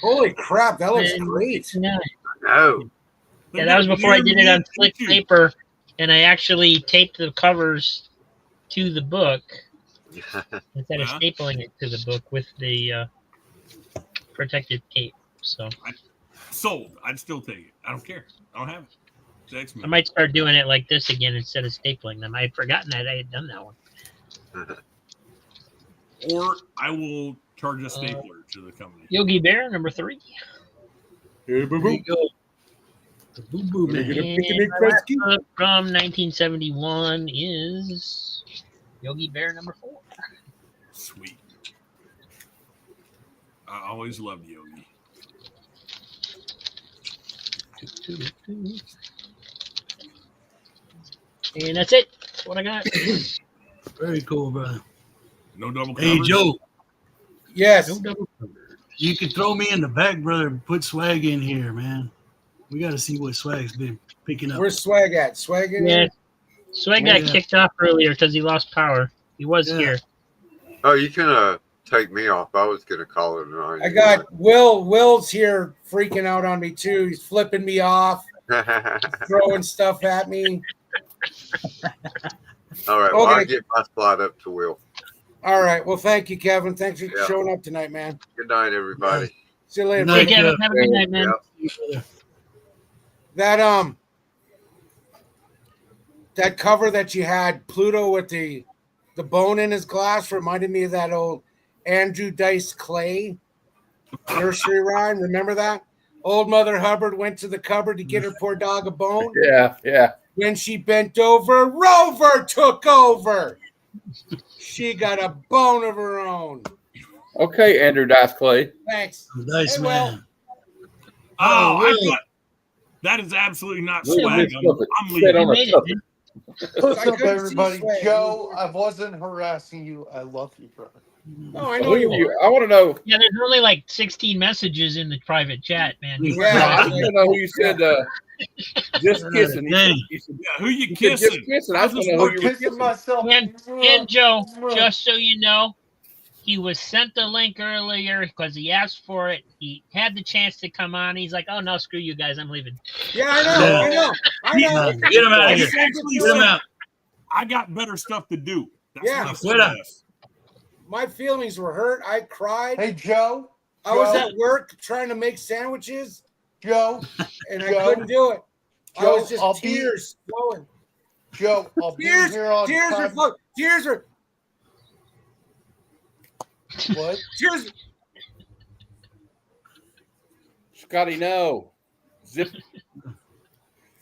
Holy crap, that looks And- great. Yeah, No. yeah, that was before I did it on slick paper, and I actually taped the covers to the book instead of Huh? stapling it to the book with the protective tape. So Sold. I'd still take it. I don't care. I don't have it. It's I X-Men. might start doing it like this again instead of stapling them. I had forgotten that I had done that one. Or I will charge a stapler to the company. Yogi Bear, number 3. There you go. The Boo Boo Let me Man. get a And picnic my last rescue. book from 1971 is Yogi Bear, number 4. Sweet. I always loved Yogi. And that's it. That's what I got. Very cool, brother. No double Hey, covers. Joe, Yes. No double cover. you can throw me in the back, brother, and put swag in here, man. We got to see what swag's been picking up. Where's Swag at? Swag in Yeah. there? Swag got Yeah. kicked off earlier because he lost power. He was Yeah. here. Oh, you can take me off. I was gonna call it an I got Will. Will's here freaking out on me too. He's flipping me off, throwing stuff at me. All right. Well, Okay. I'll get my slide up to Will. All right. Well, thank you, Kevin. Thanks for Yeah. showing up tonight, man. Good night, everybody. See you later. Good night, Hey, Kevin, Jeff. have a good night, man. Yeah. That cover that you had, Pluto with the bone in his glass, reminded me of that old Andrew Dice Clay nursery rhyme. Remember that? Old Mother Hubbard went to the cupboard to get her poor dog a bone. Yeah, yeah. When she bent over, Rover took over. She got a bone of her own. Okay, Andrew Dice Clay. Thanks. Nice, Hey, man. Oh, I really? thought that is absolutely not Where's swag. this I'm puppet? I'm Sit leaving. on You a made it, puppet. man. What's I up, couldn't everybody? see Swag. Joe, I wasn't harassing you. I love you, brother. Oh, I know Who you are you? were. I want to know. Yeah, there's only like 16 messages in the private chat, man. You Yeah. I want to know who you said. Just kissing. Dang. You said, Yeah, who you you said just kissing? kissing. I just want to know I'm who you were kissing kissing. myself. And Joe, just so you know, he was sent the link earlier because he asked for it. He had the chance to come on. He's like, "Oh no, screw you guys, I'm leaving." Yeah, I know. I know. I know. Get him out of He here. actually Get him said, out. I got better stuff to do. That's Yeah. what he said Fuera. to us. My feelings were hurt. I cried. Hey, Joe. I was Joe. at work trying to make sandwiches, Joe. and I Joe. couldn't do it. I Joe, was just I'll be- tears flowing. Joe, I'll be Tears, here on tears are time. flowing. Tears are What? tears. Scotty, no. Zip.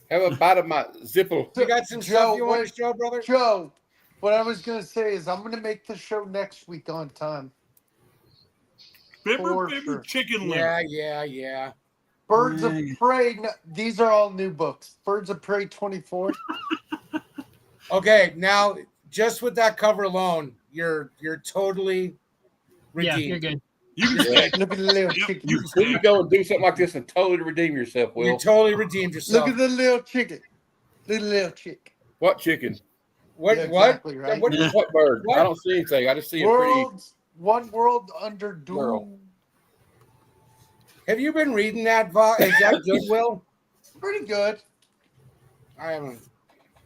Have a bite of my zipple. You got some Joe, stuff you want wait. to show, brother? Joe, what I was going to say is I'm going to make the show next week on time. Fibber, For fibber, sure. chicken liver. Yeah. Birds of Yeah. Prey. These are all new books. Birds of Prey 24. Okay, now just with that cover alone, you're totally Yeah, redeemed. you're good. You can stay. Look at the little Yep, chicken. you can Who stay. you go and do something like this and totally redeem yourself, Will? You totally redeemed yourself. Look at the little chicken. Little chick. What chicken? what? Yeah, What? exactly, right? What? Yeah. What bird? What? I don't see anything. I just see a pretty. Worlds, one world under Girl. doom. Have you been reading that? Is that Goodwill? Pretty good. I haven't.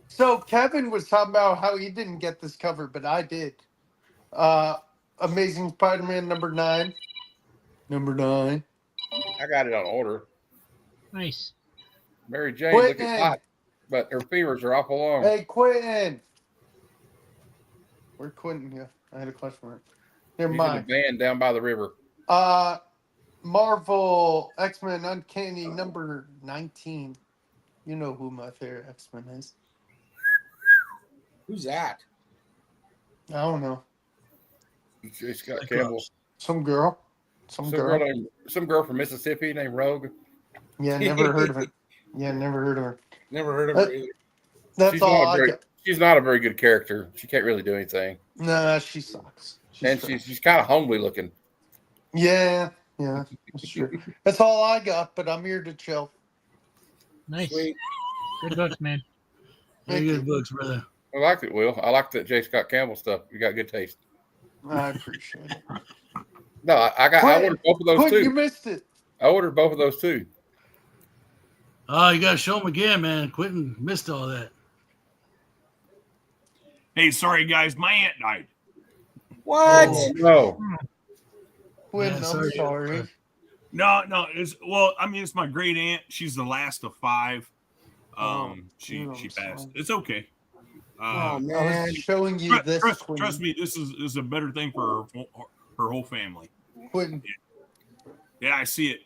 So Kevin was talking about how he didn't get this cover, but I did. Amazing Spider-Man number 9. Number 9. I got it on order. Nice. Mary Jane Quentin. looking hot, but her fevers are awful long. Hey, Quentin. Where'd Quentin go? I had a question mark. Never He's in a mind. van down by the river. Marvel X-Men Uncanny number 19. You know who my favorite X-Men is. Who's that? I don't know. J. Scott Campbell. Some girl. Some girl. Some girl from Mississippi named Rogue. Yeah, never heard of it. Yeah, never heard of her. Never heard of her either. That's all I got. She's not a very good character. She can't really do anything. Nah, she sucks. She's kind of homely looking. Yeah, that's true. That's all I got, but I'm here to chill. Nice. Sweet. Good books, man. Very good books, brother. I liked it, Will. I liked that J. Scott Campbell stuff. You got good taste. I appreciate it. No, I ordered both of those too. You missed it. I ordered both of those too. Oh, you got to show them again, man. Quentin missed all that. Hey, sorry guys, my aunt died. What? Oh, no. Quinn, Yeah, I'm sorry. No, it's my great aunt. She's the last of 5. She passed. It's okay. Oh I man. was showing you this. Trust me, this is a better thing for her whole family. Quentin. Yeah, I see it.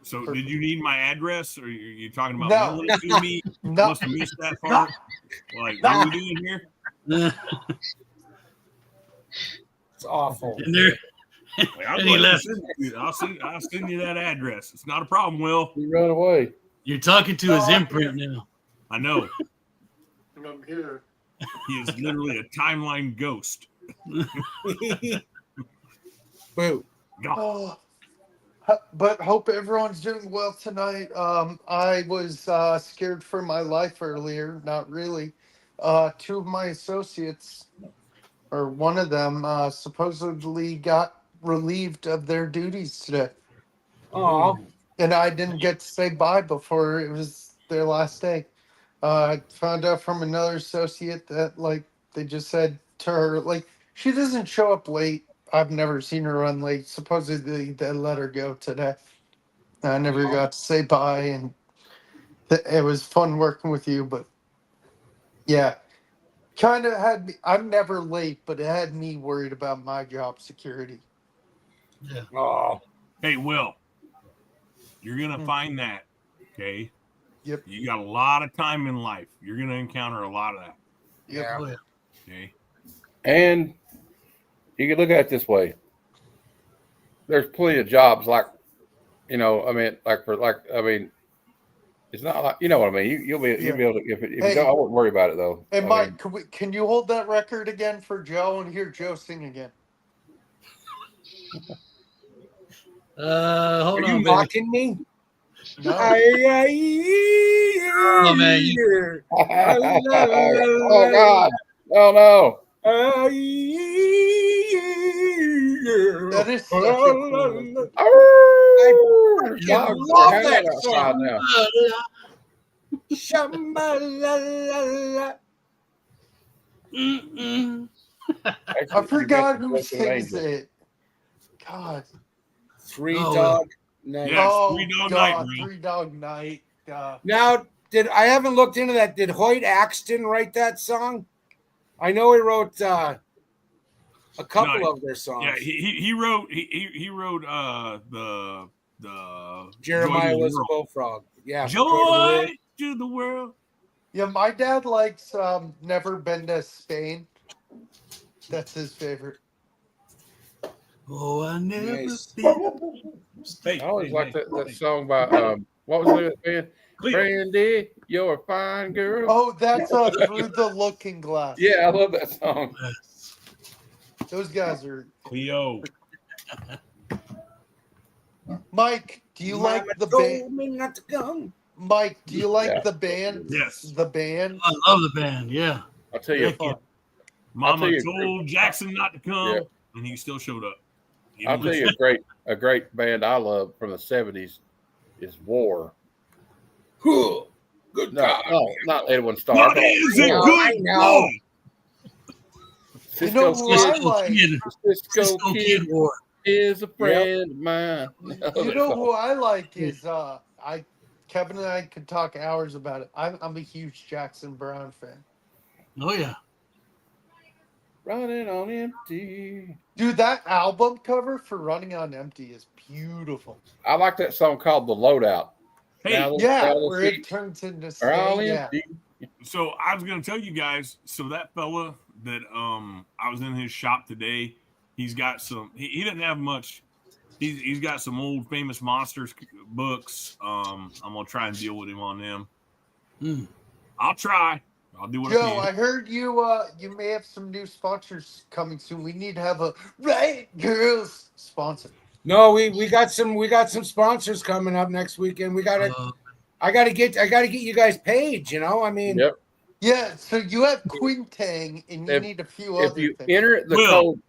So, Perfect. did you need my address, or are you talking about No. mailing it to me? No. Must have missed that part. Like, what are we doing here? It's awful. And there, Like, and he left. I'll send you that address. It's not a problem, Will. He ran away. You're talking to his imprint now. I know. I'm here. He is literally a timeline ghost. Boo. God. But hope everyone's doing well tonight. I was scared for my life earlier. Not really. 2 of my associates, or one of them, supposedly got relieved of their duties today. Oh, And I didn't get to say bye before it was their last day. I found out from another associate that, like, they just said to her, like, she doesn't show up late. I've never seen her run late. Supposedly they let her go today. I never got to say bye, and it was fun working with you, but yeah, kind of had me. I'm never late, but it had me worried about my job security. Yeah. oh. Hey, Will. You're gonna find that. Okay. Yep. You got a lot of time in life. You're gonna encounter a lot of that. Yeah. Oh, yeah. Okay. And you can look at it this way. There's plenty of jobs like, it's not like, you know what I mean? You'll be able to, if you don't, I wouldn't worry about it though. Hey, Mike, can you hold that record again for Joe and hear Joe sing again? Hold Are on, you baby. mocking me? No. Oh, man. Oh God. Oh no. That is such a cool record. Dogs love are that outside song. now. Shamba-la-la-la. Mm-mm. I forgot who sings it. God. Three Oh, Dog Night. Yeah. Yes, Oh, 3 Dog God, Night, bro. 3 Dog Night. Now, I haven't looked into that. Did Hoyt Axton write that song? I know he wrote a couple of their songs. Yeah, he wrote the Jeremiah Joy to the was a World. bullfrog. Yeah. Joy to the world. Yeah, my dad likes Never Been to Spain. That's his favorite. Oh, I never Nice. Hey, I always hey, liked hey, that hey. song by what was the name of the band? Cleo. Brandy, you're a fine girl. Oh, that's Through the Looking Glass. Yeah, I love that song. Those guys are. Cleo. Mike, do you like the told band? me not to come. Mike, do you like Yeah. the band? Yes. The band? I love the band. Yeah. I'll tell you. Thank you. Mama you- told Jackson not to come, Yeah. and he still showed up. He I'll tell you a great band I love from the '70s is War. Good No, not Edwin Starr. What is it? I Good know. boy. You know Cisco who I Kid, like? Cisco Cisco Kid Kid War. is a friend of mine. You know who I like is Kevin and I could talk hours about it. I'm a huge Jackson Brown fan. Oh, yeah. Running on empty. Dude, that album cover for Running on Empty is beautiful. I like that song called "The Loadout." Hey, Now, Yeah, all the where it seats turns into are all yeah. empty. so I was going to tell you guys. So that fella that I was in his shop today. He's got some. He didn't have much. He's got some old famous monsters books. I'm gonna try and deal with him on them. I'll try. I'll do what I Joe, can. I heard you you may have some new sponsors coming soon. We need to have a Right Girls sponsor. No, we got some sponsors coming up next weekend. I gotta get you guys paid, you know. I mean, Yep. Yeah, so you have Quintang and you need a few other If you things. enter the code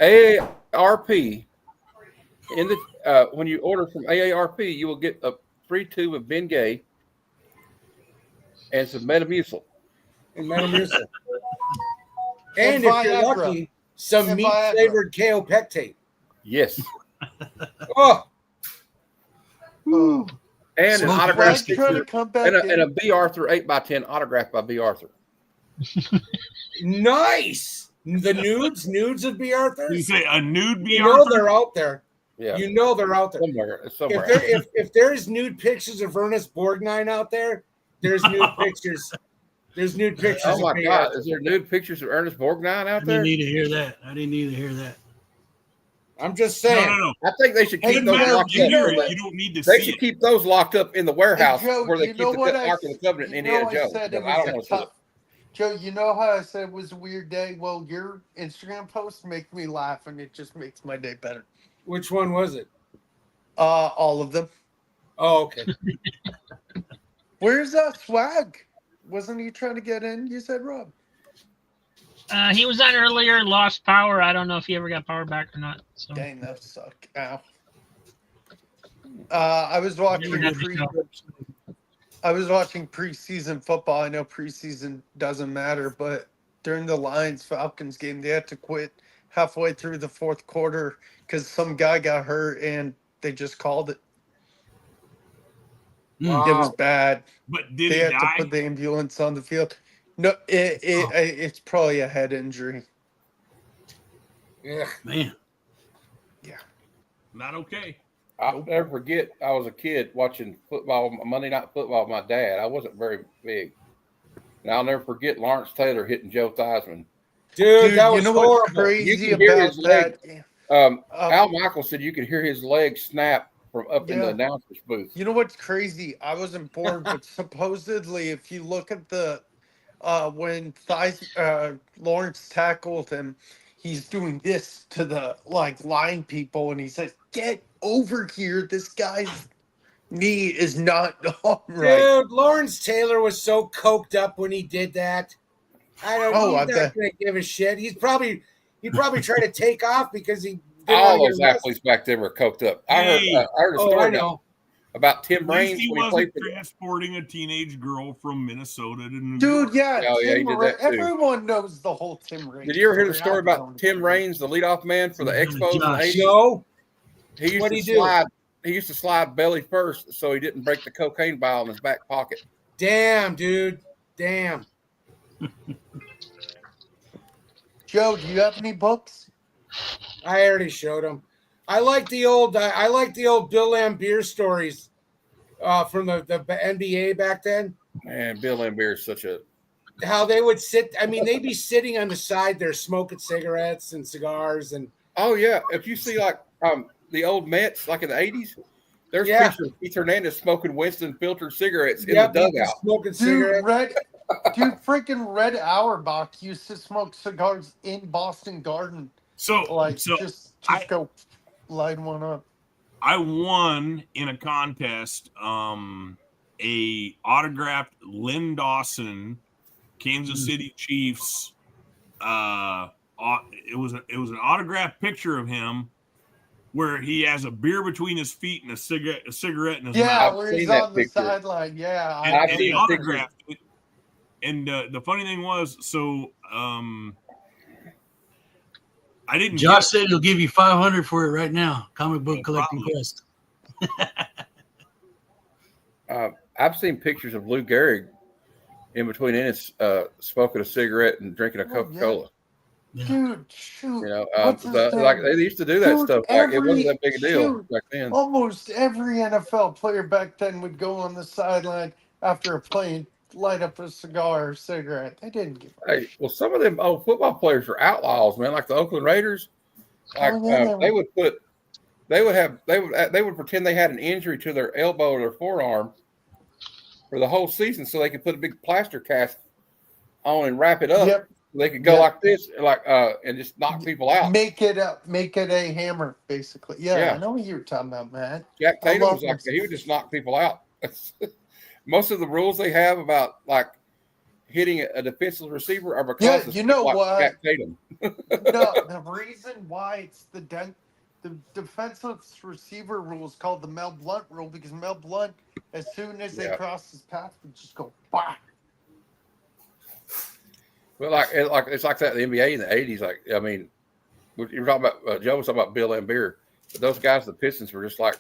AARP in the when you order from AARP, you will get a free tube of Bengay and some Metamucil. And if you're lucky, some meat flavored kaopectate. Yes. Oh. And So an autographed Flag trying to picture come back and in. a B. Arthur 8x10 autographed by B. Arthur. Nice. The nudes of B. Arthur. You say a nude B. You know Arthur? they're out there. Yeah. You know they're out there. Somewhere. If there's nude pictures of Ernest Borgnine out there, there's nude pictures. There's nude pictures. Oh my of B. God! Arthur. Is there nude pictures of Ernest Borgnine out I there? didn't need to hear that. I didn't need to hear that. I'm just saying. No. I think they should keep Doesn't those matter if locked you up. hear it. You don't need to They see should it. keep those locked up in the warehouse Hey, Joe, where they you keep know the what Ark of the Covenant in Indiana I Jones. said it I don't was want a tough. Joe, you know how I said it was a weird day? Well, your Instagram post makes me laugh, and it just makes my day better. Which one was it? All of them. Oh, okay. Where's Swag? Wasn't he trying to get in? You said, Rob. He was on earlier, lost power. I don't know if he ever got power back or not. So Dang, that suck. Ow. I was watching preseason football. I know preseason doesn't matter, but during the Lions-Falcons game, they had to quit halfway through the fourth quarter because some guy got hurt and they just called it. Wow. It was bad. But did They he had die? to put the ambulance on the field. No, it's probably a head injury. Yeah. Man. Not okay. I'll never forget. I was a kid watching football, Monday Night Football with my dad. I wasn't very big, and I'll never forget Lawrence Taylor hitting Joe Theismann. Dude, that was you know horrible. what's crazy You can hear about his leg. that? Al Michaels said you could hear his leg snap from up in the announcer's booth. You know what's crazy? I wasn't born, but supposedly, if you look at the when Lawrence tackled him, he's doing this to the line people, and he says, "Get over here! This guy's knee is not all right." Dude, Lawrence Taylor was so coked up when he did that. I don't know. He's not gonna give a shit. He probably tried to take off because he. All those athletes back there were coked up. I heard a story about Tim Raines He when he wasn't played for. transporting a teenage girl from Minnesota to New Dude, York. yeah, Oh, yeah, he did that too. everyone knows the whole Tim Raines. Did you ever hear the story. story about Tim Raines, the leadoff man for the Expos in the 80s? No. He used What'd to he do? slide. He used to slide belly first, so he didn't break the cocaine vial in his back pocket. Damn, dude. Damn. Joe, do you have any books? I already showed him. I like the old Bill Laimbeer stories from the NBA back then. Man, Bill Laimbeer is such a. How they would sit. I mean, they'd be sitting on the side there smoking cigarettes and cigars and. Oh yeah, if you see the old Mets like in the 80s, there's pictures of Keith Hernandez smoking Winston filtered cigarettes in the dugout. Smoking cigarettes. Dude, freaking Red Auerbach used to smoke cigars in Boston Garden. Just go light one up. I won in a contest a autographed Lynn Dawson, Kansas City Chiefs. It was an autographed picture of him where he has a beer between his feet and a cigarette in his mouth. Yeah, where he's on the sideline. Yeah, and he autographed it. And the funny thing was, so I didn't. Josh said he'll give you $500 for it right now. Comic book collecting quest. I've seen pictures of Lou Gehrig in between innings, smoking a cigarette and drinking a Coca-Cola. Yeah. Dude, shoot. You know, like they used to do that stuff. Like it wasn't that big a deal back then. Almost every NFL player back then would go on the sideline after a play and light up a cigar or cigarette. They didn't give a Hey, well, some of them old football players are outlaws, man. Like the Oakland Raiders, like they would pretend they had an injury to their elbow or their forearm for the whole season, so they could put a big plaster cast on and wrap it up. Yep. They could go like this, and just knock people out. Make it a hammer, basically. Yeah, Yeah. I know what you were talking about, man. Jack I Tatum love was like him. he would just knock people out. Most of the rules they have about like hitting a defensive receiver are because Yeah, of you know like what? Jack Tatum. No, the reason why it's the defensive receiver rule is called the Mel Blunt rule because Mel Blunt, as soon as they cross his path, would just go bah. But it's like that in the NBA in the '80s. Like, I mean, you're talking about Joe was talking about Bill Laimbeer, but those guys, the Pistons, were just like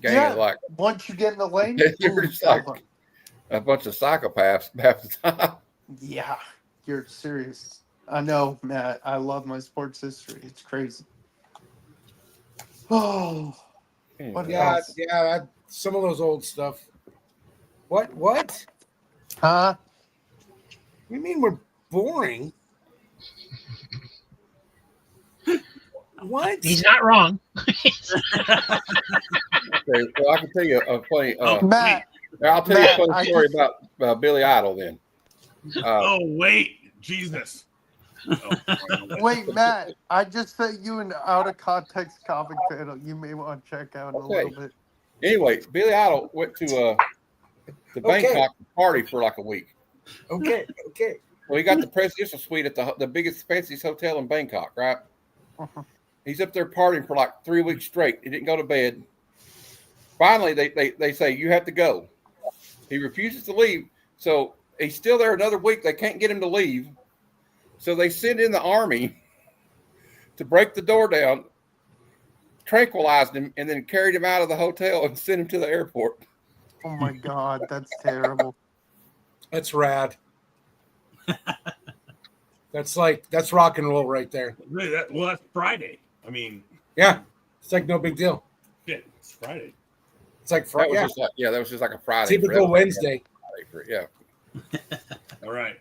gang like once you get in the lane, you're just like a bunch of psychopaths half the time. Yeah, you're serious. I know, Matt. I love my sports history. It's crazy. Oh, what else? Some of those old stuff. What? Huh? You mean we're boring? What? He's not wrong. Okay, well, I can tell you a funny. Matt, I'll tell you a funny story about Billy Idol. Then. Oh wait, Jesus. Wait, Matt. I just sent you an out of context comic channel. You may want to check out a little bit. Anyway, Billy Idol went to the Bangkok party for like a week. Okay. Well, he got the presidential suite at the biggest, fanciest hotel in Bangkok, right? He's up there partying for like 3 weeks straight. He didn't go to bed. Finally, they say, you have to go. He refuses to leave. So he's still there another week. They can't get him to leave. So they send in the army to break the door down, tranquilized him, and then carried him out of the hotel and sent him to the airport. Oh, my God. That's terrible. That's rad. That's rock and roll right there. Well, that's Friday. I mean, yeah, it's like no big deal. Shit, it's Friday. It's like Friday. That was just like a Friday. Typical Wednesday. Yeah. All right.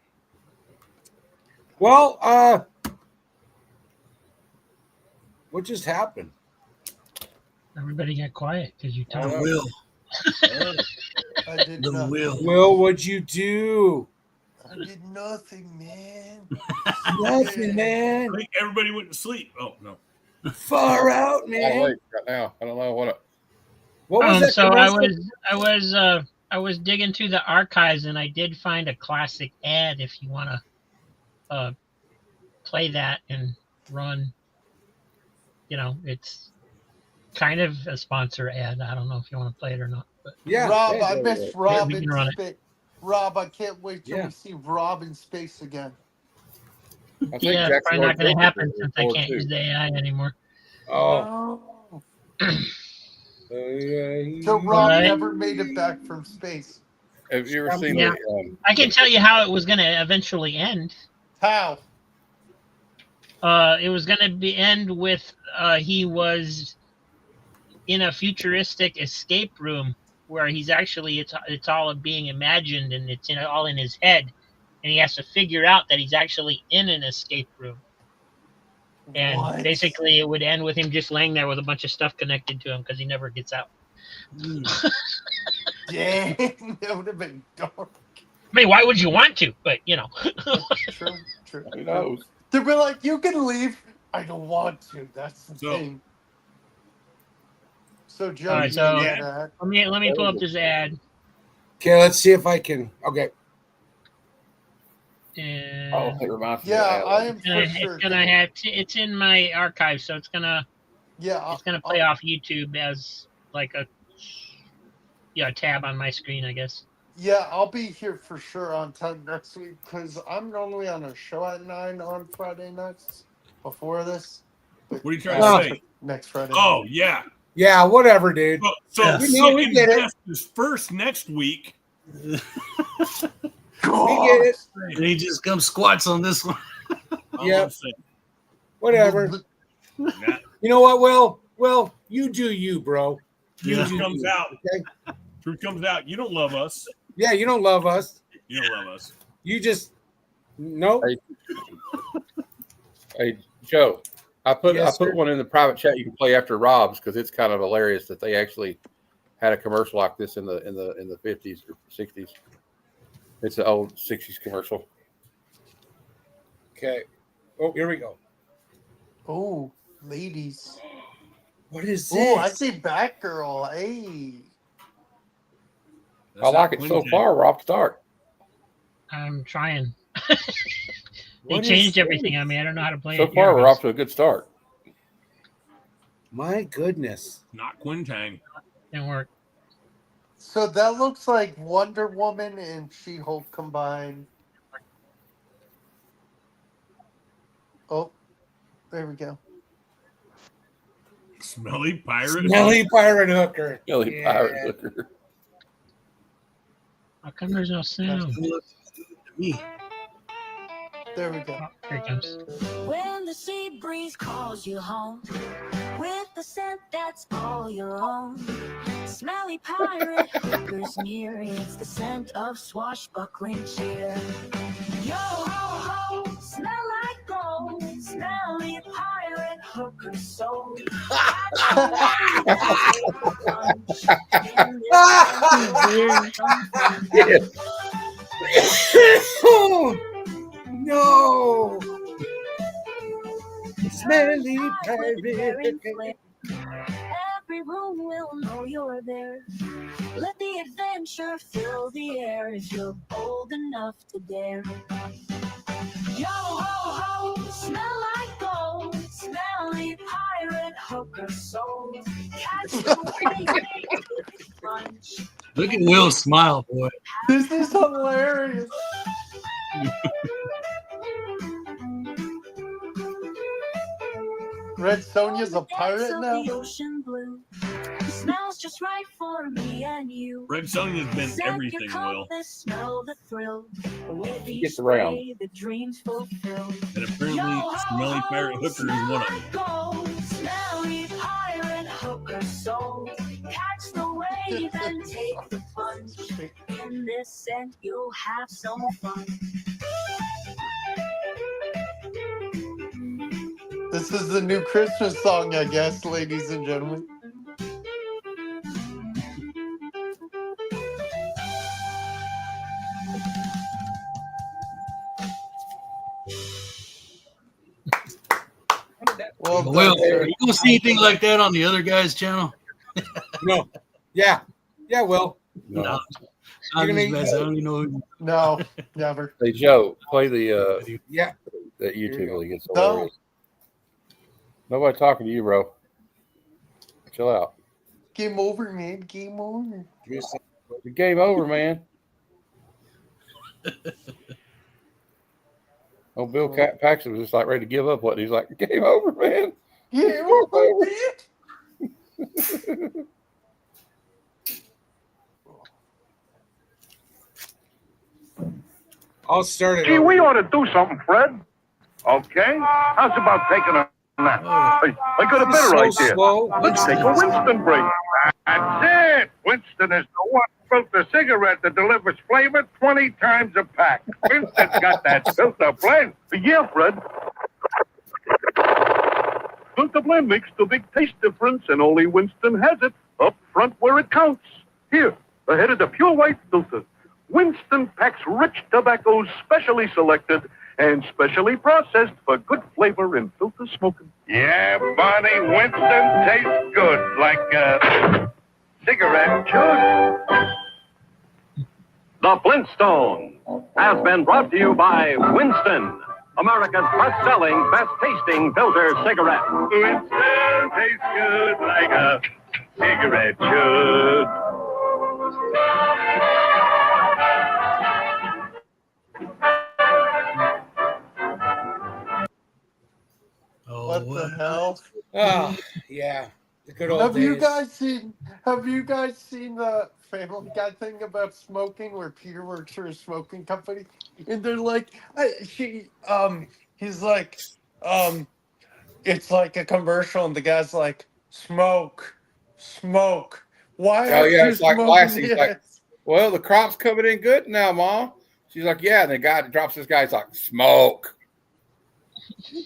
Well, what just happened? Everybody got quiet because you told The will. I did The nothing. will. Will, what'd you do? I did nothing, man. Nothing, man. I think everybody went to sleep. Oh no. Far out, Wide man. awake right now. I don't know what. What was that? So commercial? I was digging through the archives and I did find a classic ad if you want to play that and run. You know, it's kind of a sponsor ad. I don't know if you want to play it or not. But Yeah. Rob, yeah, I yeah, miss yeah. Rob we in can run it. space. Rob, I can't wait till Yeah. we see Rob in space again. I think yeah, it's Jackson probably not going to Hole happen Filter since I was can't too. use the AI anymore. Oh. So Rob Right. never made it back from space. Have you ever seen Yeah. the? I can tell you how it was going to eventually end. How? It was going to be end with he was in a futuristic escape room where he's actually it's all being imagined and it's all in his head, and he has to figure out that he's actually in an escape room. And What? basically, it would end with him just laying there with a bunch of stuff connected to him because he never gets out. Dang, that would have been dark. I mean, why would you want to? But you know, True. Who knows? They'd be like, "You can leave." I don't want to. That's the So- thing. So Joe, All right, you so- get that. let me pull up this ad. Okay, let's see if I can. Okay. And Oh, it reminds me. Yeah, of I am it's for gonna, sure. it's gonna have it's in my archive, so it's gonna play off YouTube as like a tab on my screen, I guess. Yeah, I'll be here for sure on 10 next week because I'm normally on a show at 9 on Friday nights before this. But, What are you trying to say? Next Friday. Oh yeah. Yeah, whatever, dude. So Yeah. We know, we second get it. best is first next week. We get it. And he just comes squats on this one. All Yep. I'm saying. Whatever. Nah, You know what, Will? Will, you do you, bro. You Yeah. do Truth comes you, out. okay? Truth comes out. You don't love us. Yeah, you don't love us. You'll love us. You just no. Hey, Joe, I put Yes, sir. one in the private chat you can play after Rob's because it's kind of hilarious that they actually had a commercial like this in the 50s or 60s. It's an old 60s commercial. Okay. Oh, here we go. Oh, ladies. What is this? Oh, I see Batgirl. Hey. That's I like not it so Quintan. far. We're off the start. I'm trying. They What is changed this? everything on me. I don't know how to play So it. far, Here it we're goes. off to a good start. My goodness. Not Quintang. Didn't work. So that looks like Wonder Woman and She-Hulk combined. Oh, there we go. Smelly pirate. Smelly pirate hooker. Really Yeah. pirate hooker. How come there's no sound? There we go. Oh, here it comes. When the sea breeze calls you home with the scent that's all your own. Smelly pirate hookers near. It's the scent of swashbuckling cheer. Yo ho ho, smell like gold. Smelly pirate hooker soul. No. Smelly pirate. Every room will know you're there. Let the adventure fill the air if you're bold enough to dare. Yo ho ho, smell like gold. Smelly pirate hooker soul. Catch the wave, lunch. Look at Will smile, boy. This is hilarious. Red Sonja's a pirate Of now? the ocean blue. Smells just right for me and you. Red Sonja's been Set your everything, Will. compass, smell the thrill. With each Gets around. spray, the dreams fulfill. And apparently, Smelly Pirate Hooker is one of them. Gold, smelly pirate hooker soul. Catch the wave and take the plunge. In this scent, you'll have some fun. This is the new Christmas song, I guess, ladies and gentlemen. Well, Will, you don't see anything like that on the other guy's channel? No. Yeah. Yeah, Will. No. I'm You're just gonna- messing. I don't even know who. no, never. Hey, Joe, play the Yeah. that YouTube link. It's No. hilarious. Nobody talking to you, bro. Chill out. Game over, man. Game over. The game over, man. Oh, Bill Paxton was just like ready to give up. What he's like, game over, man. Game over, man. I'll start it. Gee, over. we ought to do something, Fred. Okay? How's about taking a nap? Hey, I got a better So idea. slow. Let's take a Winston break. That's it. Winston is the one who built the cigarette that delivers flavor 20 times a pack. Winston's got that filter blend. Yeah, Fred. Filter blend makes the big taste difference, and only Winston has it up front where it counts. Here, ahead of the pure white filter. Winston packs rich tobaccos specially selected and specially processed for good flavor in filter smoking. Yeah, Barney, Winston tastes good, like a cigarette should. The Flintstones has been brought to you by Winston, America's best-selling, best-tasting filter cigarette. Winston tastes good like a cigarette should. Oh, What the hell? Oh, yeah. The good old Have days. you guys seen the Family Guy thing about smoking where Peter works for a smoking company? And they're like, he's like, it's like a commercial and the guy's like, smoke. Why Oh aren't yeah, you it's like smoking Lassie. It's like, yet?" well, the crop's coming in good now, Mom. She's like, yeah. And the guy that drops this guy's like, smoke.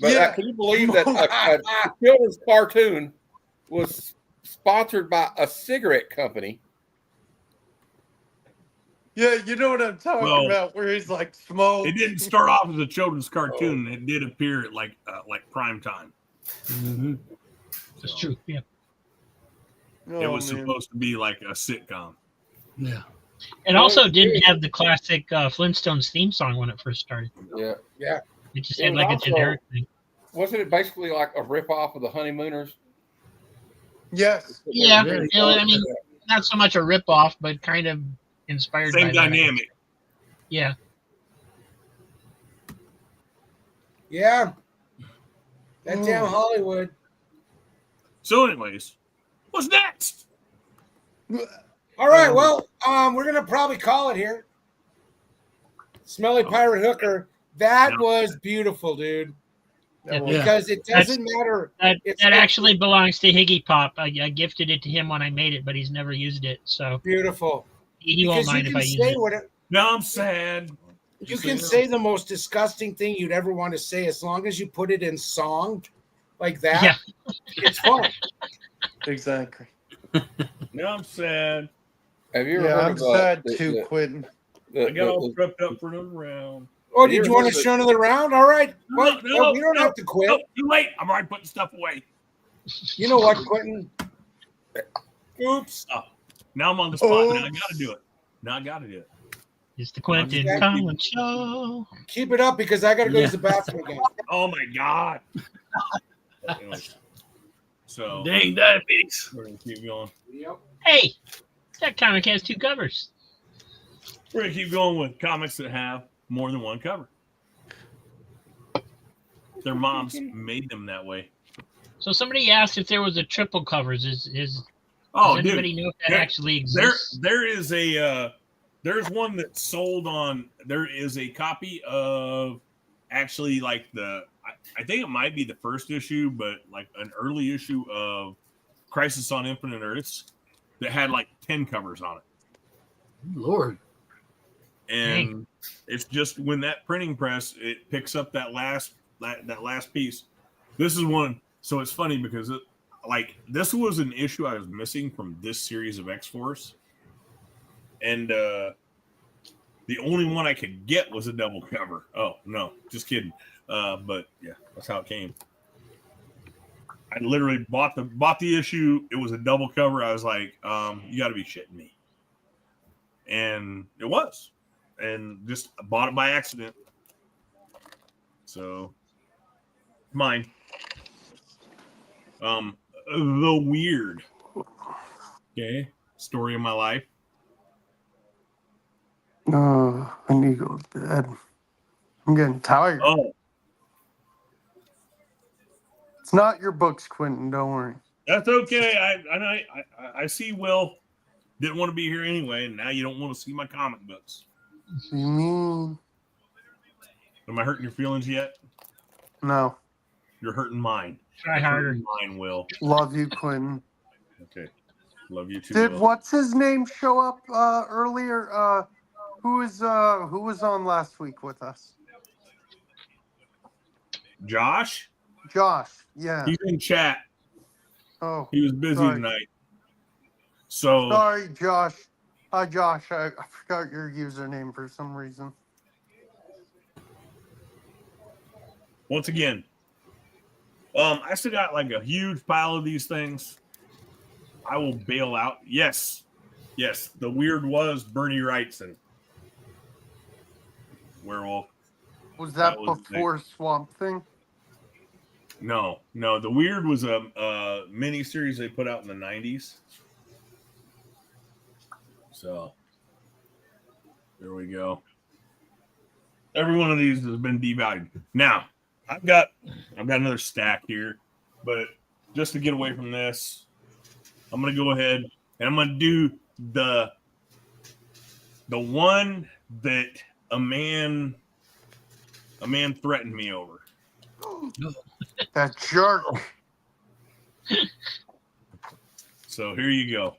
But can you believe that a children's cartoon was sponsored by a cigarette company? Yeah, you know what I'm talking about, where he's like, smoke. It didn't start off as a children's cartoon. It did appear at like prime time. Mm-hmm. That's true. Yeah. It was supposed to be like a sitcom. Yeah. It also didn't have the classic Flintstones theme song when it first started. Yeah. It just had like a generic thing. Wasn't it basically like a ripoff of the Honeymooners? Yes. Yeah. I mean, not so much a ripoff, but kind of inspired by Same dynamic. Yeah. Yeah. That's down Hollywood. So, anyways, what's next? All right. Well, we're gonna probably call it here. Smelly Pirate Hooker. That was beautiful, dude. Because it doesn't matter. That actually belongs to Higgy Pop. I gifted it to him when I made it, but he's never used it. So beautiful. He won't mind if I use it. No, I'm sad. You can say the most disgusting thing you'd ever want to say as long as you put it in song like that. Yeah. It's fun. Exactly. No, I'm sad. Have you ever heard I'm of sad too, Quentin. I got all prepped up for another round. Oh, did you want to show another round? All right. Well, No, we don't have to quit. No, too late. I'm already putting stuff away. You know what, Quentin? Oops. Oh, now I'm on the spot. Now I got to do it. It's the Quentin Collins Show. Keep it up because I got to go use the bathroom again. Oh, my God. So, dang diabetes. We're going to keep going. Yep. Hey, that comic has 2 covers. We're going to keep going with comics that have more than one cover. Their moms made them that way. So somebody asked if there was a triple covers. Does anybody know if that actually exists? There's one that's sold on. There is a copy of actually like I think it might be the first issue, but like an early issue of Crisis on Infinite Earths that had like 10 covers on it. Lord. And it's just when that printing press it picks up that last piece. This is one. So it's funny because this was an issue I was missing from this series of X-Force, and the only one I could get was a double cover. Oh no, just kidding. But yeah, that's how it came. I literally bought the issue. It was a double cover. I was like, you got to be shitting me, and it was. And just bought it by accident. So mine. The Weird. Okay. Story of my life. I need to go to bed. I'm getting tired. Oh. It's not your books, Quentin. Don't worry. That's okay. I see Will didn't want to be here anyway, and now you don't want to see my comic books. What do you mean? Am I hurting your feelings yet? No. You're hurting mine. Try harder. Mine, Will. Love you, Quentin. Okay. Love you too. Did Will. what's his name show up earlier? Who was on last week with us? Josh? Josh, yeah. He's in chat. Oh. He was busy sorry. tonight. So sorry, Josh. Hi, Josh. I forgot your username for some reason. once again, I still got like a huge pile of these things. I will bail out. Yes. The Weird was Bernie Wrightson. Werewolf. Was that before Swamp Thing? No. The Weird was a mini series they put out in the 90s. So there we go. Every one of these has been devalued. Now I've got another stack here, but just to get away from this, I'm gonna go ahead and I'm gonna do the one that a man threatened me over. That jerk. So here you go.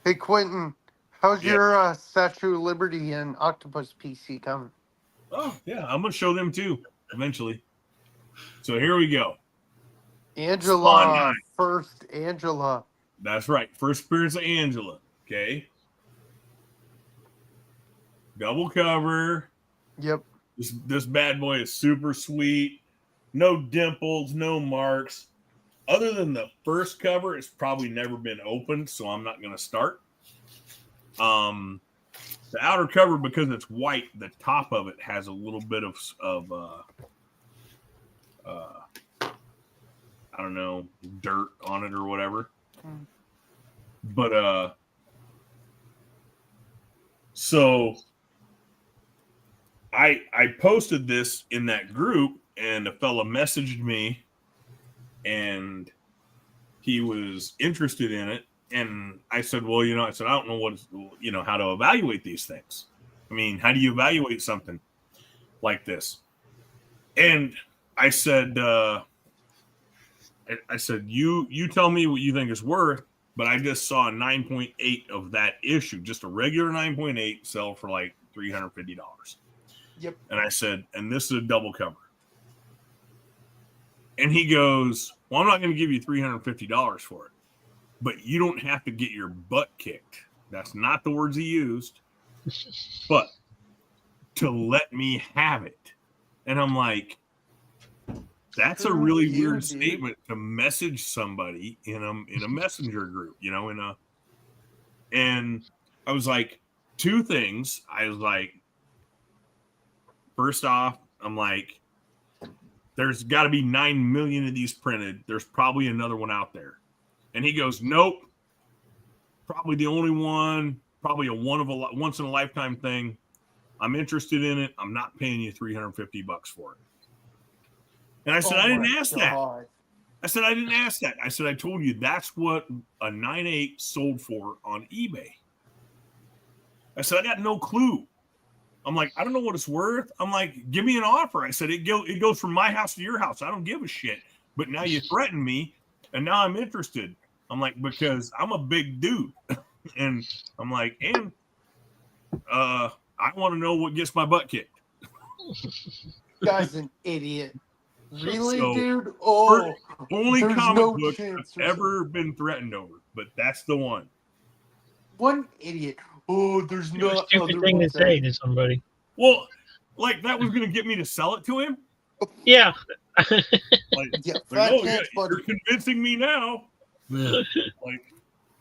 Hey Quentin, how's your Statue of Liberty and Octopus PC coming? Oh yeah, I'm gonna show them too eventually. So here we go. Angela, first Angela. That's right. First appearance of Angela. Okay. Double cover. Yep. This bad boy is super sweet. No dimples, no marks. Other than the first cover, it's probably never been opened, so I'm not going to start. The outer cover, because it's white, the top of it has a little bit of I don't know, dirt on it or whatever. But so I posted this in that group, and a fella messaged me, and he was interested in it. And I said, well, I don't know how to evaluate these things. I mean, how do you evaluate something like this? And I said, you tell me what you think it's worth, but I just saw a 9.8 of that issue, just a regular 9.8 sell for like $350. Yep. And I said, and this is a double cover. And he goes, well, I'm not going to give you $350 for it, but you don't have to get your butt kicked. That's not the words he used, but to let me have it. And I'm like, that's a really weird statement to message somebody in a messenger group, and I was like, two things. I was like, first off, I'm like, there's got to be 9 million of these printed. There's probably another one out there. And he goes, nope. Probably the only one, probably a once in a lifetime thing. I'm interested in it. I'm not paying you $350 for it. And I said, I didn't ask that. I said, I didn't ask that. I said, I told you that's what a 9.8 sold for on eBay. I said, I got no clue. I'm like, I don't know what it's worth. I'm like, give me an offer. I said, it goes from my house to your house. I don't give a shit. But now you threaten me, and now I'm interested. I'm like, because I'm a big dude. And I'm like, and I want to know what gets my butt kicked. Guy's an idiot. Really, So, dude? Oh, only there's comic no book chance I've ever been threatened over, but that's the one. One idiot. Oh, there's It's a no stupid other thing to ones say out. to somebody. Like that was going to get me to sell it to him. Yeah. Like, Yeah, like, fat oh, chance, you're buddy. convincing me now. Yeah.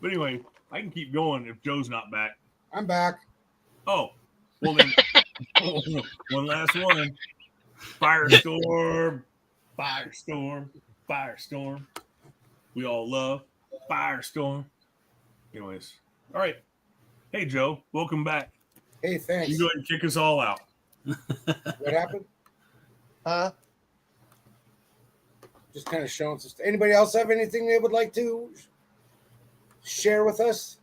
But anyway, I can keep going if Joe's not back. I'm back. Oh, well then, one last one. Firestorm, Firestorm, Firestorm. We all love Firestorm. Anyways, all right. Hey, Joe, welcome back. Hey, thanks. You go ahead and kick us all out. What happened? Huh? Just kind of showing some stuff. Anybody else have anything they would like to share with us?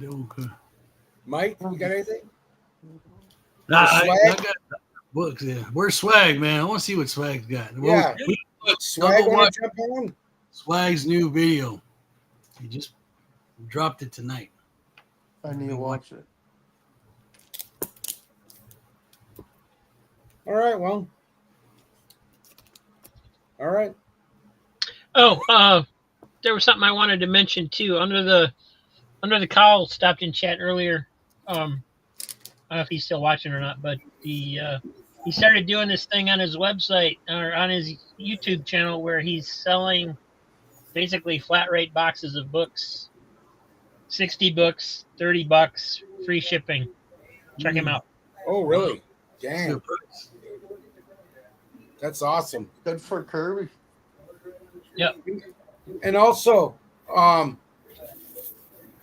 Okay. Mike, you got anything? I got books. Yeah, where's Swag, man? I want to see what Swag's got. Yeah. Swag Double want to jump on? Swag's new video. He just dropped it tonight. I need to watch it. All right, well. All right. Oh, there was something I wanted to mention too. Under the Kyle stopped in chat earlier. I don't know if he's still watching or not, but he started doing this thing on his website or on his YouTube channel where he's selling basically flat rate boxes of books. 60 books, $30, free shipping. Check him out. Oh, really? Damn. That's awesome. Good for Kirby. Yep. And also,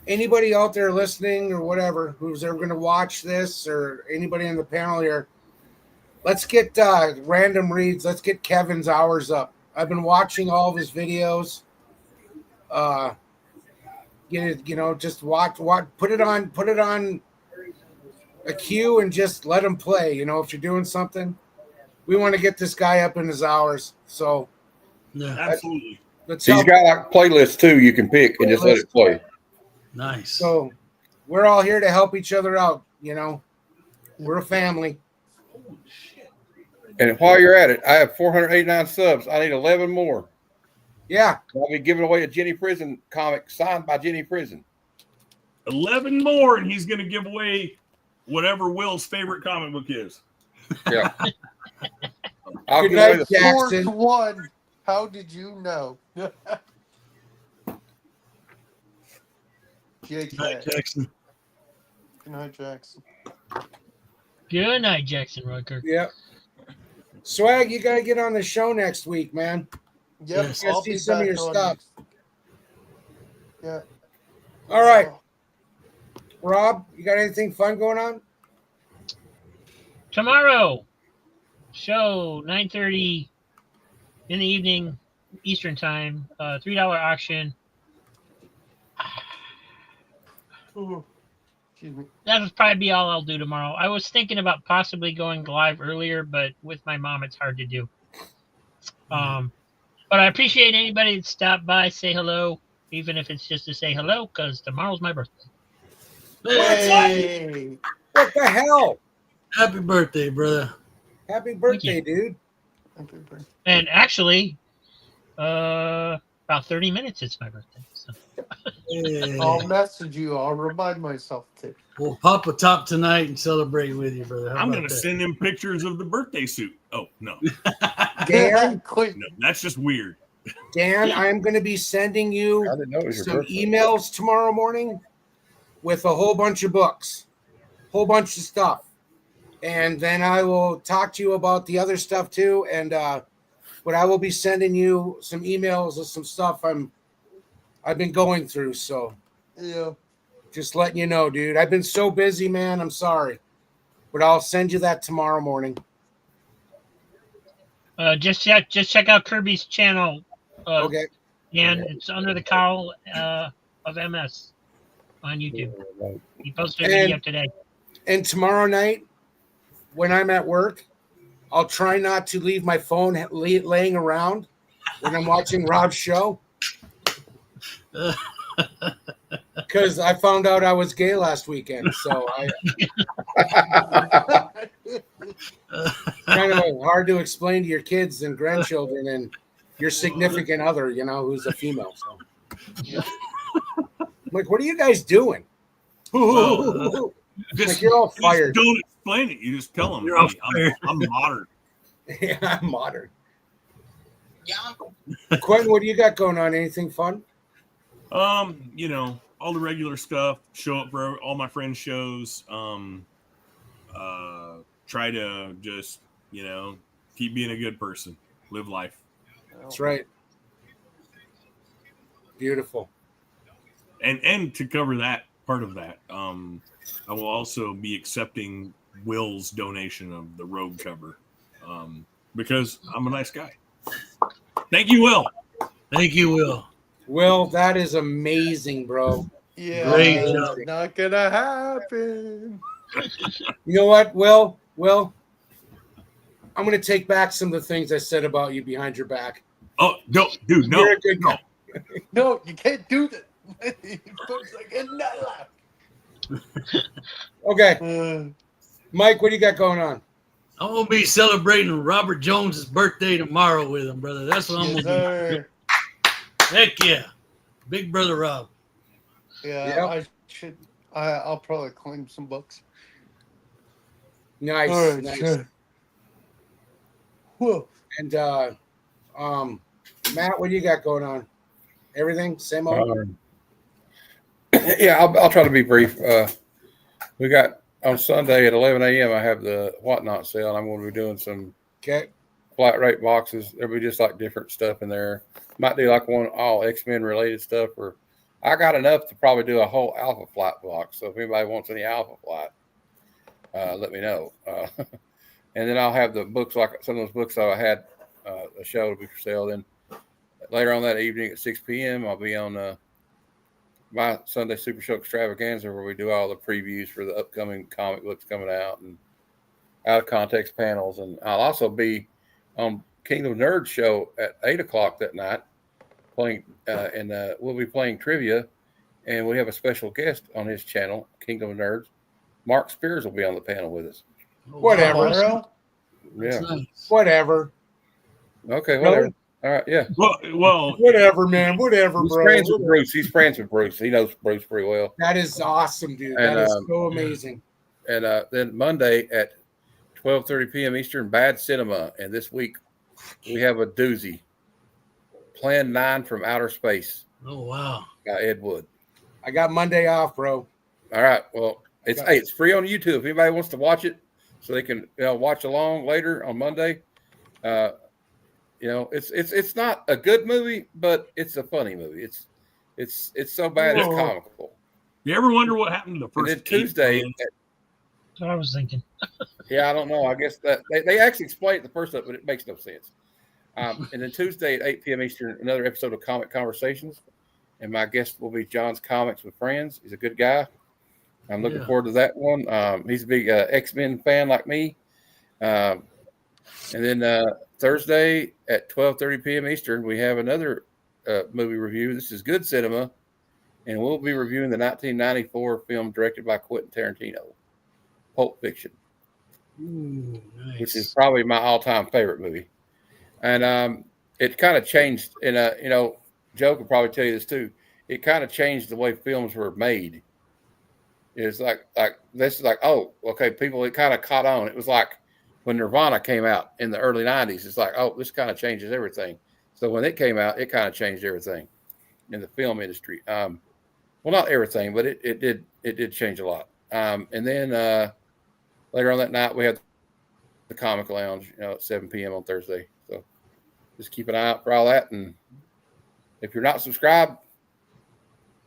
anybody out there listening or whatever who's ever going to watch this or anybody in the panel here, let's get random reads. Let's get Kevin's hours up. I've been watching all of his videos. Get it, just watch, put it on a queue and just let him play. If you're doing something, we want to get this guy up in his hours. So, yeah, absolutely. Let's He's got like playlists too. You can pick and just let it play. Nice. So, we're all here to help each other out. We're a family. And while you're at it, I have 489 subs. I need 11 more. Yeah. I'll be giving away a Jenny Prison comic signed by Jenny Prison. 11 more, and he's going to give away whatever Will's favorite comic book is. Yeah. I'll Good give away night, the Jackson. Fourth one. How did you know? Good night, Jackson. Good night, Jackson. Good night, Jackson Rucker. Yep. Swag, you got to get on the show next week, man. Yep, Let's I'll see be some of back your on stuff. Yeah. All right. Rob, you got anything fun going on? Tomorrow, show 9:30 in the evening, Eastern time. $3 auction. Excuse me. That'll probably be all I'll do tomorrow. I was thinking about possibly going live earlier, but with my mom, it's hard to do. But I appreciate anybody that stopped by, say hello, even if it's just to say hello, because tomorrow's my birthday. Hey, What the hell? happy birthday, brother. Happy birthday, dude. Happy birthday. And actually, about 30 minutes, it's my birthday. So. Hey. I'll message you. I'll remind myself to. We'll pop a top tonight and celebrate with you, brother. How I'm about going to that? send him pictures of the birthday suit. Oh, no. Dan, No, that's just weird. Dan, I'm going to be sending you I didn't know it was your some birthday. emails tomorrow morning with a whole bunch of books, whole bunch of stuff. And then I will talk to you about the other stuff too. And but I will be sending you some emails of some stuff I've been going through. So Yeah. just letting you know, dude. I've been so busy, man. I'm sorry. But I'll send you that tomorrow morning. Just check out Kirby's channel. Okay. And it's under the cowl of MS on YouTube. He posted a video today. And tomorrow night, when I'm at work, I'll try not to leave my phone laying around when I'm watching Rob's show. Because I found out I was gay last weekend. So kind of hard to explain to your kids and grandchildren and your significant other, you know, who's a female. So I'm like, what are you guys doing? Just, like you're all fired. Just don't explain it. You just tell them, You're all hey, fired. I'm modern. Yeah, I'm modern. Quentin, what do you got going on? Anything fun? You know, all the regular stuff. Show up for all my friends' shows. Try to just, you know, keep being a good person. Live life. That's right. Beautiful. And to cover that part of that, I will also be accepting Will's donation of the Rogue cover, because I'm a nice guy. Thank you, Will. Thank you, Will. Will, that is amazing, bro. Yeah. Great job. Not gonna happen. You know what, Will? Will, I'm going to take back some of the things I said about you behind your back. Oh, no, dude, no. You're a good guy. No, you can't do that. Folks like another. Okay. Mike, what do you got going on? I'm gonna be celebrating Robert Jones's birthday tomorrow with him, brother. That's what I'm Yes, gonna sir. do. Heck yeah, big brother Rob. Yeah, Yep. I should. I'll probably claim some books. Nice. All right, Nice. sure. Whoa. And Matt, what do you got going on? Everything? Same old? Yeah, I'll try to be brief. We got on Sunday at 11 a.m. I have the Whatnot sale. And I'm going to be doing some flat rate boxes. There'll be just like different stuff in there. Might do like one all X-Men related stuff, or I got enough to probably do a whole Alpha Flight box. So if anybody wants any Alpha Flight, let me know. And then I'll have the books, like some of those books that I had a show to be for sale. Then later on that evening at 6 p.m., I'll be on my Sunday Super Show Extravaganza, where we do all the previews for the upcoming comic books coming out and out of context panels. And I'll also be on Kingdom Nerd Show at 8 o'clock that night playing, and we'll be playing trivia. And we have a special guest on his channel, Kingdom of Nerds. Mark Spears will be on the panel with us. Whatever. Tomorrow? Yeah. Nice. Whatever. Okay. Whatever. All right. Yeah. Well, Whatever, man. Whatever, He's bro. friends with Bruce. He's friends with Bruce. He knows Bruce pretty well. That is awesome, dude. And, That is so amazing. And then Monday at 12:30 p.m. Eastern, Bad Cinema. And this week we have a doozy. Plan 9 from Outer Space. Oh wow. By Ed Wood. I got Monday off, bro. All right. Well, it's free on YouTube. If anybody wants to watch it, so they can watch along later on Monday. It's not a good movie, but it's a funny movie. It's so bad it's comical. You ever wonder what happened to the first? And then Tuesday. That's what I was thinking. Yeah, I don't know. I guess that they actually explain it the first up, but it makes no sense. And then Tuesday at 8 p.m. Eastern, another episode of Comic Conversations. And my guest will be John's Comics with Friends. He's a good guy. I'm looking forward to that one. He's a big X-Men fan like me. And then Thursday at 12:30 p.m. Eastern, we have another movie review. This is Good Cinema. And we'll be reviewing the 1994 film directed by Quentin Tarantino, Pulp Fiction. Ooh, nice. Which is probably my all-time favorite movie. And it kind of changed, and Joe could probably tell you this too. It kind of changed the way films were made. It's like this is like, oh, okay, people, it kind of caught on. It was like when Nirvana came out in the early 90s. It's like, oh, this kind of changes everything. So when it came out, it kind of changed everything in the film industry. Well, not everything, but it did change a lot. And then later on that night, we had the Comic Lounge, at 7 p.m. on Thursday. So just keep an eye out for all that. And if you're not subscribed,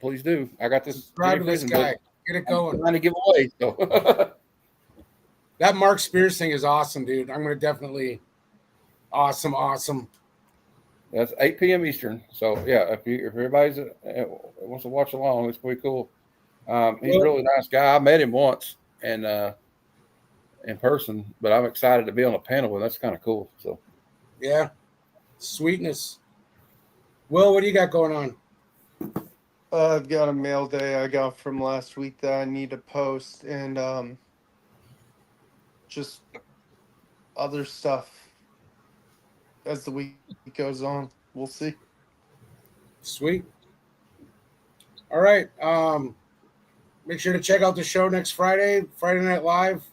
please do. I got this. Subscribe to this guy. Get it going. I'm trying to give away. So. That Mark Spears thing is awesome, dude. I'm going to definitely. Awesome. That's 8 p.m. Eastern. So yeah, if everybody's wants to watch along, it's pretty cool. He's a really nice guy. I met him once and in person, but I'm excited to be on a panel with him. That's kind of cool. So yeah, sweetness. Will, what do you got going on? I've got a mail day I got from last week that I need to post, and just other stuff as the week goes on. We'll see. Sweet. All right. Make sure to check out the show next Friday, Friday Night Live.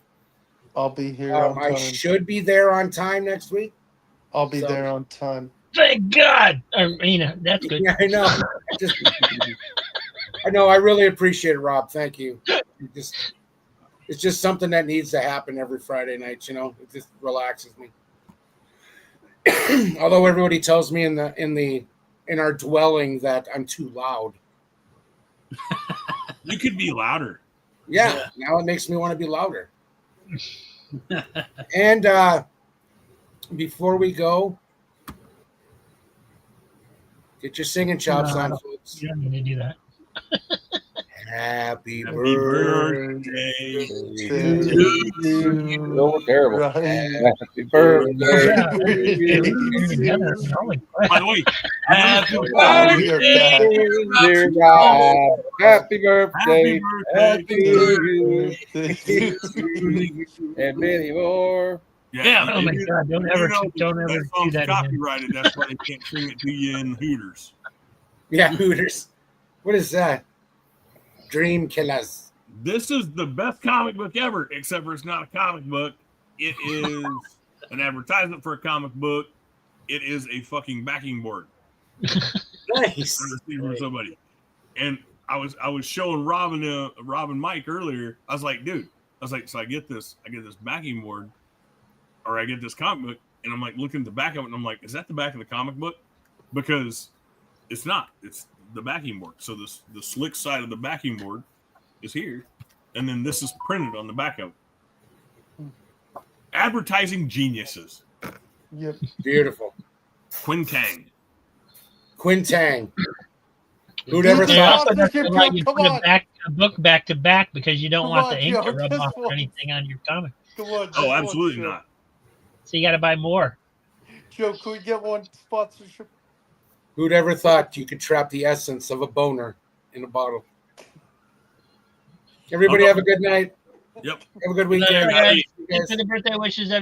I'll be here on time. I should be there on time next week. I'll be there on time. Thank God. I mean, that's good. Yeah, I know. I know. I really appreciate it, Rob. Thank you. It's just something that needs to happen every Friday night. It just relaxes me. Although everybody tells me in our dwelling that I'm too loud. You could be louder. Yeah. Now it makes me want to be louder. And before we go, get your singing chops on, folks. You don't need to do that. Happy birthday to you. Oh, terrible. Happy birthday. By the way, happy birthday, dear God. Happy birthday. Happy you. And many more. Yeah. Oh my God! Don't ever do that. Copyrighted. That's why they can't sing it to you in Hooters. Yeah, Hooters. What is that? Dream Killers. This is the best comic book ever, except for it's not a comic book. It is an advertisement for a comic book. It is a fucking backing board. Nice. For somebody. And I was showing Rob and Mike earlier. I was like, dude, so I get this backing board, or I get this comic book, and I'm like looking at the back of it, and I'm like, is that the back of the comic book? Because it's not. It's the backing board. So the slick side of the backing board is here, and then this is printed on the back of it. Advertising geniuses. Yep. Beautiful. Quintang. Who'd ever thought? You put a book back to back because you don't want the ink to rub off or anything on your comic. Oh, absolutely not. So you got to buy more. Joe, can we get one sponsorship? Who'd ever thought you could trap the essence of a boner in a bottle? Everybody have a good night. Yep. Have a good Later, weekend. guys. You guys. Thanks for the birthday wishes, everyone.